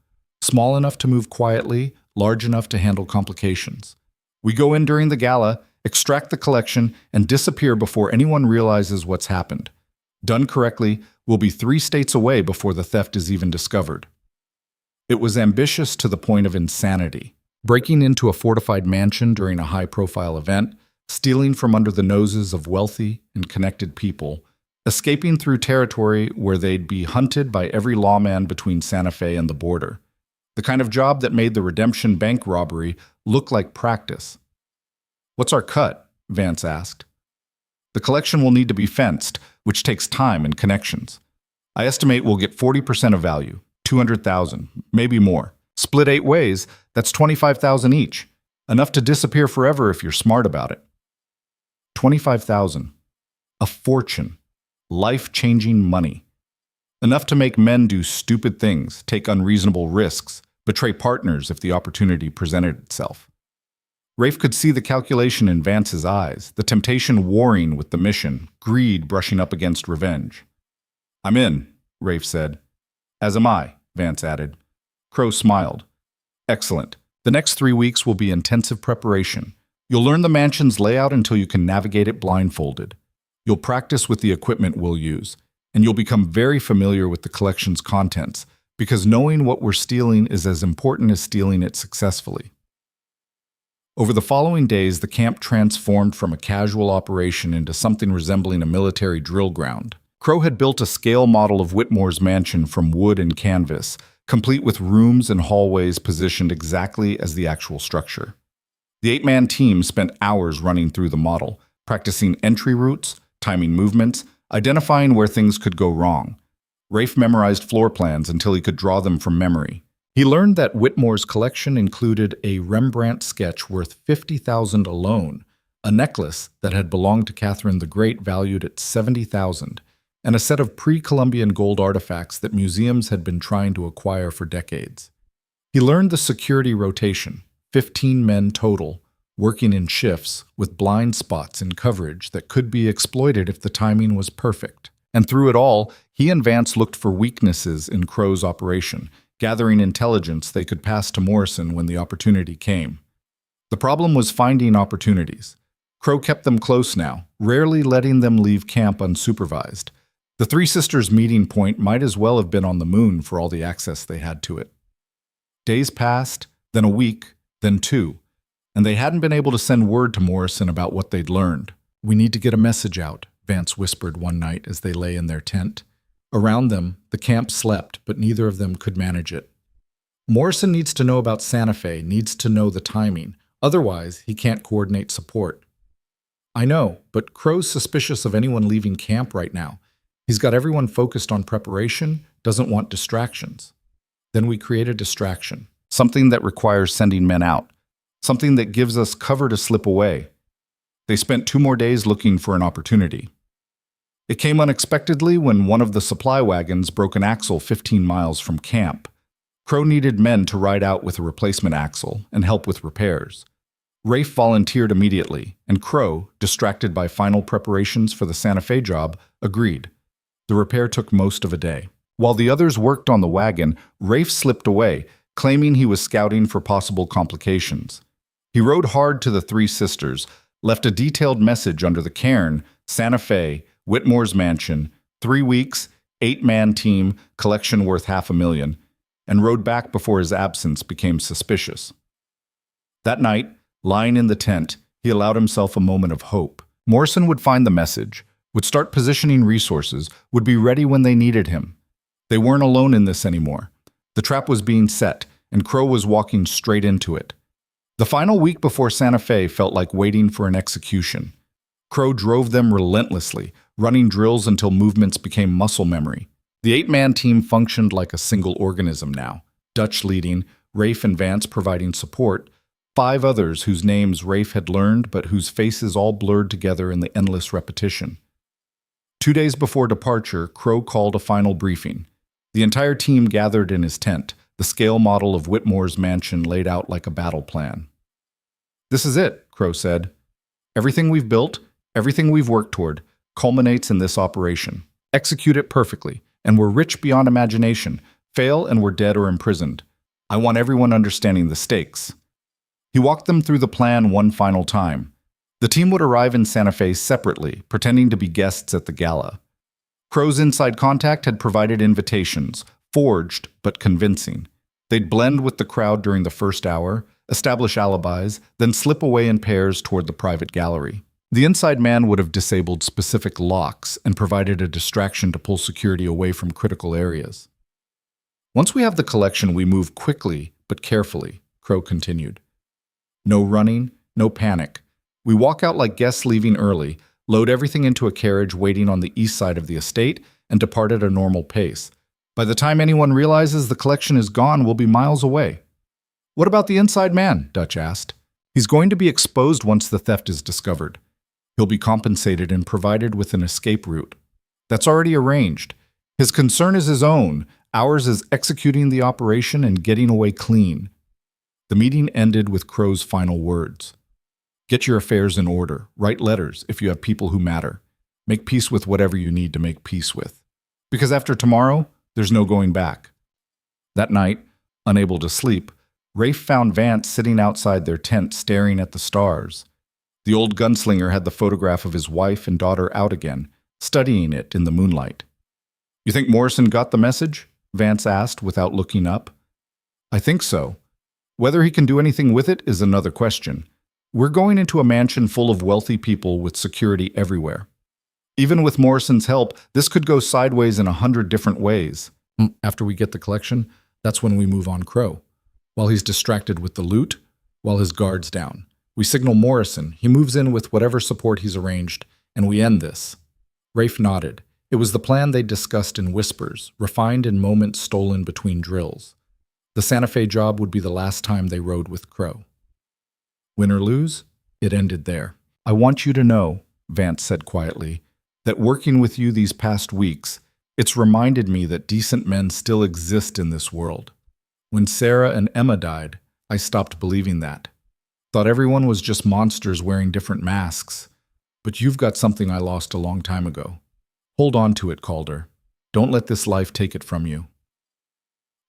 Speaker 1: Small enough to move quietly, large enough to handle complications. We go in during the gala, extract the collection, and disappear before anyone realizes what's happened. Done correctly, we'll be 3 states away before the theft is even discovered. It was ambitious to the point of insanity. Breaking into a fortified mansion during a high-profile event, stealing from under the noses of wealthy and connected people, escaping through territory where they'd be hunted by every lawman between Santa Fe and the border. The kind of job that made the Redemption bank robbery look like practice. "What's our cut?" Vance asked. "The collection will need to be fenced, which takes time and connections. I estimate we'll get 40% of value, 200,000, maybe more. Split 8 ways, that's 25,000 each. Enough to disappear forever if you're smart about it." 25,000. A fortune. Life-changing money. Enough to make men do stupid things, take unreasonable risks, betray partners if the opportunity presented itself. Rafe could see the calculation in Vance's eyes, the temptation warring with the mission, greed brushing up against revenge. "I'm in," Rafe said. "As am I," Vance added. Crow smiled. "Excellent. The next 3 weeks will be intensive preparation. You'll learn the mansion's layout until you can navigate it blindfolded. You'll practice with the equipment we'll use, and you'll become very familiar with the collection's contents, because knowing what we're stealing is as important as stealing it successfully." Over the following days, the camp transformed from a casual operation into something resembling a military drill ground. Crow had built a scale model of Whitmore's mansion from wood and canvas, complete with rooms and hallways positioned exactly as the actual structure. The 8-man team spent hours running through the model, practicing entry routes, timing movements, identifying where things could go wrong. Rafe memorized floor plans until he could draw them from memory. He learned that Whitmore's collection included a Rembrandt sketch worth 50,000 alone, a necklace that had belonged to Catherine the Great valued at 70,000, and a set of pre-Columbian gold artifacts that museums had been trying to acquire for decades. He learned the security rotation, 15 men total, working in shifts with blind spots in coverage that could be exploited if the timing was perfect. And through it all, he and Vance looked for weaknesses in Crow's operation, gathering intelligence they could pass to Morrison when the opportunity came. The problem was finding opportunities. Crow kept them close now, rarely letting them leave camp unsupervised. The Three Sisters' meeting point might as well have been on the moon for all the access they had to it. Days passed, then a week, then 2, and they hadn't been able to send word to Morrison about what they'd learned. "We need to get a message out," Vance whispered one night as they lay in their tent. Around them, the camp slept, but neither of them could manage it. "Morrison needs to know about Santa Fe, needs to know the timing. Otherwise, he can't coordinate support." "I know, but Crow's suspicious of anyone leaving camp right now. He's got everyone focused on preparation, doesn't want distractions." Then we create a distraction, something that requires sending men out, something that gives us cover to slip away. They spent 2 more days looking for an opportunity. It came unexpectedly when one of the supply wagons broke an axle 15 miles from camp. Crow needed men to ride out with a replacement axle and help with repairs. Rafe volunteered immediately, and Crow, distracted by final preparations for the Santa Fe job, agreed. The repair took most of a day. While the others worked on the wagon, Rafe slipped away, claiming he was scouting for possible complications. He rode hard to the Three Sisters, left a detailed message under the cairn, Santa Fe, Whitmore's mansion, 3 weeks, 8-man team, collection worth $500,000, and rode back before his absence became suspicious. That night, lying in the tent, he allowed himself a moment of hope. Morrison would find the message, would start positioning resources, would be ready when they needed him. They weren't alone in this anymore. The trap was being set, and Crow was walking straight into it. The final week before Santa Fe felt like waiting for an execution. Crow drove them relentlessly, running drills until movements became muscle memory. The 8-man team functioned like a single organism now, Dutch leading, Rafe and Vance providing support, 5 others whose names Rafe had learned but whose faces all blurred together in the endless repetition. 2 days before departure, Crow called a final briefing. The entire team gathered in his tent, the scale model of Whitmore's mansion laid out like a battle plan. "This is it," Crow said. "Everything we've built, everything we've worked toward, culminates in this operation. Execute it perfectly, and we're rich beyond imagination. Fail, and we're dead or imprisoned. I want everyone understanding the stakes." He walked them through the plan one final time. The team would arrive in Santa Fe separately, pretending to be guests at the gala. Crow's inside contact had provided invitations, forged but convincing. They'd blend with the crowd during the first hour, establish alibis, then slip away in pairs toward the private gallery. The inside man would have disabled specific locks and provided a distraction to pull security away from critical areas. "Once we have the collection, we move quickly but carefully," Crow continued. "No running, no panic. We walk out like guests leaving early, load everything into a carriage waiting on the east side of the estate, and depart at a normal pace. By the time anyone realizes the collection is gone, we'll be miles away." "What about the inside man?" Dutch asked. "He's going to be exposed once the theft is discovered. He'll be compensated and provided with an escape route. That's already arranged. His concern is his own. Ours is executing the operation and getting away clean." The meeting ended with Crow's final words. "Get your affairs in order. Write letters if you have people who matter. Make peace with whatever you need to make peace with. Because after tomorrow, there's no going back." That night, unable to sleep, Rafe found Vance sitting outside their tent staring at the stars. The old gunslinger had the photograph of his wife and daughter out again, studying it in the moonlight. "You think Morrison got the message?" Vance asked without looking up. "I think so. Whether he can do anything with it is another question. We're going into a mansion full of wealthy people with security everywhere. Even with Morrison's help, this could go sideways in 100 different ways. After we get the collection, that's when we move on Crow. While he's distracted with the loot, while his guard's down. We signal Morrison, he moves in with whatever support he's arranged, and we end this." Rafe nodded. It was the plan they discussed in whispers, refined in moments stolen between drills. The Santa Fe job would be the last time they rode with Crow. Win or lose, it ended there. "I want you to know," Vance said quietly, "that working with you these past weeks, it's reminded me that decent men still exist in this world. When Sarah and Emma died, I stopped believing that. Thought everyone was just monsters wearing different masks. But you've got something I lost a long time ago. Hold on to it, Calder. Don't let this life take it from you."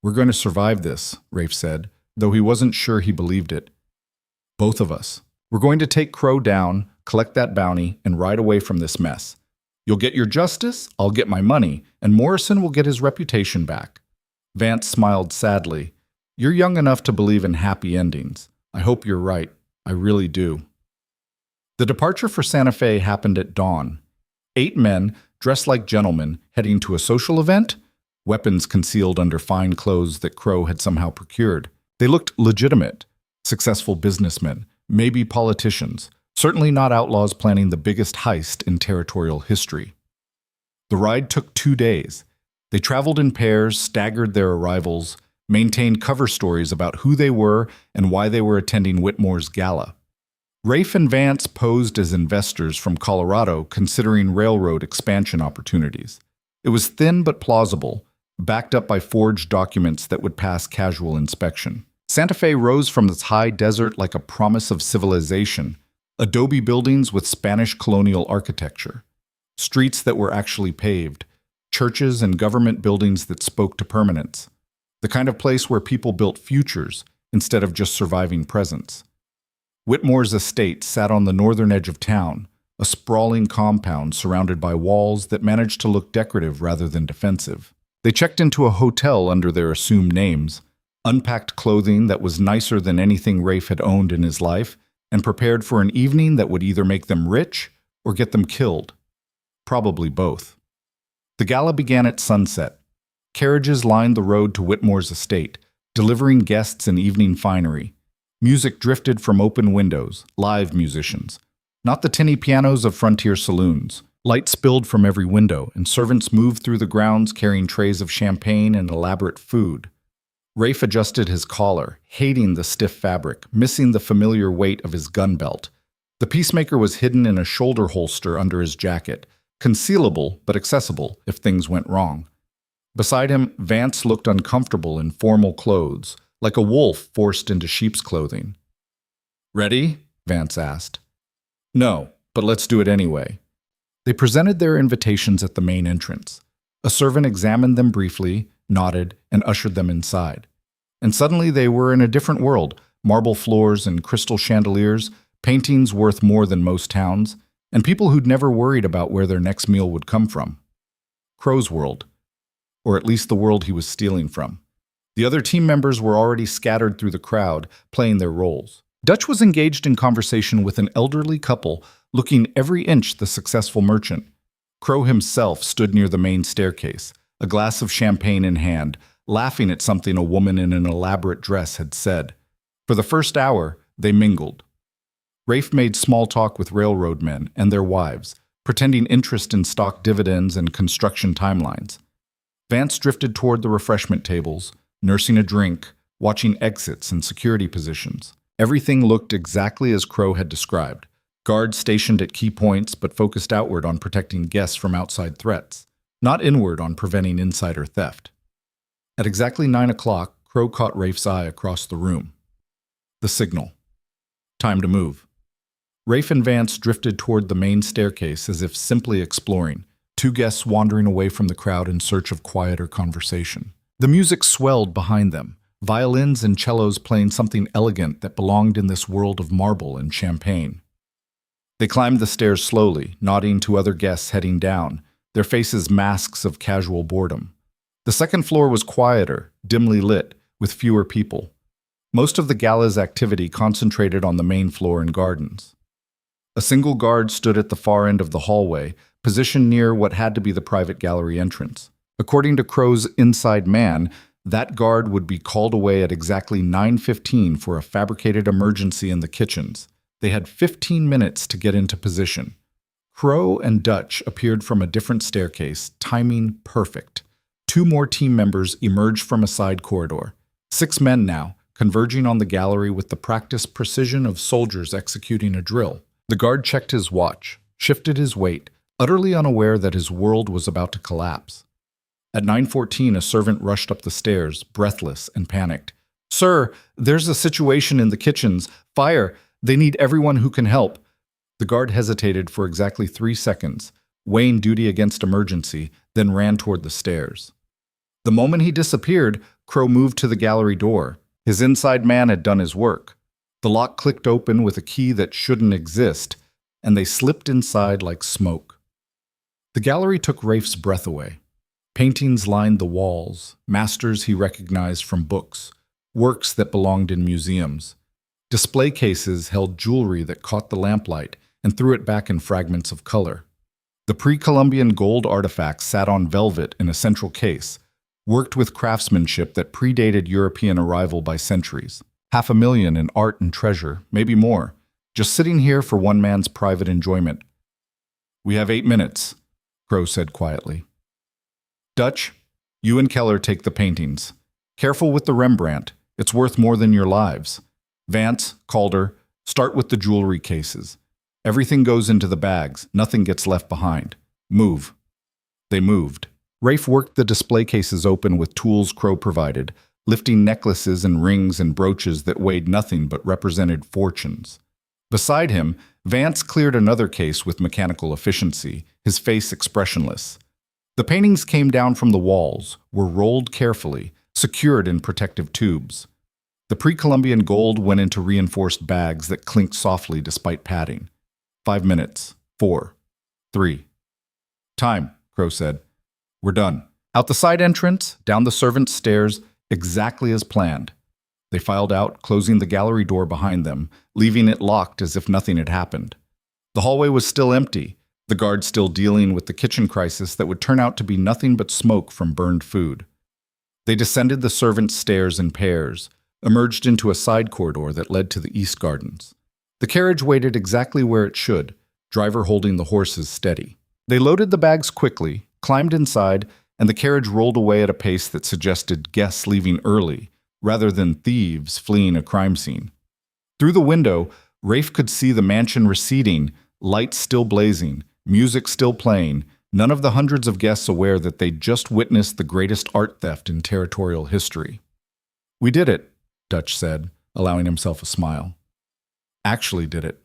Speaker 1: "We're going to survive this," Rafe said, though he wasn't sure he believed it. "Both of us. We're going to take Crow down, collect that bounty, and ride away from this mess. You'll get your justice, I'll get my money, and Morrison will get his reputation back." Vance smiled sadly. "You're young enough to believe in happy endings. I hope you're right. I really do." The departure for Santa Fe happened at dawn. 8 men, dressed like gentlemen, heading to a social event, weapons concealed under fine clothes that Crow had somehow procured. They looked legitimate, successful businessmen, maybe politicians, certainly not outlaws planning the biggest heist in territorial history. The ride took 2 days. They traveled in pairs, staggered their arrivals, maintained cover stories about who they were and why they were attending Whitmore's gala. Rafe and Vance posed as investors from Colorado considering railroad expansion opportunities. It was thin but plausible, backed up by forged documents that would pass casual inspection. Santa Fe rose from its high desert like a promise of civilization, adobe buildings with Spanish colonial architecture, streets that were actually paved, churches and government buildings that spoke to permanence, the kind of place where people built futures instead of just surviving presents. Whitmore's estate sat on the northern edge of town, a sprawling compound surrounded by walls that managed to look decorative rather than defensive. They checked into a hotel under their assumed names, unpacked clothing that was nicer than anything Rafe had owned in his life, and prepared for an evening that would either make them rich or get them killed. Probably both. The gala began at sunset. Carriages lined the road to Whitmore's estate, delivering guests and evening finery. Music drifted from open windows, live musicians. Not the tinny pianos of frontier saloons. Light spilled from every window, and servants moved through the grounds carrying trays of champagne and elaborate food. Rafe adjusted his collar, hating the stiff fabric, missing the familiar weight of his gun belt. The peacemaker was hidden in a shoulder holster under his jacket, concealable but accessible if things went wrong. Beside him, Vance looked uncomfortable in formal clothes, like a wolf forced into sheep's clothing. "Ready?" Vance asked. "No, but let's do it anyway." They presented their invitations at the main entrance. A servant examined them briefly, nodded, and ushered them inside. And suddenly they were in a different world: marble floors and crystal chandeliers, paintings worth more than most towns, and people who'd never worried about where their next meal would come from. Crow's world. Or at least the world he was stealing from. The other team members were already scattered through the crowd, playing their roles. Dutch was engaged in conversation with an elderly couple, looking every inch the successful merchant. Crow himself stood near the main staircase, a glass of champagne in hand, laughing at something a woman in an elaborate dress had said. For the first hour, they mingled. Rafe made small talk with railroad men and their wives, pretending interest in stock dividends and construction timelines. Vance drifted toward the refreshment tables, nursing a drink, watching exits and security positions. Everything looked exactly as Crow had described. Guards stationed at key points but focused outward on protecting guests from outside threats, not inward on preventing insider theft. At exactly 9 o'clock, Crow caught Rafe's eye across the room. The signal. Time to move. Rafe and Vance drifted toward the main staircase as if simply exploring, two guests wandering away from the crowd in search of quieter conversation. The music swelled behind them, violins and cellos playing something elegant that belonged in this world of marble and champagne. They climbed the stairs slowly, nodding to other guests heading down, their faces masks of casual boredom. The second floor was quieter, dimly lit, with fewer people. Most of the gala's activity concentrated on the main floor and gardens. A single guard stood at the far end of the hallway, positioned near what had to be the private gallery entrance. According to Crow's inside man, that guard would be called away at exactly 9:15 for a fabricated emergency in the kitchens. They had 15 minutes to get into position. Crow and Dutch appeared from a different staircase, timing perfect. Two more team members emerged from a side corridor. 6 men now, converging on the gallery with the practiced precision of soldiers executing a drill. The guard checked his watch, shifted his weight, utterly unaware that his world was about to collapse. At 9:14, a servant rushed up the stairs, breathless and panicked. "Sir, there's a situation in the kitchens. Fire! They need everyone who can help." The guard hesitated for exactly 3 seconds, weighing duty against emergency, then ran toward the stairs. The moment he disappeared, Crow moved to the gallery door. His inside man had done his work. The lock clicked open with a key that shouldn't exist, and they slipped inside like smoke. The gallery took Rafe's breath away. Paintings lined the walls, masters he recognized from books, works that belonged in museums. Display cases held jewelry that caught the lamplight and threw it back in fragments of color. The pre-Columbian gold artifacts sat on velvet in a central case, worked with craftsmanship that predated European arrival by centuries. 500,000 in art and treasure, maybe more, just sitting here for one man's private enjoyment. "We have 8 minutes, Crow said quietly. "Dutch, you and Keller take the paintings. Careful with the Rembrandt. It's worth more than your lives. Vance, Calder, start with the jewelry cases. Everything goes into the bags. Nothing gets left behind. Move." They moved. Rafe worked the display cases open with tools Crow provided, lifting necklaces and rings and brooches that weighed nothing but represented fortunes. Beside him, Vance cleared another case with mechanical efficiency, his face expressionless. The paintings came down from the walls, were rolled carefully, secured in protective tubes. The pre-Columbian gold went into reinforced bags that clinked softly despite padding. 5 minutes. 4. 3. "Time," Crow said. "We're done." Out the side entrance, down the servants' stairs, exactly as planned. They filed out, closing the gallery door behind them, leaving it locked as if nothing had happened. The hallway was still empty, the guards still dealing with the kitchen crisis that would turn out to be nothing but smoke from burned food. They descended the servants' stairs in pairs, emerged into a side corridor that led to the east gardens. The carriage waited exactly where it should, driver holding the horses steady. They loaded the bags quickly, climbed inside, and the carriage rolled away at a pace that suggested guests leaving early, rather than thieves fleeing a crime scene. Through the window, Rafe could see the mansion receding, lights still blazing, music still playing, none of the hundreds of guests aware that they'd just witnessed the greatest art theft in territorial history. "We did it," Dutch said, allowing himself a smile. "Actually did it."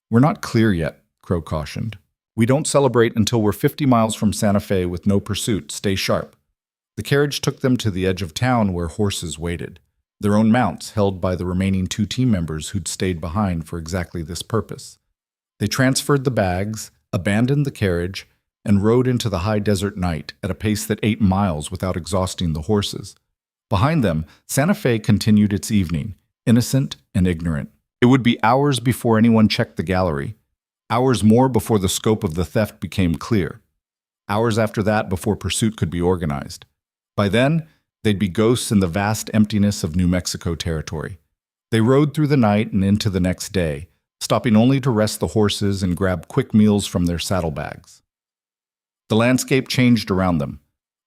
Speaker 1: "We're not clear yet," Crow cautioned. "We don't celebrate until we're 50 miles from Santa Fe with no pursuit. Stay sharp." The carriage took them to the edge of town where horses waited, their own mounts held by the remaining 2 team members who'd stayed behind for exactly this purpose. They transferred the bags, abandoned the carriage, and rode into the high desert night at a pace that 8 miles without exhausting the horses. Behind them, Santa Fe continued its evening, innocent and ignorant. It would be hours before anyone checked the gallery, hours more before the scope of the theft became clear, hours after that before pursuit could be organized. By then, they'd be ghosts in the vast emptiness of New Mexico territory. They rode through the night and into the next day, stopping only to rest the horses and grab quick meals from their saddlebags. The landscape changed around them,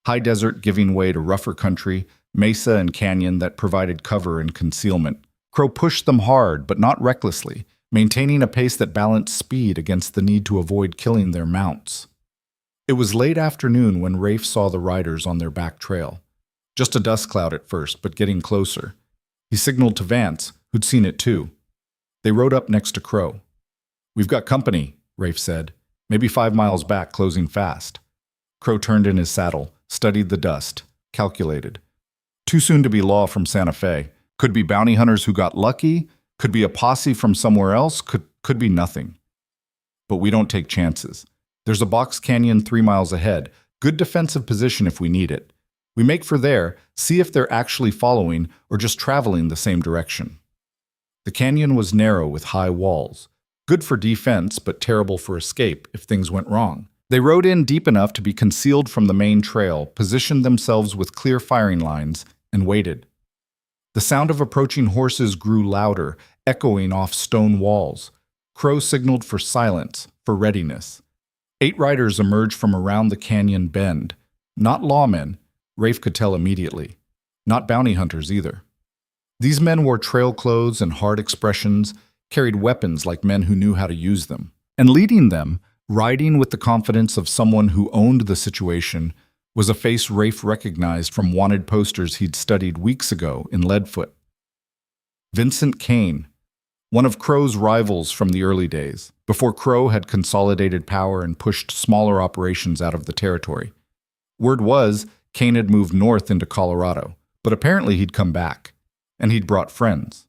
Speaker 1: high desert giving way to rougher country, mesa and canyon that provided cover and concealment. Crow pushed them hard, but not recklessly, maintaining a pace that balanced speed against the need to avoid killing their mounts. It was late afternoon when Rafe saw the riders on their back trail. Just a dust cloud at first, but getting closer. He signaled to Vance, who'd seen it too. They rode up next to Crow. "We've got company," Rafe said, maybe 5 miles back, closing fast. Crow turned in his saddle, studied the dust, calculated. Too soon to be law from Santa Fe. Could be bounty hunters who got lucky, could be a posse from somewhere else, could be nothing. But we don't take chances. There's a box canyon 3 miles ahead, good defensive position if we need it. We make for there, see if they're actually following or just traveling the same direction. The canyon was narrow with high walls, good for defense but terrible for escape if things went wrong. They rode in deep enough to be concealed from the main trail, positioned themselves with clear firing lines, and waited. The sound of approaching horses grew louder, echoing off stone walls. Crow signaled for silence, for readiness. 8 riders emerged from around the canyon bend. Not lawmen, Rafe could tell immediately. Not bounty hunters either. These men wore trail clothes and hard expressions, carried weapons like men who knew how to use them. And leading them, riding with the confidence of someone who owned the situation, was a face Rafe recognized from wanted posters he'd studied weeks ago in Leadfoot. Vincent Kane, one of Crow's rivals from the early days, before Crow had consolidated power and pushed smaller operations out of the territory. Word was, Kane had moved north into Colorado, but apparently he'd come back, and he'd brought friends.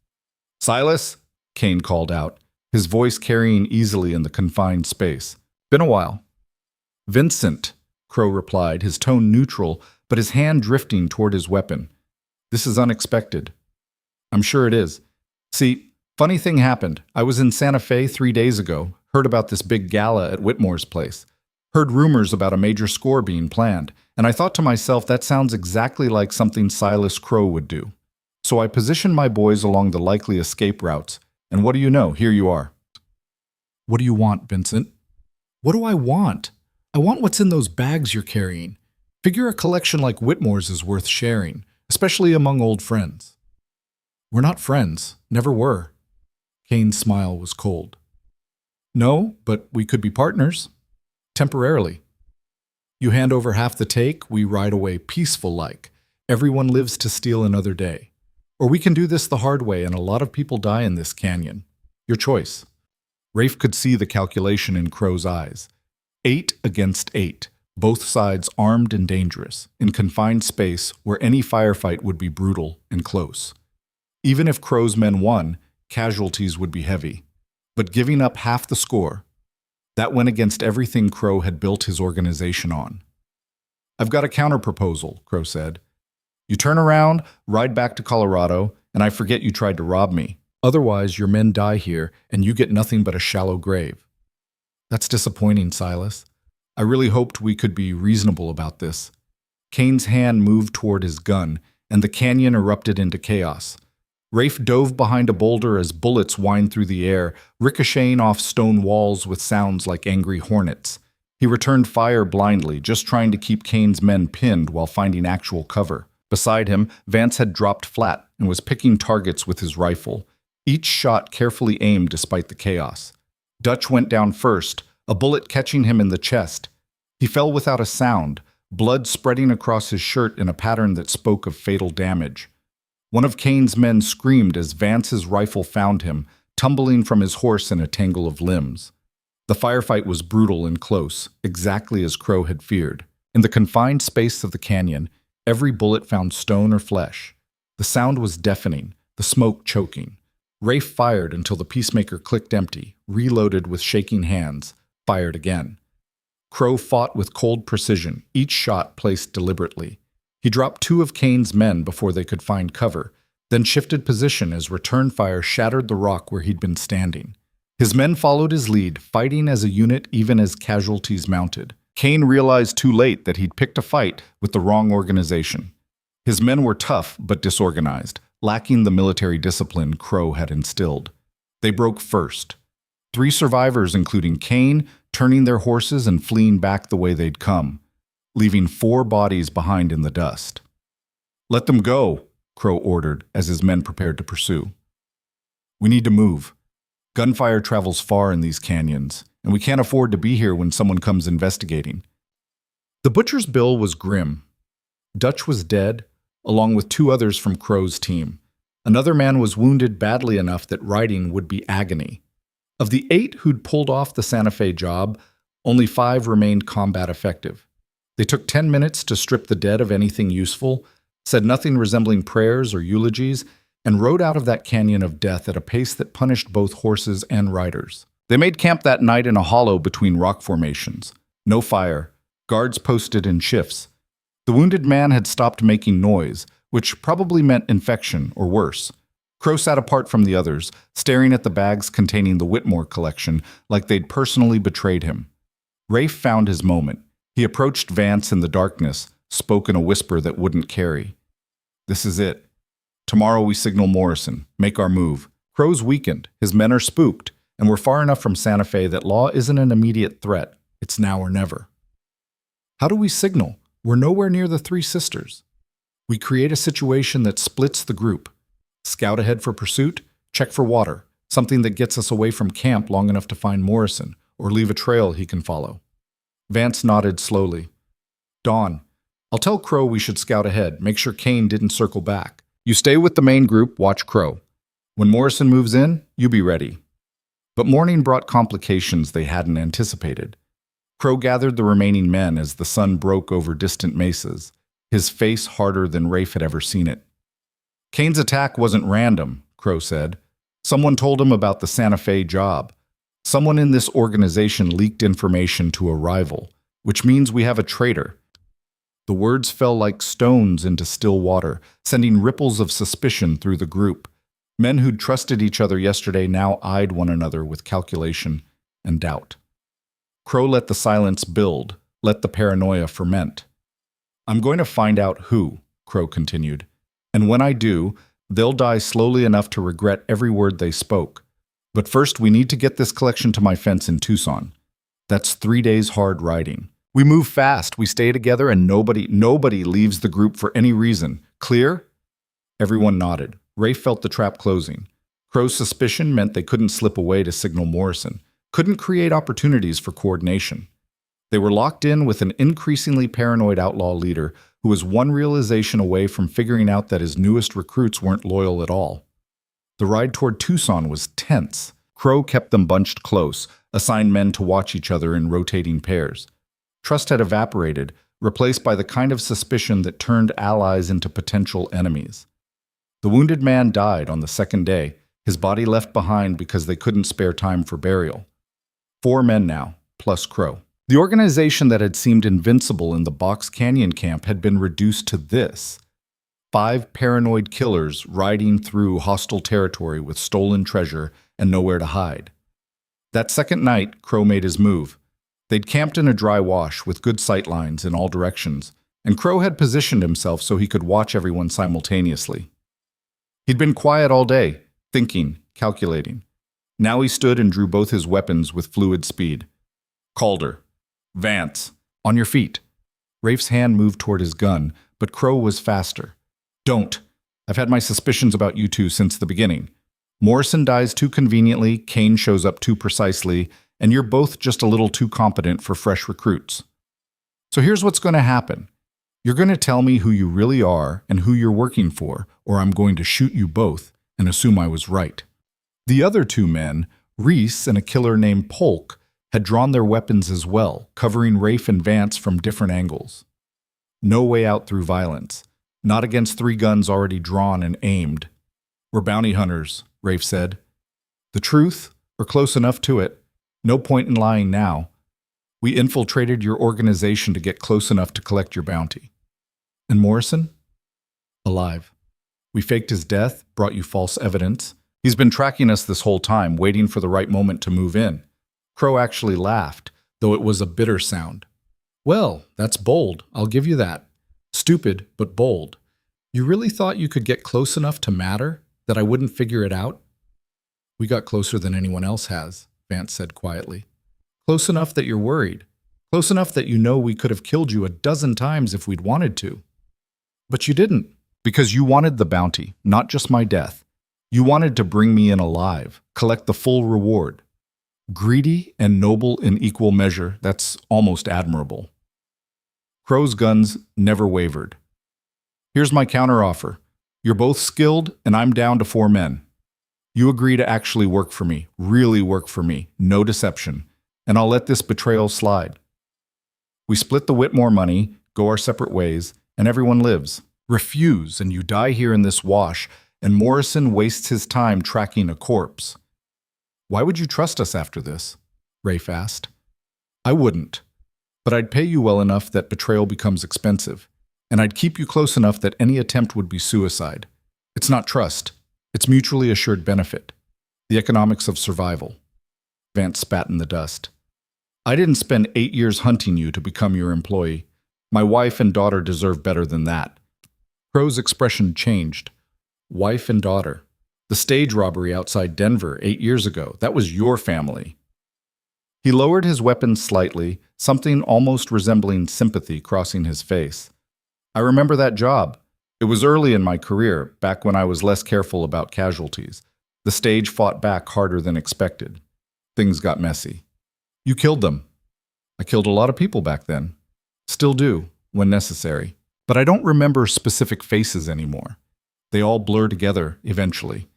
Speaker 1: "Silas?" Kane called out, his voice carrying easily in the confined space. "Been a while." "Vincent," Crow replied, his tone neutral, but his hand drifting toward his weapon. "This is unexpected." "I'm sure it is. See, funny thing happened. I was in Santa Fe 3 days ago, heard about this big gala at Whitmore's place. Heard rumors about a major score being planned, and I thought to myself that sounds exactly like something Silas Crow would do. So I positioned my boys along the likely escape routes, and what do you know, here you are." "What do you want, Vincent?" "What do I want? I want what's in those bags you're carrying. Figure a collection like Whitmore's is worth sharing, especially among old friends." "We're not friends, never were." Kane's smile was cold. "No, but we could be partners. Temporarily. You hand over half the take, we ride away peaceful-like. Everyone lives to steal another day. Or we can do this the hard way, and a lot of people die in this canyon. Your choice." Rafe could see the calculation in Crow's eyes. 8 against 8, both sides armed and dangerous, in confined space where any firefight would be brutal and close. Even if Crow's men won, casualties would be heavy. But giving up half the score, that went against everything Crow had built his organization on. "I've got a counterproposal," Crow said. "You turn around, ride back to Colorado, and I forget you tried to rob me. Otherwise, your men die here, and you get nothing but a shallow grave." "That's disappointing, Silas. I really hoped we could be reasonable about this." Kane's hand moved toward his gun, and the canyon erupted into chaos. Rafe dove behind a boulder as bullets whined through the air, ricocheting off stone walls with sounds like angry hornets. He returned fire blindly, just trying to keep Kane's men pinned while finding actual cover. Beside him, Vance had dropped flat and was picking targets with his rifle, each shot carefully aimed despite the chaos. Dutch went down first, a bullet catching him in the chest. He fell without a sound, blood spreading across his shirt in a pattern that spoke of fatal damage. One of Kane's men screamed as Vance's rifle found him, tumbling from his horse in a tangle of limbs. The firefight was brutal and close, exactly as Crow had feared. In the confined space of the canyon, every bullet found stone or flesh. The sound was deafening, the smoke choking. Rafe fired until the peacemaker clicked empty, reloaded with shaking hands, fired again. Crow fought with cold precision, each shot placed deliberately. He dropped 2 of Kane's men before they could find cover, then shifted position as return fire shattered the rock where he'd been standing. His men followed his lead, fighting as a unit even as casualties mounted. Kane realized too late that he'd picked a fight with the wrong organization. His men were tough but disorganized, lacking the military discipline Crow had instilled. They broke first. 3 survivors, including Kane, turning their horses and fleeing back the way they'd come, leaving 4 bodies behind in the dust. "Let them go," Crow ordered as his men prepared to pursue. "We need to move. Gunfire travels far in these canyons, and we can't afford to be here when someone comes investigating." The butcher's bill was grim. Dutch was dead, along with 2 others from Crow's team. Another man was wounded badly enough that riding would be agony. Of the 8 who'd pulled off the Santa Fe job, only 5 remained combat effective. They took 10 minutes to strip the dead of anything useful, said nothing resembling prayers or eulogies, and rode out of that canyon of death at a pace that punished both horses and riders. They made camp that night in a hollow between rock formations. No fire, guards posted in shifts. The wounded man had stopped making noise, which probably meant infection or worse. Crow sat apart from the others, staring at the bags containing the Whitmore collection like they'd personally betrayed him. Rafe found his moment. He approached Vance in the darkness, spoke in a whisper that wouldn't carry. "This is it. Tomorrow we signal Morrison, make our move. Crow's weakened, his men are spooked, and we're far enough from Santa Fe that law isn't an immediate threat. It's now or never." "How do we signal? We're nowhere near the 3 sisters." "We create a situation that splits the group. Scout ahead for pursuit, check for water, something that gets us away from camp long enough to find Morrison, or leave a trail he can follow." Vance nodded slowly. "Dawn, I'll tell Crow we should scout ahead, make sure Kane didn't circle back. You stay with the main group, watch Crow. When Morrison moves in, you be ready." But morning brought complications they hadn't anticipated. Crow gathered the remaining men as the sun broke over distant mesas, his face harder than Rafe had ever seen it. "Kane's attack wasn't random," Crow said. "Someone told him about the Santa Fe job. Someone in this organization leaked information to a rival, which means we have a traitor." The words fell like stones into still water, sending ripples of suspicion through the group. Men who'd trusted each other yesterday now eyed one another with calculation and doubt. Crow let the silence build, let the paranoia ferment. "I'm going to find out who," Crow continued. "And when I do, they'll die slowly enough to regret every word they spoke. But first, we need to get this collection to my fence in Tucson. That's 3 days hard riding. We move fast, we stay together, and nobody leaves the group for any reason. Clear?" Everyone nodded. Rafe felt the trap closing. Crow's suspicion meant they couldn't slip away to signal Morrison, couldn't create opportunities for coordination. They were locked in with an increasingly paranoid outlaw leader who was one realization away from figuring out that his newest recruits weren't loyal at all. The ride toward Tucson was tense. Crow kept them bunched close, assigned men to watch each other in rotating pairs. Trust had evaporated, replaced by the kind of suspicion that turned allies into potential enemies. The wounded man died on the second day, his body left behind because they couldn't spare time for burial. 4 men now, plus Crow. The organization that had seemed invincible in the Box Canyon camp had been reduced to this: 5 paranoid killers riding through hostile territory with stolen treasure and nowhere to hide. That second night, Crow made his move. They'd camped in a dry wash with good sight lines in all directions, and Crow had positioned himself so he could watch everyone simultaneously. He'd been quiet all day, thinking, calculating. Now he stood and drew both his weapons with fluid speed. Calder. Vance. On your feet. Rafe's hand moved toward his gun, but Crow was faster. Don't. I've had my suspicions about you two since the beginning. Morrison dies too conveniently, Kane shows up too precisely, and you're both just a little too competent for fresh recruits. So here's what's going to happen. You're going to tell me who you really are and who you're working for, or I'm going to shoot you both and assume I was right. The other two men, Reese and a killer named Polk, had drawn their weapons as well, covering Rafe and Vance from different angles. No way out through violence. Not against three guns already drawn and aimed. We're bounty hunters, Rafe said. The truth, or close enough to it. No point in lying now. We infiltrated your organization to get close enough to collect your bounty. And Morrison? Alive. We faked his death, brought you false evidence. He's been tracking us this whole time, waiting for the right moment to move in. Crow actually laughed, though it was a bitter sound. Well, that's bold, I'll give you that. Stupid, but bold. You really thought you could get close enough to matter, that I wouldn't figure it out? We got closer than anyone else has, Vance said quietly. Close enough that you're worried. Close enough that you know we could have killed you a dozen times if we'd wanted to. But you didn't, because you wanted the bounty, not just my death. You wanted to bring me in alive, collect the full reward. Greedy and noble in equal measure, that's almost admirable. Crow's guns never wavered. Here's my counteroffer. You're both skilled, and I'm down to 4 men. You agree to actually work for me, really work for me, no deception, and I'll let this betrayal slide. We split the Whitmore money, go our separate ways, and everyone lives. Refuse, and you die here in this wash, and Morrison wastes his time tracking a corpse. Why would you trust us after this? Rafe asked. I wouldn't, but I'd pay you well enough that betrayal becomes expensive, and I'd keep you close enough that any attempt would be suicide. It's not trust. It's mutually assured benefit. The economics of survival. Vance spat in the dust. I didn't spend 8 years hunting you to become your employee. My wife and daughter deserve better than that. Crow's expression changed. Wife and daughter. The stage robbery outside Denver 8 years ago. That was your family. He lowered his weapon slightly, something almost resembling sympathy crossing his face. I remember that job. It was early in my career, back when I was less careful about casualties. The stage fought back harder than expected. Things got messy. You killed them. I killed a lot of people back then. Still do, when necessary. But I don't remember specific faces anymore. They all blur together, eventually.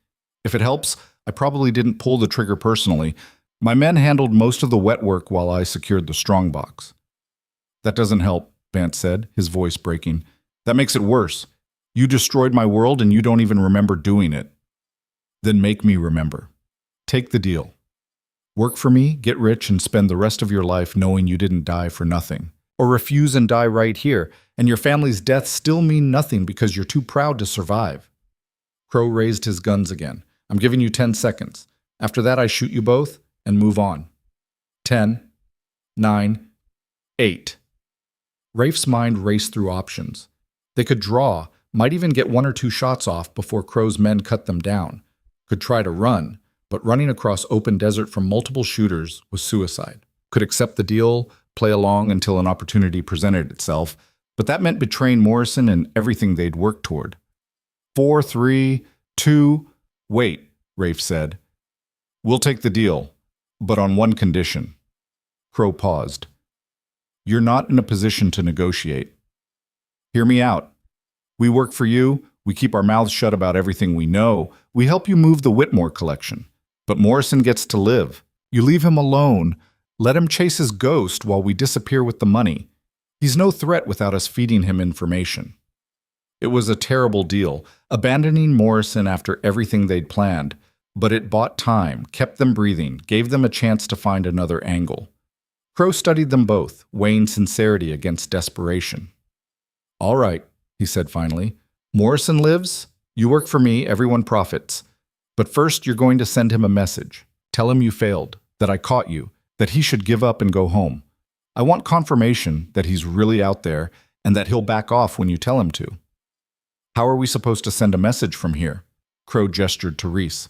Speaker 1: If it helps, I probably didn't pull the trigger personally. My men handled most of the wet work while I secured the strongbox. That doesn't help, Vance said, his voice breaking. That makes it worse. You destroyed my world and you don't even remember doing it. Then make me remember. Take the deal. Work for me, get rich, and spend the rest of your life knowing you didn't die for nothing. Or refuse and die right here, and your family's deaths still mean nothing because you're too proud to survive. Crow raised his guns again. I'm giving you 10 seconds. After that, I shoot you both and move on. 10, 9, 8. Rafe's mind raced through options. They could draw, might even get 1 or 2 shots off before Crow's men cut them down. Could try to run, but running across open desert from multiple shooters was suicide. Could accept the deal, play along until an opportunity presented itself, but that meant betraying Morrison and everything they'd worked toward. 4, 3, 2, wait, Rafe said. We'll take the deal, but on one condition. Crow paused. You're not in a position to negotiate. Hear me out. We work for you, we keep our mouths shut about everything we know, we help you move the Whitmore collection. But Morrison gets to live. You leave him alone, let him chase his ghost while we disappear with the money. He's no threat without us feeding him information. It was a terrible deal, abandoning Morrison after everything they'd planned, but it bought time, kept them breathing, gave them a chance to find another angle. Crow studied them both, weighing sincerity against desperation. All right, he said finally. Morrison lives, you work for me, everyone profits. But first you're going to send him a message. Tell him you failed, that I caught you, that he should give up and go home. I want confirmation that he's really out there and that he'll back off when you tell him to. How are we supposed to send a message from here? Crow gestured to Reese.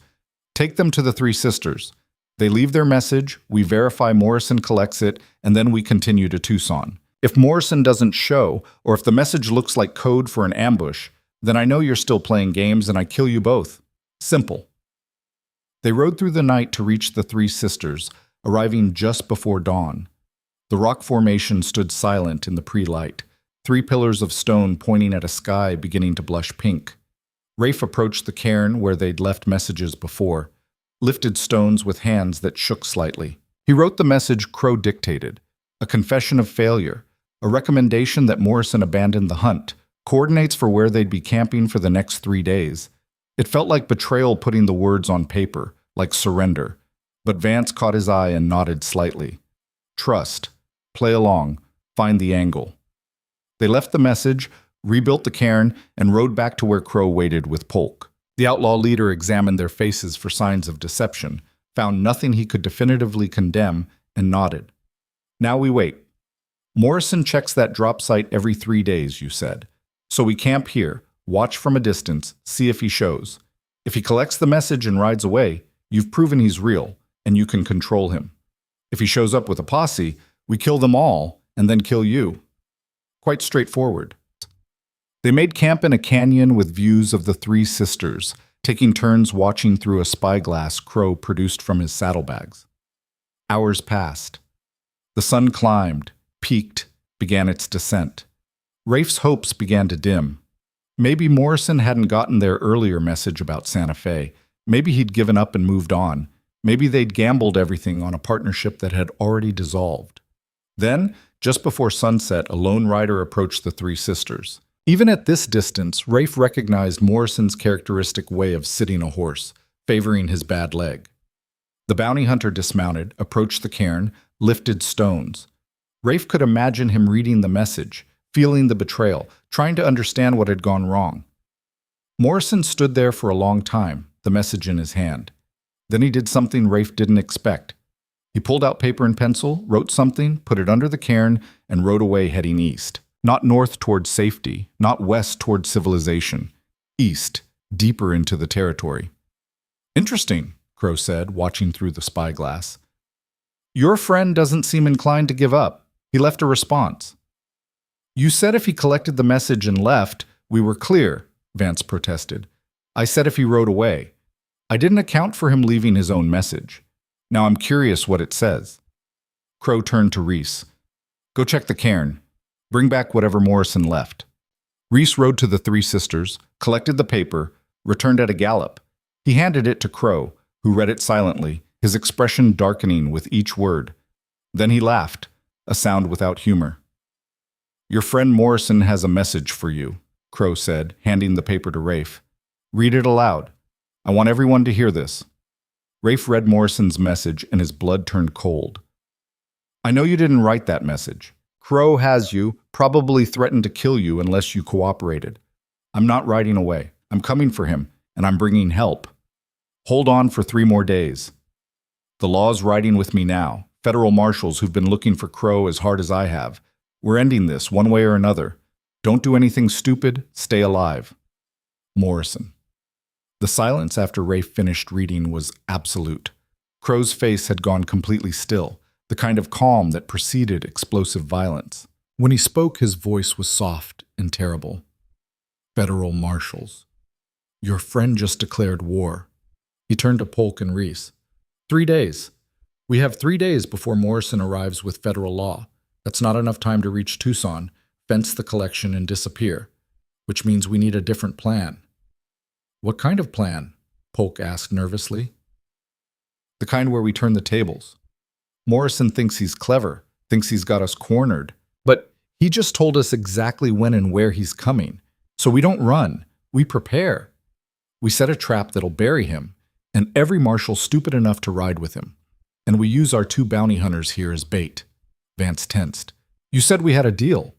Speaker 1: Take them to the Three Sisters. They leave their message, we verify Morrison collects it, and then we continue to Tucson. If Morrison doesn't show, or if the message looks like code for an ambush, then I know you're still playing games and I kill you both. Simple. They rode through the night to reach the Three Sisters, arriving just before dawn. The rock formation stood silent in the pre-light, 3 pillars of stone pointing at a sky beginning to blush pink. Rafe approached the cairn where they'd left messages before, lifted stones with hands that shook slightly. He wrote the message Crow dictated, a confession of failure, a recommendation that Morrison abandon the hunt, coordinates for where they'd be camping for the next 3 days. It felt like betrayal putting the words on paper, like surrender, but Vance caught his eye and nodded slightly. Trust. Play along. Find the angle. They left the message, rebuilt the cairn, and rode back to where Crow waited with Polk. The outlaw leader examined their faces for signs of deception, found nothing he could definitively condemn, and nodded. Now we wait. Morrison checks that drop site every 3 days, you said. So we camp here, watch from a distance, see if he shows. If he collects the message and rides away, you've proven he's real, and you can control him. If he shows up with a posse, we kill them all, and then kill you. Quite straightforward. They made camp in a canyon with views of the Three Sisters, taking turns watching through a spyglass Crow produced from his saddlebags. Hours passed. The sun climbed, peaked, began its descent. Rafe's hopes began to dim. Maybe Morrison hadn't gotten their earlier message about Santa Fe. Maybe he'd given up and moved on. Maybe they'd gambled everything on a partnership that had already dissolved. Then, just before sunset, a lone rider approached the Three Sisters. Even at this distance, Rafe recognized Morrison's characteristic way of sitting a horse, favoring his bad leg. The bounty hunter dismounted, approached the cairn, lifted stones. Rafe could imagine him reading the message, feeling the betrayal, trying to understand what had gone wrong. Morrison stood there for a long time, the message in his hand. Then he did something Rafe didn't expect. He pulled out paper and pencil, wrote something, put it under the cairn, and rode away heading east. Not north toward safety, not west toward civilization. East, deeper into the territory. Interesting, Crow said, watching through the spyglass. Your friend doesn't seem inclined to give up. He left a response. You said if he collected the message and left, we were clear, Vance protested. I said if he rode away. I didn't account for him leaving his own message. Now I'm curious what it says. Crow turned to Reese. Go check the cairn. Bring back whatever Morrison left. Reese rode to the Three Sisters, collected the paper, returned at a gallop. He handed it to Crow, who read it silently, his expression darkening with each word. Then he laughed, a sound without humor. Your friend Morrison has a message for you, Crow said, handing the paper to Rafe. Read it aloud. I want everyone to hear this. Rafe read Morrison's message and his blood turned cold. I know you didn't write that message. Crow has you, probably threatened to kill you unless you cooperated. I'm not riding away. I'm coming for him, and I'm bringing help. Hold on for 3 more days. The law's riding with me now, federal marshals who've been looking for Crow as hard as I have. We're ending this one way or another. Don't do anything stupid, stay alive. Morrison. The silence after Rafe finished reading was absolute. Crow's face had gone completely still, the kind of calm that preceded explosive violence. When he spoke, his voice was soft and terrible. Federal marshals. Your friend just declared war. He turned to Polk and Reese. 3 days. We have 3 days before Morrison arrives with federal law. That's not enough time to reach Tucson, fence the collection, and disappear, which means we need a different plan. What kind of plan? Polk asked nervously. The kind where we turn the tables. Morrison thinks he's clever, thinks he's got us cornered, but he just told us exactly when and where he's coming. So we don't run, we prepare. We set a trap that'll bury him, and every marshal stupid enough to ride with him. And we use our 2 bounty hunters here as bait. Vance tensed. You said we had a deal.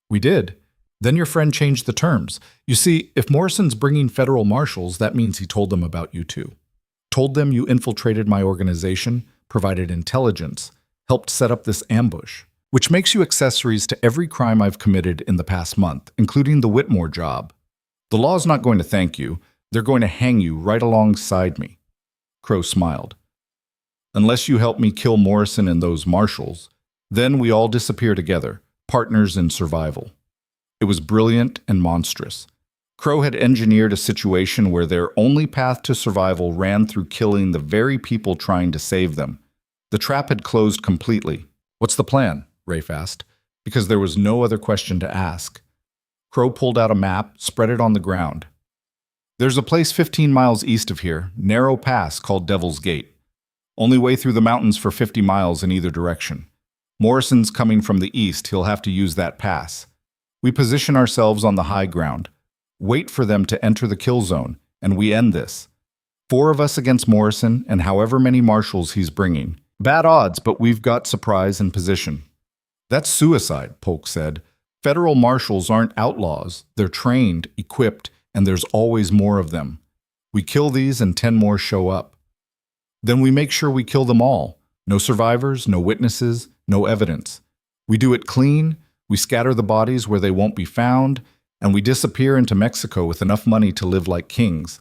Speaker 1: We did. Then your friend changed the terms. You see, if Morrison's bringing federal marshals, that means he told them about you two. Told them you infiltrated my organization, provided intelligence, helped set up this ambush, which makes you accessories to every crime I've committed in the past month, including the Whitmore job. The law's not going to thank you, They're going to hang you right alongside me. Crow smiled. Unless you help me kill Morrison and those marshals, then we all disappear together, partners in survival. It was brilliant and monstrous. Crow had engineered a situation where their only path to survival ran through killing the very people trying to save them. The trap had closed completely. What's the plan? Rafe asked, because there was no other question to ask. Crow pulled out a map, spread it on the ground. There's a place 15 miles east of here, narrow pass called Devil's Gate. Only way through the mountains for 50 miles in either direction. Morrison's coming from the east, he'll have to use that pass. We position ourselves on the high ground, wait for them to enter the kill zone, and we end this. 4 of us against Morrison and however many marshals he's bringing. Bad odds, but we've got surprise and position. That's suicide, Polk said. Federal marshals aren't outlaws. They're trained, equipped, and there's always more of them. We kill these and 10 more show up. Then we make sure we kill them all. No survivors, no witnesses, no evidence. We do it clean, we scatter the bodies where they won't be found, and we disappear into Mexico with enough money to live like kings.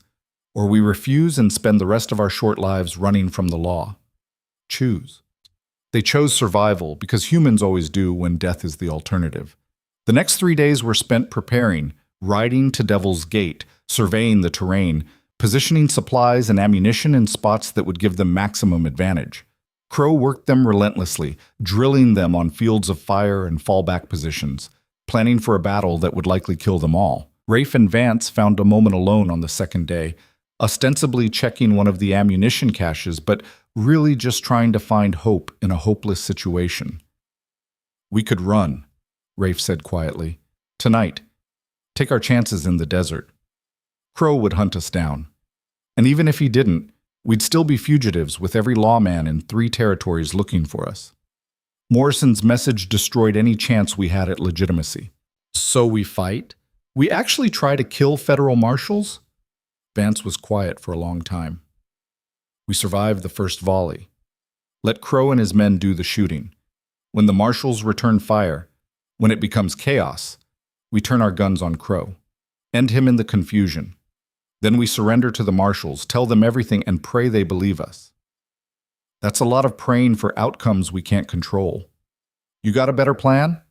Speaker 1: Or we refuse and spend the rest of our short lives running from the law. Choose. They chose survival because humans always do when death is the alternative. The next 3 days were spent preparing, riding to Devil's Gate, surveying the terrain, positioning supplies and ammunition in spots that would give them maximum advantage. Crow worked them relentlessly, drilling them on fields of fire and fallback positions, planning for a battle that would likely kill them all. Rafe and Vance found a moment alone on the second day, ostensibly checking one of the ammunition caches, but really just trying to find hope in a hopeless situation. We could run, Rafe said quietly. Tonight. Take our chances in the desert. Crow would hunt us down. And even if he didn't, we'd still be fugitives with every lawman in 3 territories looking for us. Morrison's message destroyed any chance we had at legitimacy. So we fight? We actually try to kill federal marshals? Vance was quiet for a long time. We survived the first volley. Let Crow and his men do the shooting. When the marshals return fire, when it becomes chaos, we turn our guns on Crow. End him in the confusion. Then we surrender to the marshals, tell them everything, and pray they believe us. That's a lot of praying for outcomes we can't control. You got a better plan?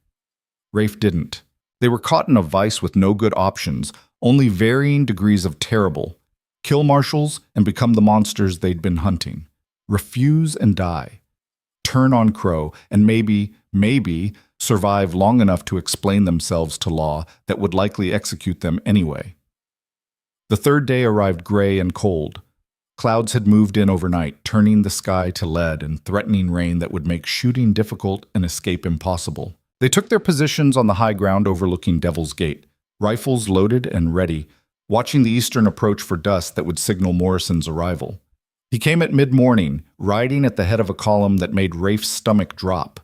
Speaker 1: Rafe didn't. They were caught in a vice with no good options, only varying degrees of terrible. Kill marshals and become the monsters they'd been hunting. Refuse and die. Turn on Crow and maybe survive long enough to explain themselves to law that would likely execute them anyway. The third day arrived gray and cold. Clouds had moved in overnight, turning the sky to lead and threatening rain that would make shooting difficult and escape impossible. They took their positions on the high ground overlooking Devil's Gate, rifles loaded and ready, watching the eastern approach for dust that would signal Morrison's arrival. He came at mid-morning, riding at the head of a column that made Rafe's stomach drop.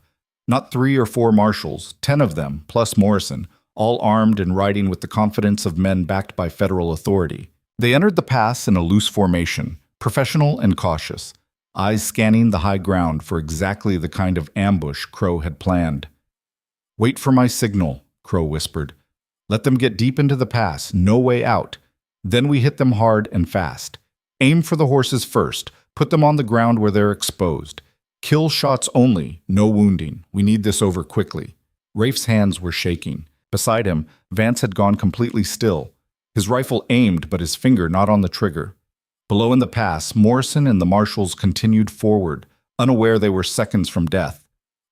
Speaker 1: Not 3 or 4 marshals, 10 of them, plus Morrison, all armed and riding with the confidence of men backed by federal authority. They entered the pass in a loose formation, professional and cautious, eyes scanning the high ground for exactly the kind of ambush Crow had planned. "Wait for my signal," Crow whispered. "Let them get deep into the pass, no way out. Then we hit them hard and fast. Aim for the horses first, put them on the ground where they're exposed. Kill shots only, no wounding. We need this over quickly." Rafe's hands were shaking. Beside him, Vance had gone completely still. His rifle aimed, but his finger not on the trigger. Below in the pass, Morrison and the marshals continued forward, unaware they were seconds from death.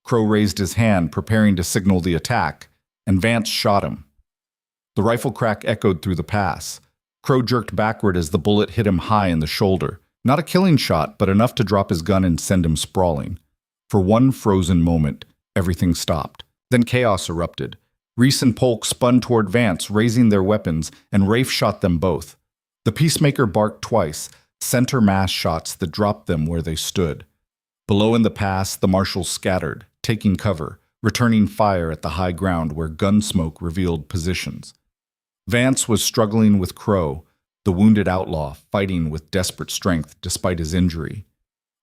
Speaker 1: Crow raised his hand, preparing to signal the attack, and Vance shot him. The rifle crack echoed through the pass. Crow jerked backward as the bullet hit him high in the shoulder. Not a killing shot, but enough to drop his gun and send him sprawling. For one frozen moment, everything stopped. Then chaos erupted. Reese and Polk spun toward Vance, raising their weapons, and Rafe shot them both. The peacemaker barked twice, center mass shots that dropped them where they stood. Below in the pass, the marshals scattered, taking cover, returning fire at the high ground where gun smoke revealed positions. Vance was struggling with Crow, the wounded outlaw, fighting with desperate strength despite his injury.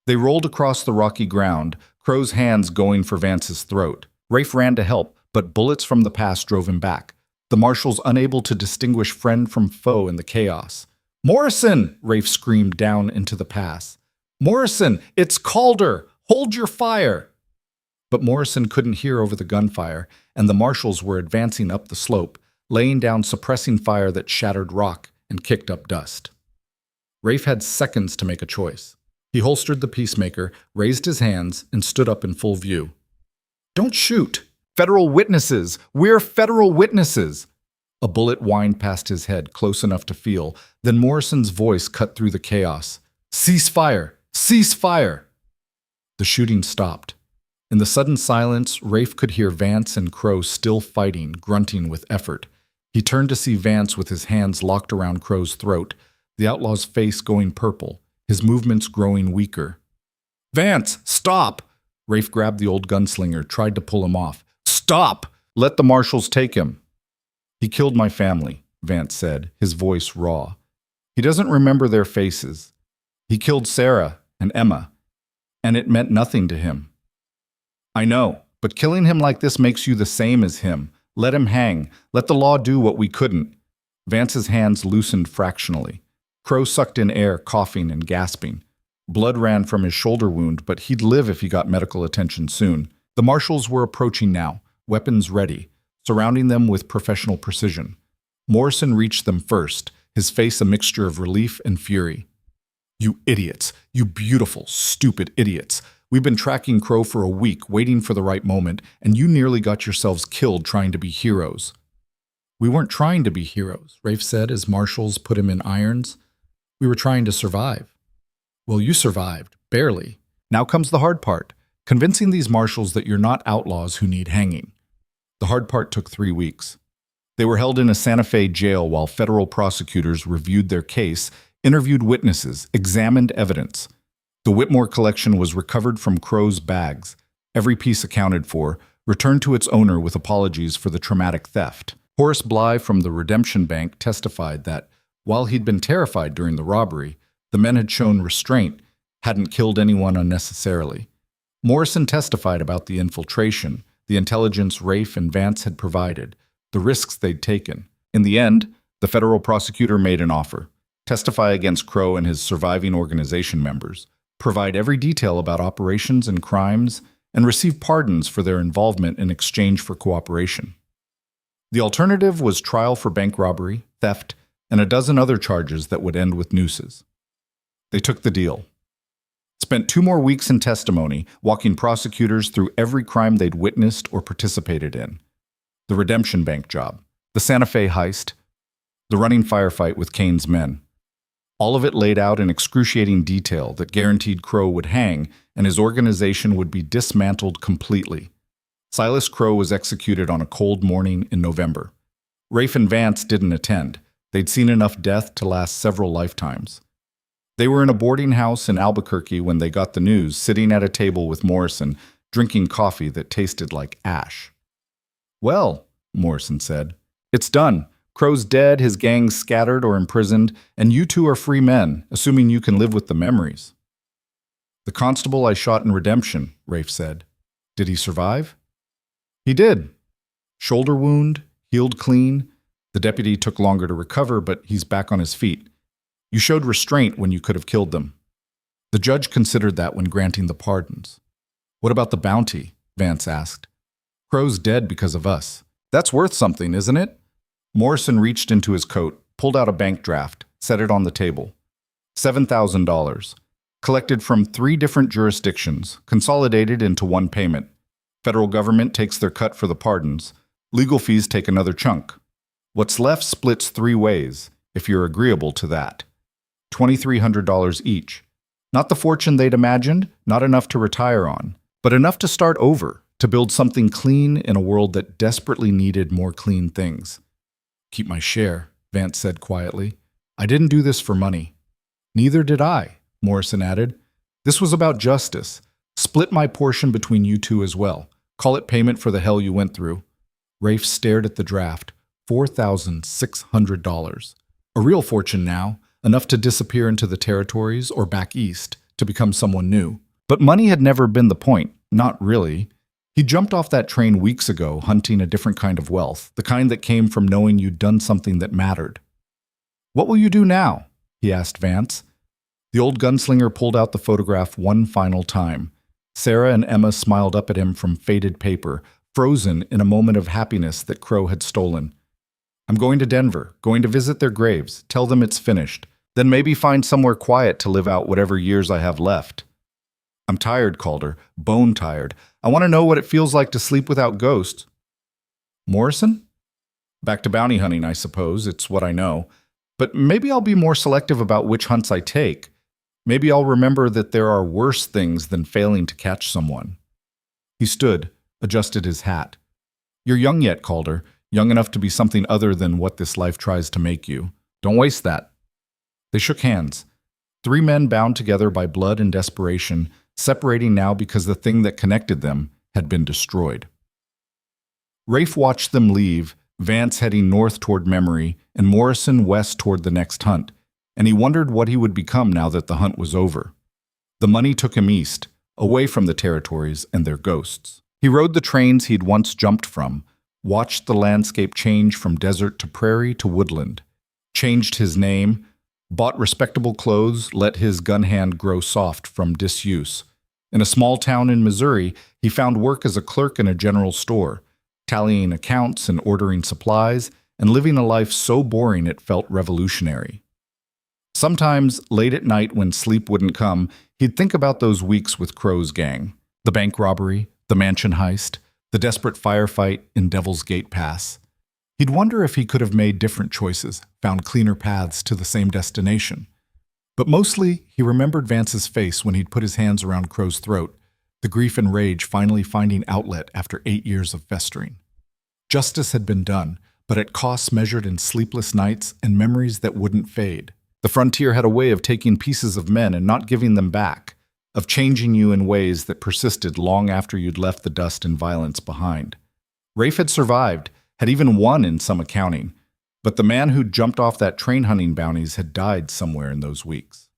Speaker 1: They rolled across the rocky ground, Crow's hands going for Vance's throat. Rafe ran to help, but bullets from the pass drove him back, the marshals unable to distinguish friend from foe in the chaos. Morrison! Rafe screamed down into the pass. Morrison, it's Calder! Hold your fire! But Morrison couldn't hear over the gunfire, and the marshals were advancing up the slope, laying down suppressing fire that shattered rock and kicked up dust. Rafe had seconds to make a choice. He holstered the peacemaker, raised his hands, and stood up in full view. Don't shoot! Federal witnesses! We're federal witnesses! A bullet whined past his head, close enough to feel. Then Morrison's voice cut through the chaos. Cease fire! Cease fire! The shooting stopped. In the sudden silence, Rafe could hear Vance and Crow still fighting, grunting with effort. He turned to see Vance with his hands locked around Crow's throat, the outlaw's face going purple, his movements growing weaker. Vance, stop! Rafe grabbed the old gunslinger, tried to pull him off. Stop! Let the marshals take him. He killed my family, Vance said, his voice raw. He doesn't remember their faces. He killed Sarah and Emma, and it meant nothing to him. I know, but killing him like this makes you the same as him. Let him hang. Let the law do what we couldn't. Vance's hands loosened fractionally. Crow sucked in air, coughing and gasping. Blood ran from his shoulder wound, but he'd live if he got medical attention soon. The marshals were approaching now, weapons ready, surrounding them with professional precision. Morrison reached them first, his face a mixture of relief and fury. You idiots! You beautiful, stupid idiots! We've been tracking Crow for a week, waiting for the right moment, and you nearly got yourselves killed trying to be heroes. We weren't trying to be heroes, Rafe said as marshals put him in irons. We were trying to survive. Well, you survived, barely. Now comes the hard part, convincing these marshals that you're not outlaws who need hanging. The hard part took 3 weeks. They were held in a Santa Fe jail while federal prosecutors reviewed their case, interviewed witnesses, examined evidence. The Whitmore collection was recovered from Crow's bags, every piece accounted for, returned to its owner with apologies for the traumatic theft. Horace Bly from the Redemption Bank testified that, while he'd been terrified during the robbery, the men had shown restraint, hadn't killed anyone unnecessarily. Morrison testified about the infiltration, the intelligence Rafe and Vance had provided, the risks they'd taken. In the end, the federal prosecutor made an offer: testify against Crow and his surviving organization members, provide every detail about operations and crimes, and receive pardons for their involvement in exchange for cooperation. The alternative was trial for bank robbery, theft, and a dozen other charges that would end with nooses. They took the deal. Spent 2 more weeks in testimony, walking prosecutors through every crime they'd witnessed or participated in. The Redemption Bank job, the Santa Fe heist, the running firefight with Kane's men. All of it laid out in excruciating detail that guaranteed Crow would hang and his organization would be dismantled completely. Silas Crow was executed on a cold morning in November. Rafe and Vance didn't attend. They'd seen enough death to last several lifetimes. They were in a boarding house in Albuquerque when they got the news, sitting at a table with Morrison, drinking coffee that tasted like ash. Well, Morrison said, it's done. Crow's dead, his gang's scattered or imprisoned, and you two are free men, assuming you can live with the memories. The constable I shot in Redemption, Rafe said. Did he survive? He did. Shoulder wound, healed clean. The deputy took longer to recover, but he's back on his feet. You showed restraint when you could have killed them. The judge considered that when granting the pardons. What about the bounty? Vance asked. Crow's dead because of us. That's worth something, isn't it? Morrison reached into his coat, pulled out a bank draft, set it on the table. $7,000. Collected from 3 different jurisdictions, consolidated into one payment. Federal government takes their cut for the pardons. Legal fees take another chunk. What's left splits 3 ways, if you're agreeable to that. $2,300 each. Not the fortune they'd imagined, not enough to retire on, but enough to start over, to build something clean in a world that desperately needed more clean things. Keep my share, Vance said quietly. I didn't do this for money. Neither did I, Morrison added. This was about justice. Split my portion between you two as well. Call it payment for the hell you went through. Rafe stared at the draft. $4,600. A real fortune now, enough to disappear into the territories or back east to become someone new. But money had never been the point, not really. He jumped off that train weeks ago, hunting a different kind of wealth, the kind that came from knowing you'd done something that mattered. What will you do now? he asked Vance. The old gunslinger pulled out the photograph one final time. Sarah and Emma smiled up at him from faded paper, frozen in a moment of happiness that Crow had stolen. I'm going to Denver, going to visit their graves, tell them it's finished, then maybe find somewhere quiet to live out whatever years I have left. I'm tired, Calder, bone tired. I want to know what it feels like to sleep without ghosts. Morrison? Back to bounty hunting, I suppose. It's what I know. But maybe I'll be more selective about which hunts I take. Maybe I'll remember that there are worse things than failing to catch someone. He stood, adjusted his hat. You're young yet, Calder. Young enough to be something other than what this life tries to make you. Don't waste that. They shook hands. Three men bound together by blood and desperation, separating now because the thing that connected them had been destroyed. Rafe watched them leave, Vance heading north toward memory, and Morrison west toward the next hunt, and he wondered what he would become now that the hunt was over. The money took him east, away from the territories and their ghosts. He rode the trains he'd once jumped from, watched the landscape change from desert to prairie to woodland, changed his name, bought respectable clothes, let his gun hand grow soft from disuse. In a small town in Missouri, he found work as a clerk in a general store, tallying accounts and ordering supplies, and living a life so boring it felt revolutionary. Sometimes, late at night when sleep wouldn't come, he'd think about those weeks with Crow's gang. The bank robbery, the mansion heist, the desperate firefight in Devil's Gate Pass. He'd wonder if he could have made different choices, found cleaner paths to the same destination. But mostly, he remembered Vance's face when he'd put his hands around Crow's throat, the grief and rage finally finding outlet after 8 years of festering. Justice had been done, but at costs measured in sleepless nights and memories that wouldn't fade. The frontier had a way of taking pieces of men and not giving them back, of changing you in ways that persisted long after you'd left the dust and violence behind. Rafe had survived, had even won in some accounting, but the man who'd jumped off that train hunting bounties had died somewhere in those weeks.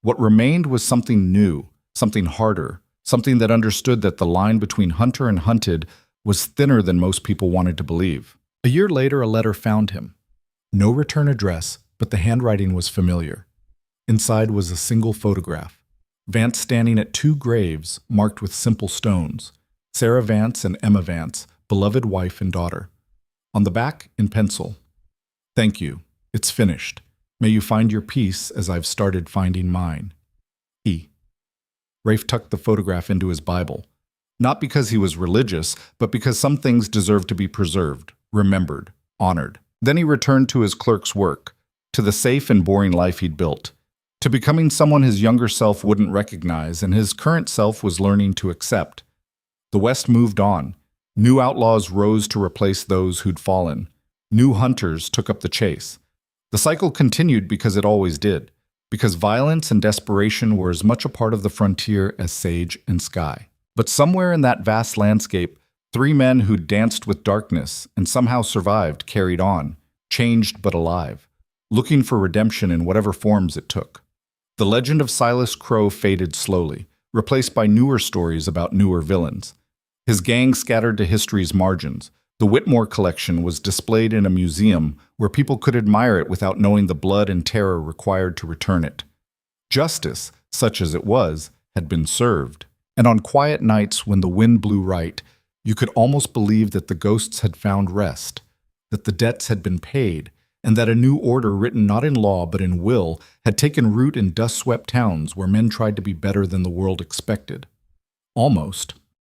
Speaker 1: What remained was something new, something harder, something that understood that the line between hunter and hunted was thinner than most people wanted to believe. A year later, a letter found him. No return address, but the handwriting was familiar. Inside was a single photograph. Vance standing at 2 graves marked with simple stones. Sarah Vance and Emma Vance, beloved wife and daughter. On the back, in pencil, "Thank you. It's finished. May you find your peace as I've started finding mine. E." Rafe tucked the photograph into his Bible. Not because he was religious, but because some things deserved to be preserved, remembered, honored. Then he returned to his clerk's work, to the safe and boring life he'd built, to becoming someone his younger self wouldn't recognize and his current self was learning to accept. The West moved on. New outlaws rose to replace those who'd fallen. New hunters took up the chase. The cycle continued because it always did, because violence and desperation were as much a part of the frontier as sage and sky. But somewhere in that vast landscape, 3 men who'd danced with darkness and somehow survived carried on, changed but alive, looking for redemption in whatever forms it took. The legend of Silas Crow faded slowly, replaced by newer stories about newer villains. His gang scattered to history's margins. The Whitmore collection was displayed in a museum where people could admire it without knowing the blood and terror required to return it. Justice, such as it was, had been served. And on quiet nights when the wind blew right, you could almost believe that the ghosts had found rest, that the debts had been paid, and that a new order written not in law but in will had taken root in dust-swept towns where men tried to be better than the world expected. Almost.